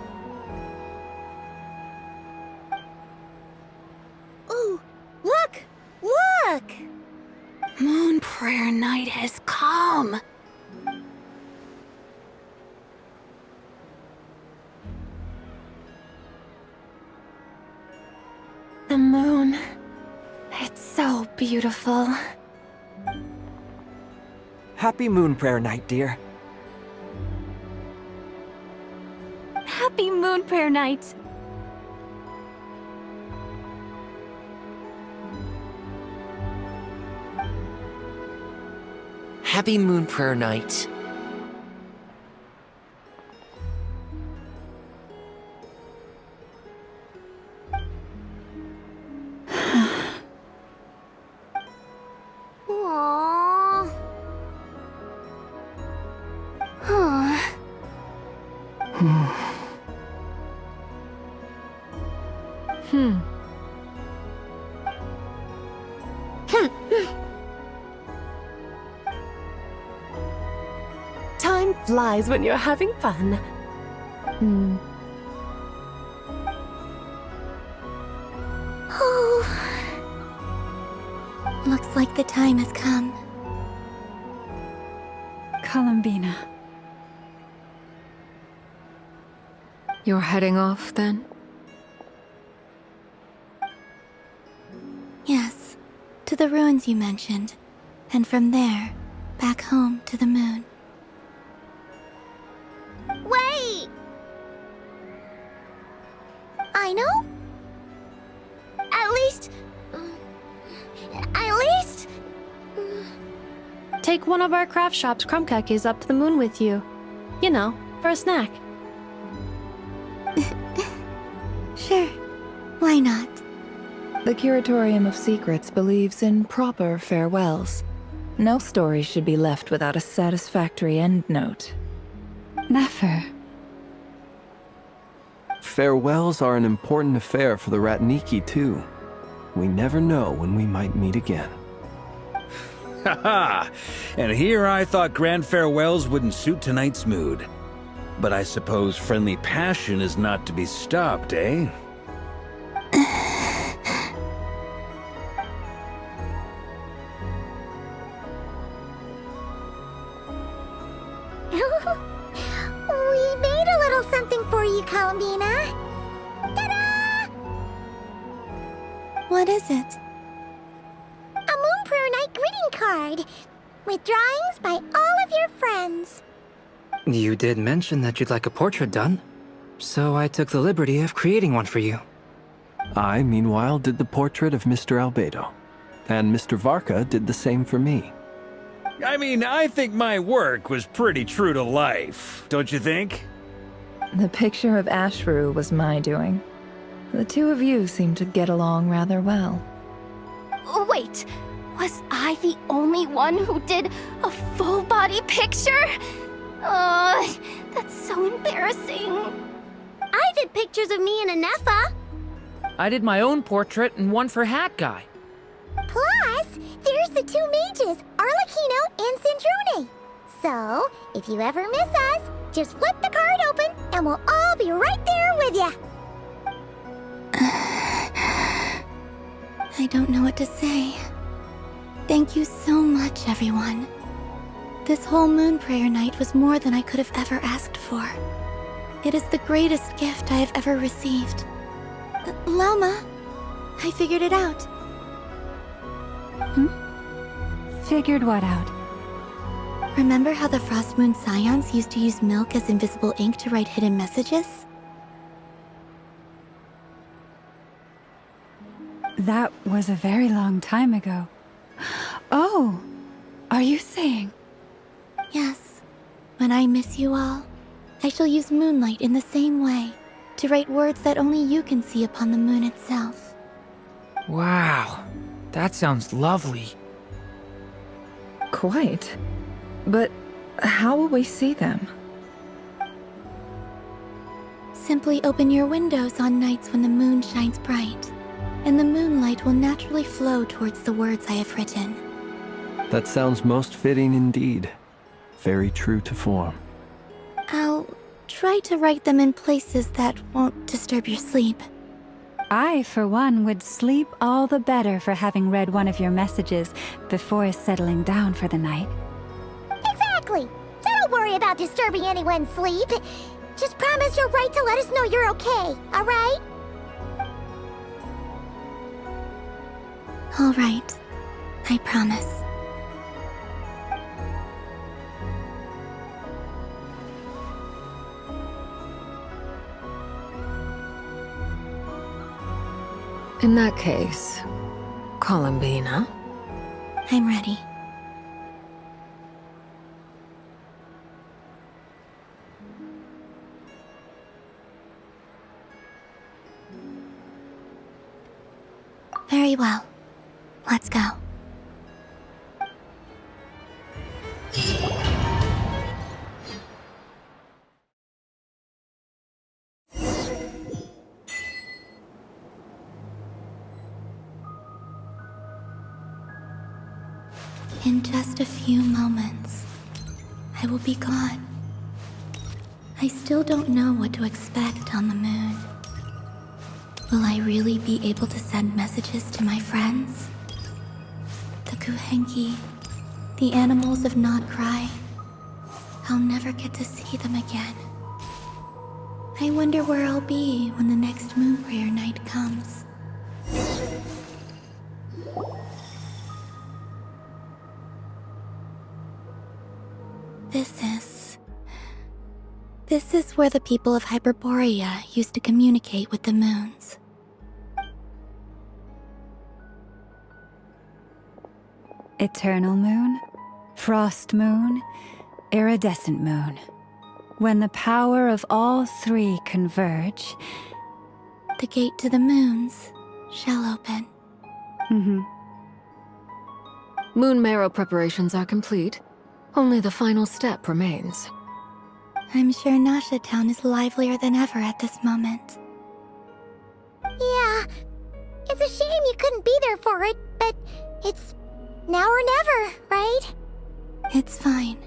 Ooh, look! Look! Moon prayer night has come. The moon. It's so beautiful. Happy Moon Prayer Night, dear. Happy Moon Prayer Night. Happy Moon Prayer Night. Aww. Huh. Time flies when you're having fun. Oh. Looks like the time has come. Columbina. You're heading off, then? Yes, to the ruins you mentioned, and from there, back home to the moon. Wait! I know? At least... Take one of our craft shop's crumb cookies up to the moon with you. You know, for a snack. Sure, why not? The Curatorium of Secrets believes in proper farewells. No story should be left without a satisfactory endnote. Never. Farewells are an important affair for the Ratniki, too. We never know when we might meet again. Haha! And here I thought grand farewells wouldn't suit tonight's mood. But I suppose friendly passion is not to be stopped, eh? We made a little something for you, Columbina. Ta-da! What is it? A Moon Prayer Night greeting card. with drawings by all of your friends. You did mention that you'd like a portrait done, so I took the liberty of creating one for you. I, meanwhile, did the portrait of Mr. Albedo, and Mr. Varka did the same for me. I mean, I think my work was pretty true to life, don't you think? The picture of Ashru was my doing. The two of you seem to get along rather well. Wait, was I the only one who did a full-body picture? That's so embarrassing. I did pictures of me and Anefa. I did my own portrait and one for Hat Guy. Plus, there's the two mages, Arlecchino and Sandrone. So, if you ever miss us, just flip the card open and we'll all be right there with you. I don't know what to say. Thank you so much, everyone. This whole moon prayer night was more than I could have ever asked for. It is the greatest gift I have ever received. Lauma, I figured it out. Figured what out? Remember how the Frost Moon Scions used to use milk as invisible ink to write hidden messages? That was a very long time ago. Oh, are you saying? Yes. When I miss you all, I shall use moonlight in the same way, to write words that only you can see upon the moon itself. Wow, that sounds lovely. Quite. But how will we see them? Simply open your windows on nights when the moon shines bright, and the moonlight will naturally flow towards the words I have written. That sounds most fitting indeed. Very true to form. I'll try to write them in places that won't disturb your sleep. I, for one, would sleep all the better for having read one of your messages before settling down for the night. Exactly. So don't worry about disturbing anyone's sleep. Just promise you'll write to let us know you're okay, alright? Alright. I promise. In that case, Columbina? I'm ready. Very well. Let's go. In just a few moments, I will be gone. I still don't know what to expect on the moon. Will I really be able to send messages to my friends? The Kuhenki, the animals of Not Cry. I'll never get to see them again. I wonder where I'll be when the next moon prayer night comes. This is where the people of Hyperborea used to communicate with the moons. Eternal moon, frost moon, iridescent moon. When the power of all three converge, the gate to the moons shall open. Moon marrow preparations are complete. Only the final step remains. I'm sure Nasha Town is livelier than ever at this moment. Yeah, it's a shame you couldn't be there for it, but it's now or never, right? It's fine.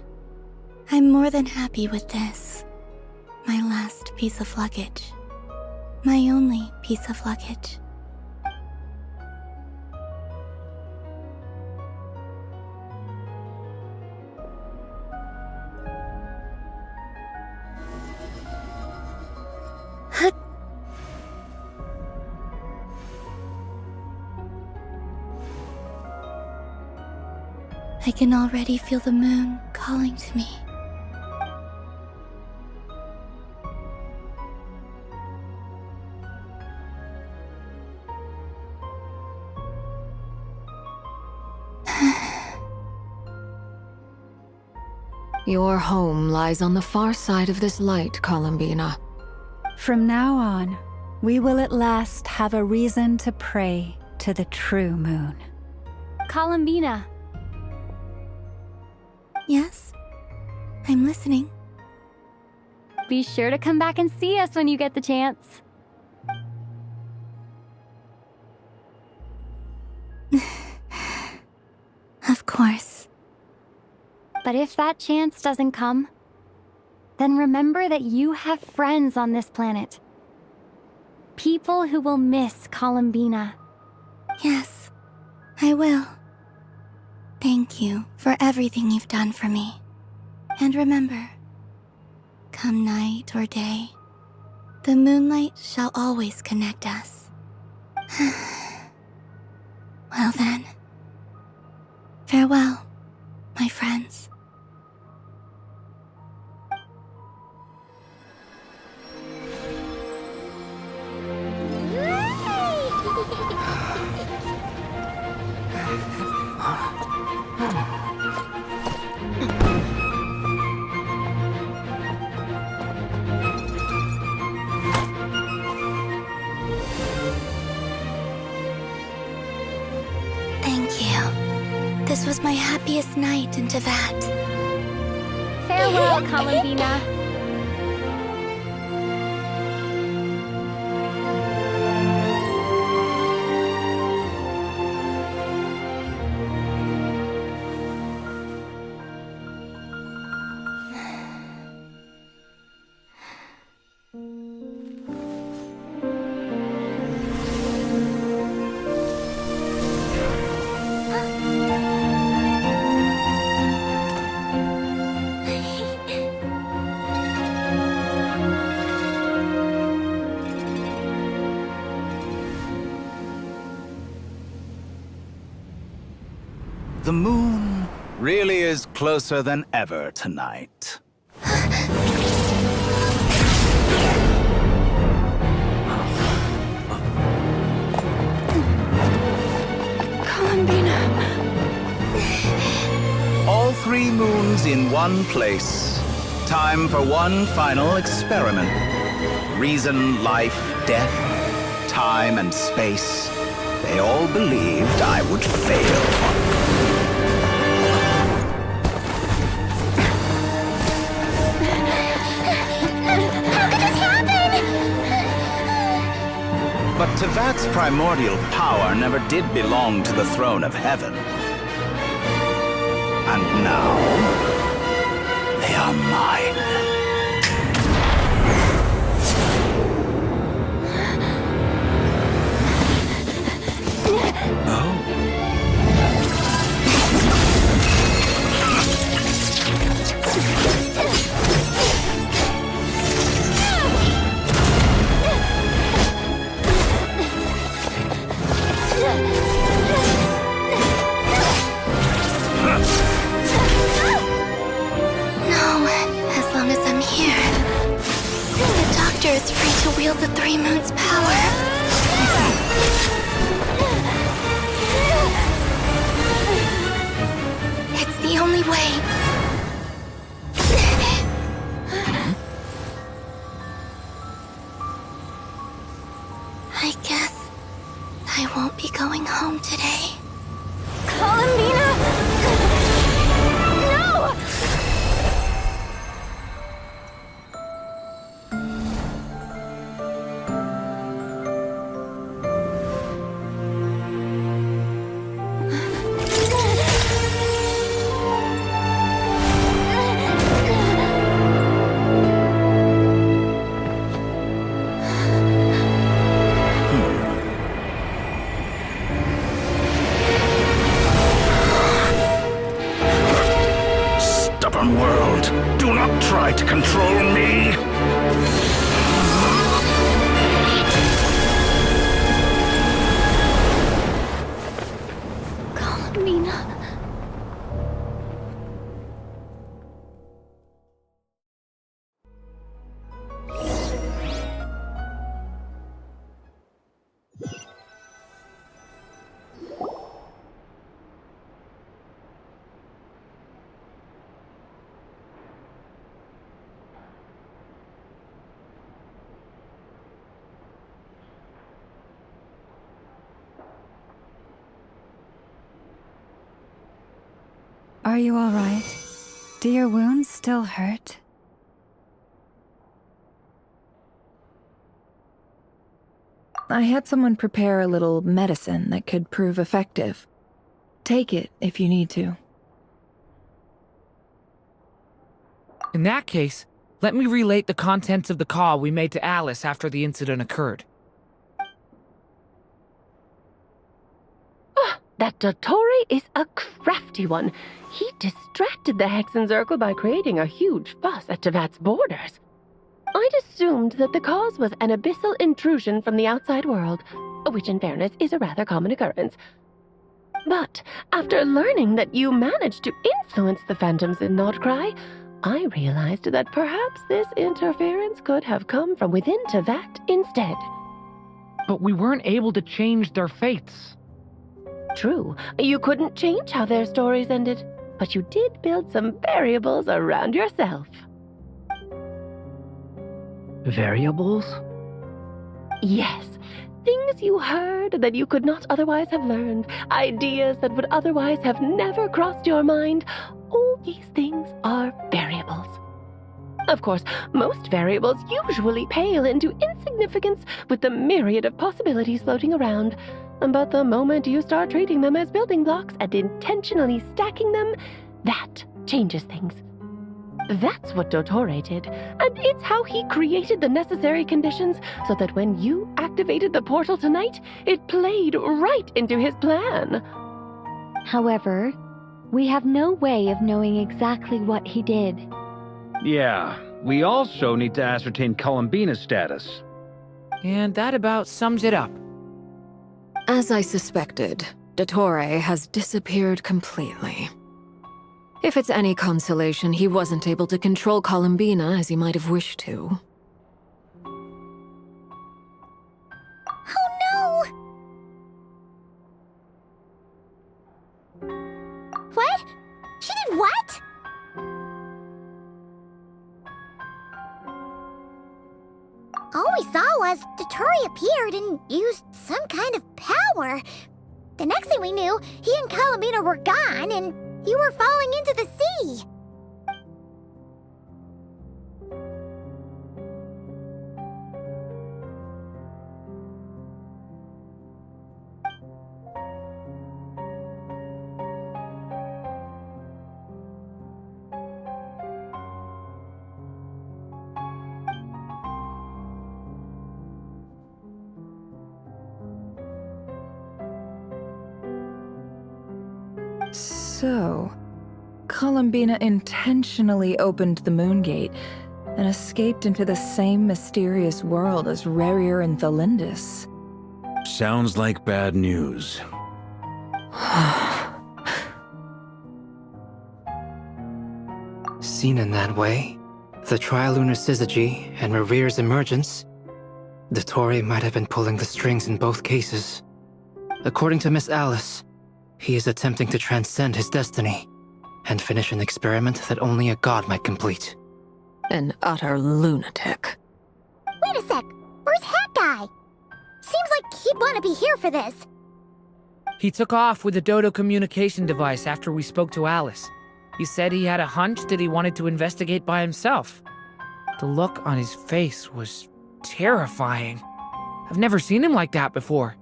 I'm more than happy with this. My last piece of luggage. My only piece of luggage. I can already feel the moon calling to me. Your home lies on the far side of this light, Columbina. From now on, we will at last have a reason to pray to the true moon. Columbina. Yes? I'm listening. Be sure to come back and see us when you get the chance. Of course. But if that chance doesn't come, then remember that you have friends on this planet. People who will miss Columbina. Yes, I will. Thank you for everything you've done for me. And remember, come night or day, the moonlight shall always connect us. Well then, farewell, my friends. Thank you. This was my happiest night in Tevat. Farewell, Columbina. The moon really is closer than ever tonight. Columbina. All 3 moons in one place. Time for one final experiment. Reason, life, death, time, and space. They all believed I would fail. But Tevat's primordial power never did belong to the throne of heaven. And now, they are mine. Is free to wield the 3 moons' power. It's the only way. I guess I won't be going home today. Columbina! No! World, do not try to control me! Columbina. Are you all right? Do your wounds still hurt? I had someone prepare a little medicine that could prove effective. Take it if you need to. In that case, let me relate the contents of the call we made to Alice after the incident occurred. That Dottore is a crafty one. He distracted the Hexenzirkel by creating a huge fuss at Tevat's borders. I'd assumed that the cause was an abyssal intrusion from the outside world, which in fairness is a rather common occurrence. But after learning that you managed to influence the phantoms in Nordcry, I realized that perhaps this interference could have come from within Tevat instead. But we weren't able to change their fates. True, you couldn't change how their stories ended, but you did build some variables around yourself. Variables? Yes, things you heard that you could not otherwise have learned, ideas that would otherwise have never crossed your mind. All these things are variables. Of course, most variables usually pale into insignificance with the myriad of possibilities floating around. But the moment you start treating them as building blocks and intentionally stacking them, that changes things. That's what Dottore did, and it's how he created the necessary conditions so that when you activated the portal tonight, it played right into his plan. However, we have no way of knowing exactly what he did. Yeah, we also need to ascertain Columbina's status. And that about sums it up. As I suspected, Dottore has disappeared completely. If it's any consolation, he wasn't able to control Columbina as he might have wished to. Oh no! What? She did what? All we saw was Dottore appeared and used some kind of power. The next thing we knew, he and Columbina were gone and you were falling into the sea. So, Columbina intentionally opened the Moon Gate and escaped into the same mysterious world as Rarier and Thalindis. Sounds like bad news. Seen in that way, the Trilunar Syzygy and Rarier's emergence, Dottore might have been pulling the strings in both cases. According to Miss Alice, he is attempting to transcend his destiny and finish an experiment that only a god might complete. An utter lunatic. Wait a sec, where's Hat Guy? Seems like he'd want to be here for this. He took off with the Dodo communication device after we spoke to Alice. He said he had a hunch that he wanted to investigate by himself. The look on his face was terrifying. I've never seen him like that before.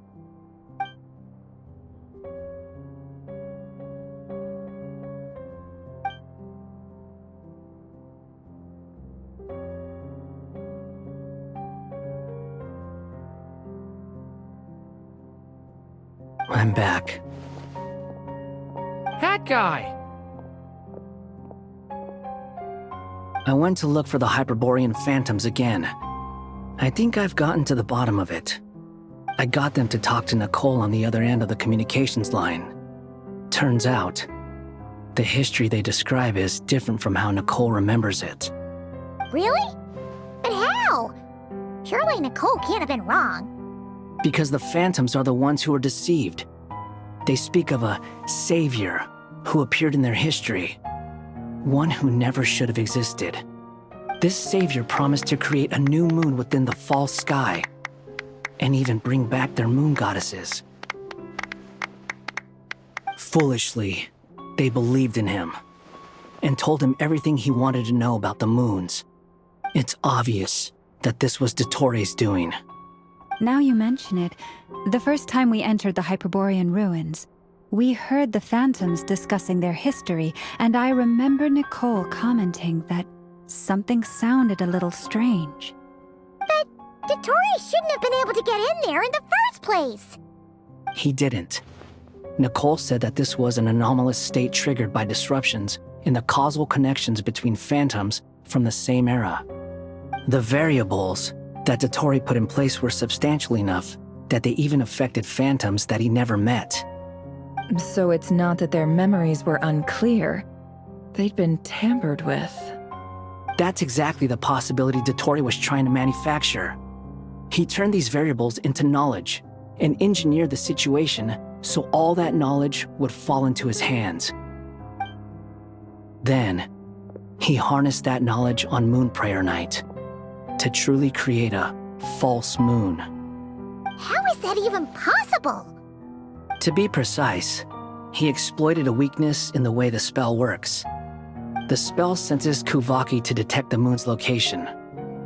I'm back. Hat Guy! I went to look for the Hyperborean phantoms again. I think I've gotten to the bottom of it. I got them to talk to Nicole on the other end of the communications line. Turns out, the history they describe is different from how Nicole remembers it. Really? But how? Surely Nicole can't have been wrong. Because the phantoms are the ones who are deceived. They speak of a savior who appeared in their history. One who never should have existed. This savior promised to create a new moon within the false sky, and even bring back their moon goddesses. Foolishly, They believed in him and told him everything he wanted to know about the moons. It's obvious that this was Dottore doing. Now you mention it, the first time we entered the Hyperborean ruins, we heard the phantoms discussing their history, and I remember Nicole commenting that something sounded a little strange. But Dottore shouldn't have been able to get in there in the first place! He didn't. Nicole said that this was an anomalous state triggered by disruptions in the causal connections between phantoms from the same era. The variables that Dottore put in place were substantial enough that they even affected phantoms that he never met. So it's not that their memories were unclear. They'd been tampered with. That's exactly the possibility Dottore was trying to manufacture. He turned these variables into knowledge and engineered the situation so all that knowledge would fall into his hands. Then, he harnessed that knowledge on Moon Prayer Night to truly create a false moon. How is that even possible? To be precise, he exploited a weakness in the way the spell works. The spell senses Kuvaki to detect the moon's location.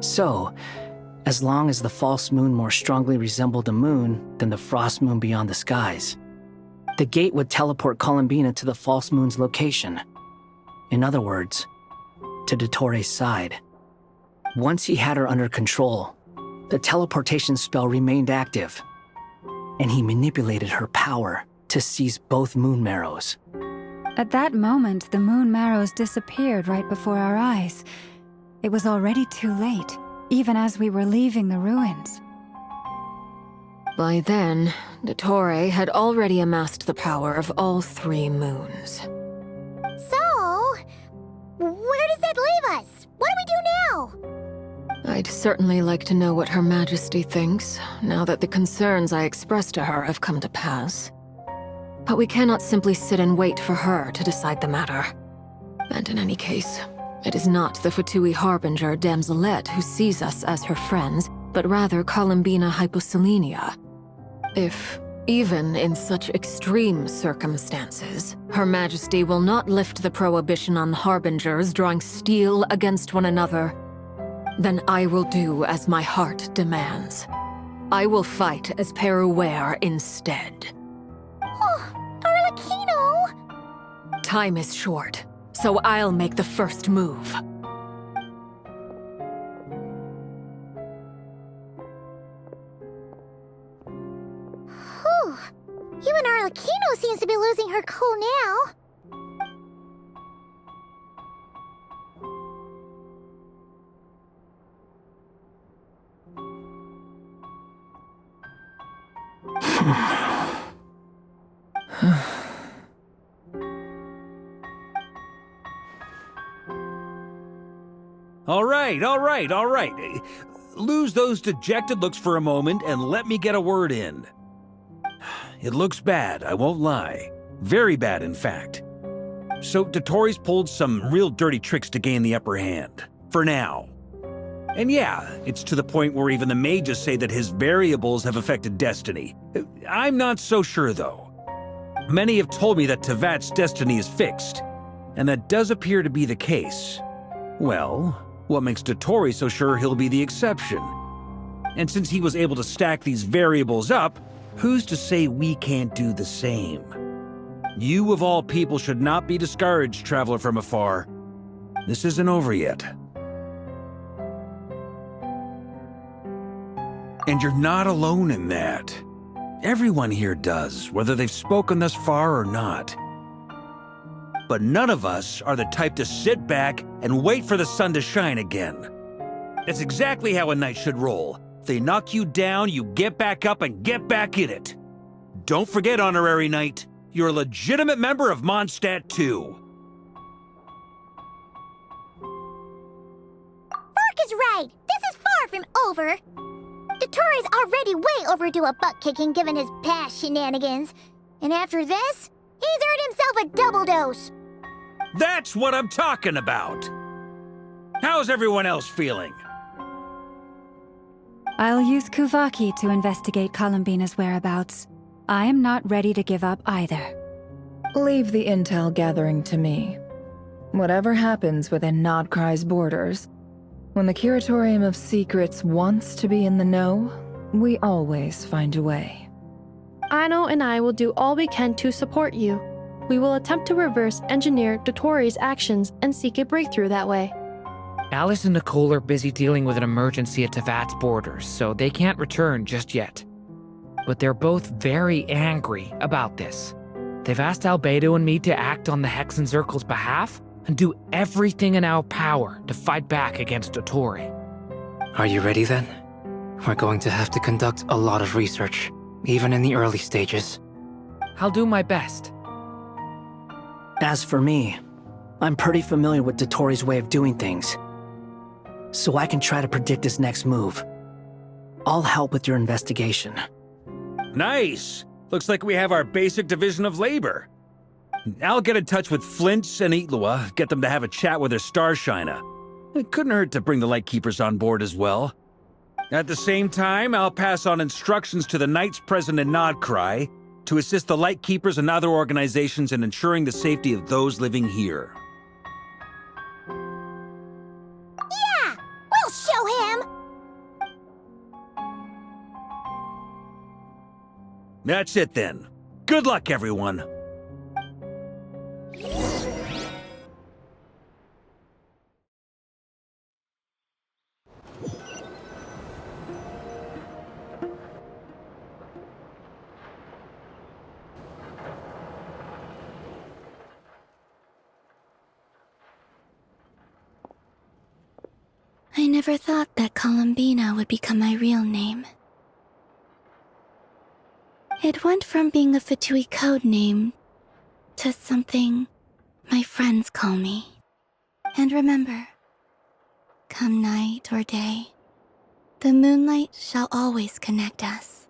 So, as long as the false moon more strongly resembled the moon than the frost moon beyond the skies, the gate would teleport Columbina to the false moon's location. In other words, to Dottore's side. Once he had her under control, the teleportation spell remained active, and he manipulated her power to seize both moon marrows. At that moment, the moon marrows disappeared right before our eyes. It was already too late, even as we were leaving the ruins. By then, Dottore had already amassed the power of all 3 moons. So, where does that leave us? What do we do now? I'd certainly like to know what Her Majesty thinks, now that the concerns I expressed to her have come to pass. But we cannot simply sit and wait for her to decide the matter. And in any case, it is not the Fatui Harbinger Damselette who sees us as her friends, but rather Columbina Hyposelenia. If, even in such extreme circumstances, Her Majesty will not lift the prohibition on Harbingers drawing steel against one another, then I will do as my heart demands. I will fight as Peruware instead. Oh, Arlecchino! Time is short, so I'll make the first move. Whew. Even Arlecchino seems to be losing her cool now. All right. Lose those dejected looks for a moment and let me get a word in. It looks bad, I won't lie. Very bad, in fact. So Dottore's pulled some real dirty tricks to gain the upper hand. For now. And yeah, it's to the point where even the mages say that his variables have affected destiny. I'm not so sure, though. Many have told me that Tevat's destiny is fixed, and that does appear to be the case. Well, what makes Dottore so sure he'll be the exception? And since he was able to stack these variables up, who's to say we can't do the same? You of all people should not be discouraged, traveler from afar. This isn't over yet. And you're not alone in that. Everyone here does, whether they've spoken thus far or not. But none of us are the type to sit back and wait for the sun to shine again. That's exactly how a knight should roll. If they knock you down, you get back up and get back in it. Don't forget, Honorary Knight, you're a legitimate member of Mondstadt too. Vark is right! This is far from over! Dottore's already way overdue a butt-kicking given his past shenanigans. And after this, he's earned himself a double dose. That's what I'm talking about! How's everyone else feeling? I'll use Kuvaki to investigate Columbina's whereabouts. I am not ready to give up either. Leave the intel gathering to me. Whatever happens within Nodcry's borders, when the Curatorium of Secrets wants to be in the know, we always find a way. Aino and I will do all we can to support you. We will attempt to reverse engineer Dotori's actions and seek a breakthrough that way. Alice and Nicole are busy dealing with an emergency at Tevat's borders, so they can't return just yet. But they're both very angry about this. They've asked Albedo and me to act on the Hexen Circle's behalf and do everything in our power to fight back against Dotori. Are you ready then? We're going to have to conduct a lot of research, even in the early stages. I'll do my best. As for me, I'm pretty familiar with Dotori's way of doing things, so I can try to predict his next move. I'll help with your investigation. Nice! Looks like we have our basic division of labor. I'll get in touch with Flint and Itlua, get them to have a chat with their Starshiner. It couldn't hurt to bring the Lightkeepers on board as well. At the same time, I'll pass on instructions to the Knights present in Nodcry to assist the Lightkeepers and other organizations in ensuring the safety of those living here. Yeah! We'll show him! That's it then. Good luck, everyone. I never thought that Columbina would become my real name. It went from being a Fatui code name to something my friends call me. And remember, come night or day, the moonlight shall always connect us.